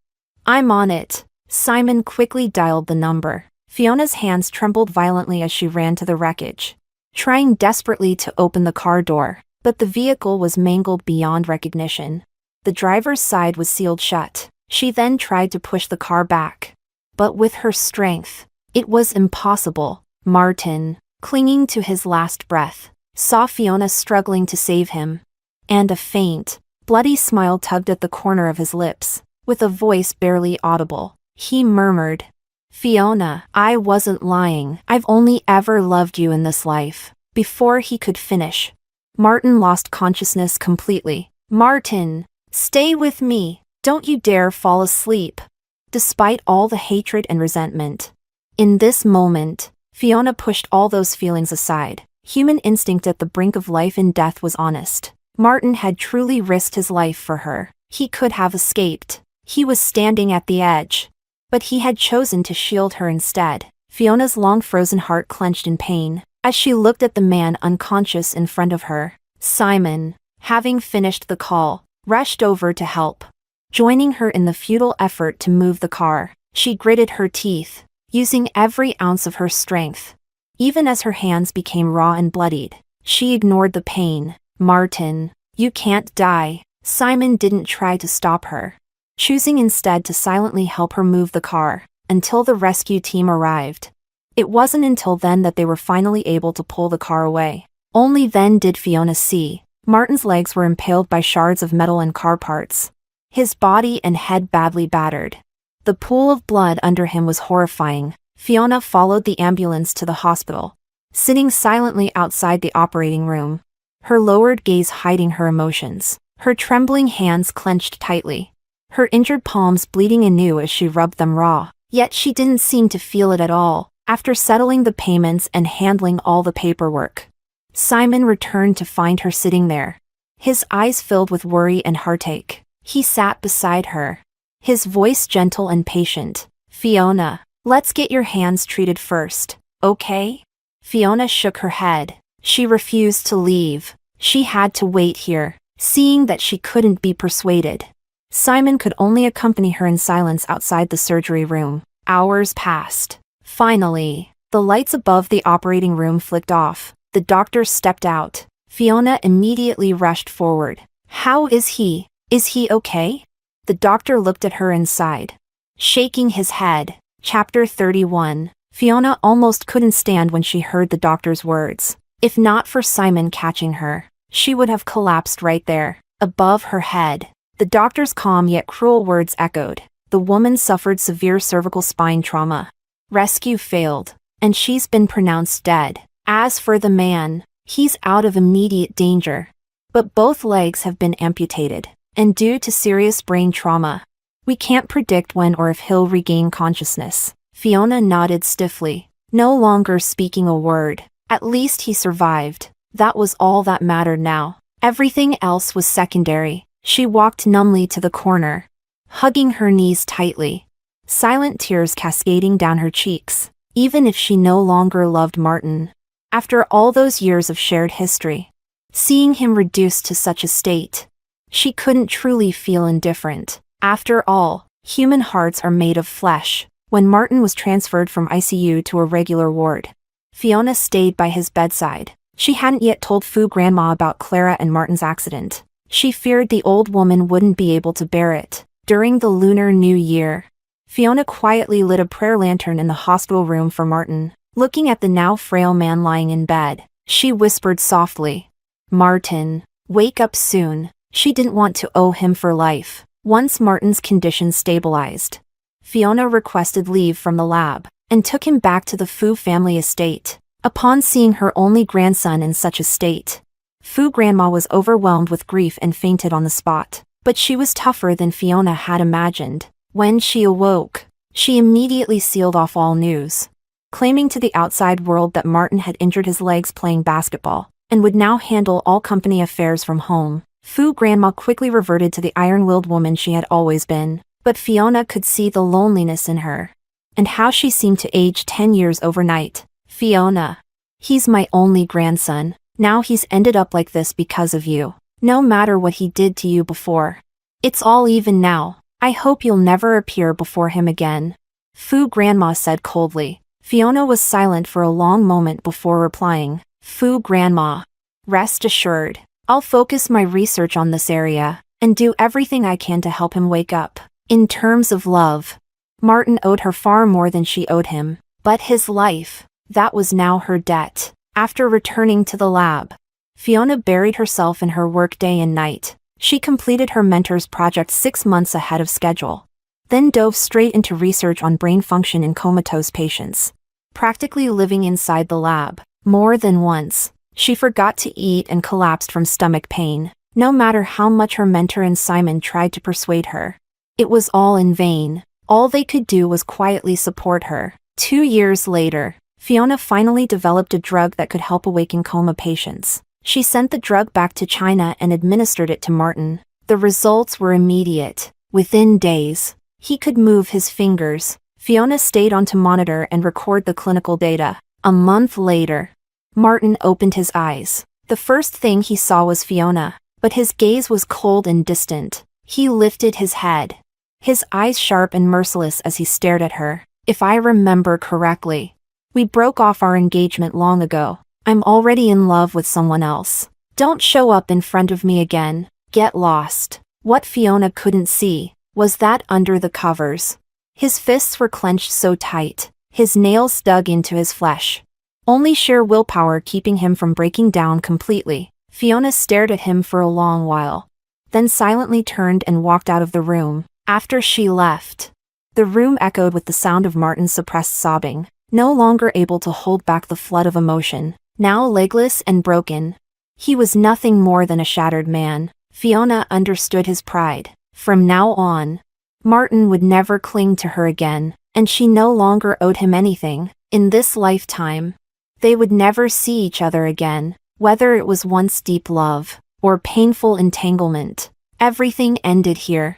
I'm on it. Simon quickly dialed the number. Fiona's hands trembled violently as she ran to the wreckage, trying desperately to open the car door, but the vehicle was mangled beyond recognition. The driver's side was sealed shut. She then tried to push the car back, but with her strength, it was impossible. Martin, clinging to his last breath, saw Fiona struggling to save him, and a faint, bloody smile tugged at the corner of his lips. With a voice barely audible, he murmured, "Fiona, I wasn't lying. I've only ever loved you in this life." Before he could finish, Martin lost consciousness completely. "Martin, stay with me. Don't you dare fall asleep." Despite all the hatred and resentment, in this moment, Fiona pushed all those feelings aside. Human instinct at the brink of life and death was honest. Martin had truly risked his life for her. He could have escaped. He was standing at the edge. But he had chosen to shield her instead. Fiona's long-frozen heart clenched in pain as she looked at the man unconscious in front of her. Simon, having finished the call, rushed over to help, joining her in the futile effort to move the car. She gritted her teeth, using every ounce of her strength. Even as her hands became raw and bloodied, she ignored the pain. "Martin, you can't die." Simon didn't try to stop her, choosing instead to silently help her move the car until the rescue team arrived. It wasn't until then that they were finally able to pull the car away. Only then did Fiona see. Martin's legs were impaled by shards of metal and car parts, his body and head badly battered. The pool of blood under him was horrifying. Fiona followed the ambulance to the hospital, sitting silently outside the operating room, her lowered gaze hiding her emotions. Her trembling hands clenched tightly, her injured palms bleeding anew as she rubbed them raw. Yet she didn't seem to feel it at all. After settling the payments and handling all the paperwork, Simon returned to find her sitting there, his eyes filled with worry and heartache. He sat beside her, his voice gentle and patient. "Fiona, let's get your hands treated first, okay?" Fiona shook her head. She refused to leave. She had to wait here. Seeing that she couldn't be persuaded, Simon could only accompany her in silence outside the surgery room. Hours passed. Finally, the lights above the operating room flicked off. The doctor stepped out. Fiona immediately rushed forward. "How is he? Is he okay?" The doctor looked at her and sighed, shaking his head. Chapter 31. Fiona almost couldn't stand when she heard the doctor's words. If not for Simon catching her, she would have collapsed right there. Above her head, the doctor's calm yet cruel words echoed. The woman suffered severe cervical spine trauma. Rescue failed, and she's been pronounced dead. As for the man, he's out of immediate danger, but both legs have been amputated, and due to serious brain trauma, we can't predict when or if he'll regain consciousness. Fiona nodded stiffly, no longer speaking a word. At least he survived. That was all that mattered now. Everything else was secondary. She walked numbly to the corner, hugging her knees tightly, silent tears cascading down her cheeks, even if she no longer loved Martin. After all those years of shared history, seeing him reduced to such a state, she couldn't truly feel indifferent. After all, human hearts are made of flesh. When Martin was transferred from ICU to a regular ward, Fiona stayed by his bedside. She hadn't yet told Fu Grandma about Clara and Martin's accident. She feared the old woman wouldn't be able to bear it. During the Lunar New Year, Fiona quietly lit a prayer lantern in the hospital room for Martin. Looking at the now frail man lying in bed, she whispered softly, "Martin, wake up soon." She didn't want to owe him for life. Once Martin's condition stabilized, Fiona requested leave from the lab and took him back to the Fu family estate. Upon seeing her only grandson in such a state, Fu Grandma was overwhelmed with grief and fainted on the spot. But she was tougher than Fiona had imagined. When she awoke, she immediately sealed off all news, claiming to the outside world that Martin had injured his legs playing basketball and would now handle all company affairs from home. Fu Grandma quickly reverted to the iron-willed woman she had always been, but Fiona could see the loneliness in her, and how she seemed to age 10 years overnight. "Fiona, he's my only grandson. Now he's ended up like this because of you. No matter what he did to you before, it's all even now. I hope you'll never appear before him again," Fu Grandma said coldly. Fiona was silent for a long moment before replying, "Fu Grandma, rest assured, I'll focus my research on this area and do everything I can to help him wake up." In terms of love, Martin owed her far more than she owed him, but his life, that was now her debt. After returning to the lab, Fiona buried herself in her work day and night. She completed her mentor's project 6 months ahead of schedule, then dove straight into research on brain function in comatose patients. Practically living inside the lab, more than once, she forgot to eat and collapsed from stomach pain. No matter how much her mentor and Simon tried to persuade her, it was all in vain. All they could do was quietly support her. 2 years later, Fiona finally developed a drug that could help awaken coma patients. She sent the drug back to China and administered it to Martin. The results were immediate. Within days, he could move his fingers. Fiona stayed on to monitor and record the clinical data. A month later, Martin opened his eyes. The first thing he saw was Fiona, but his gaze was cold and distant. He lifted his head, his eyes sharp and merciless as he stared at her. "If I remember correctly, we broke off our engagement long ago. I'm already in love with someone else. Don't show up in front of me again. Get lost." What Fiona couldn't see was that under the covers, his fists were clenched so tight, his nails dug into his flesh. Only sheer willpower keeping him from breaking down completely. Fiona stared at him for a long while, then silently turned and walked out of the room. After she left, the room echoed with the sound of Martin's suppressed sobbing. No longer able to hold back the flood of emotion, now legless and broken, he was nothing more than a shattered man. Fiona understood his pride. From now on, Martin would never cling to her again, and she no longer owed him anything. In this lifetime, they would never see each other again. Whether it was once deep love, or painful entanglement, everything ended here.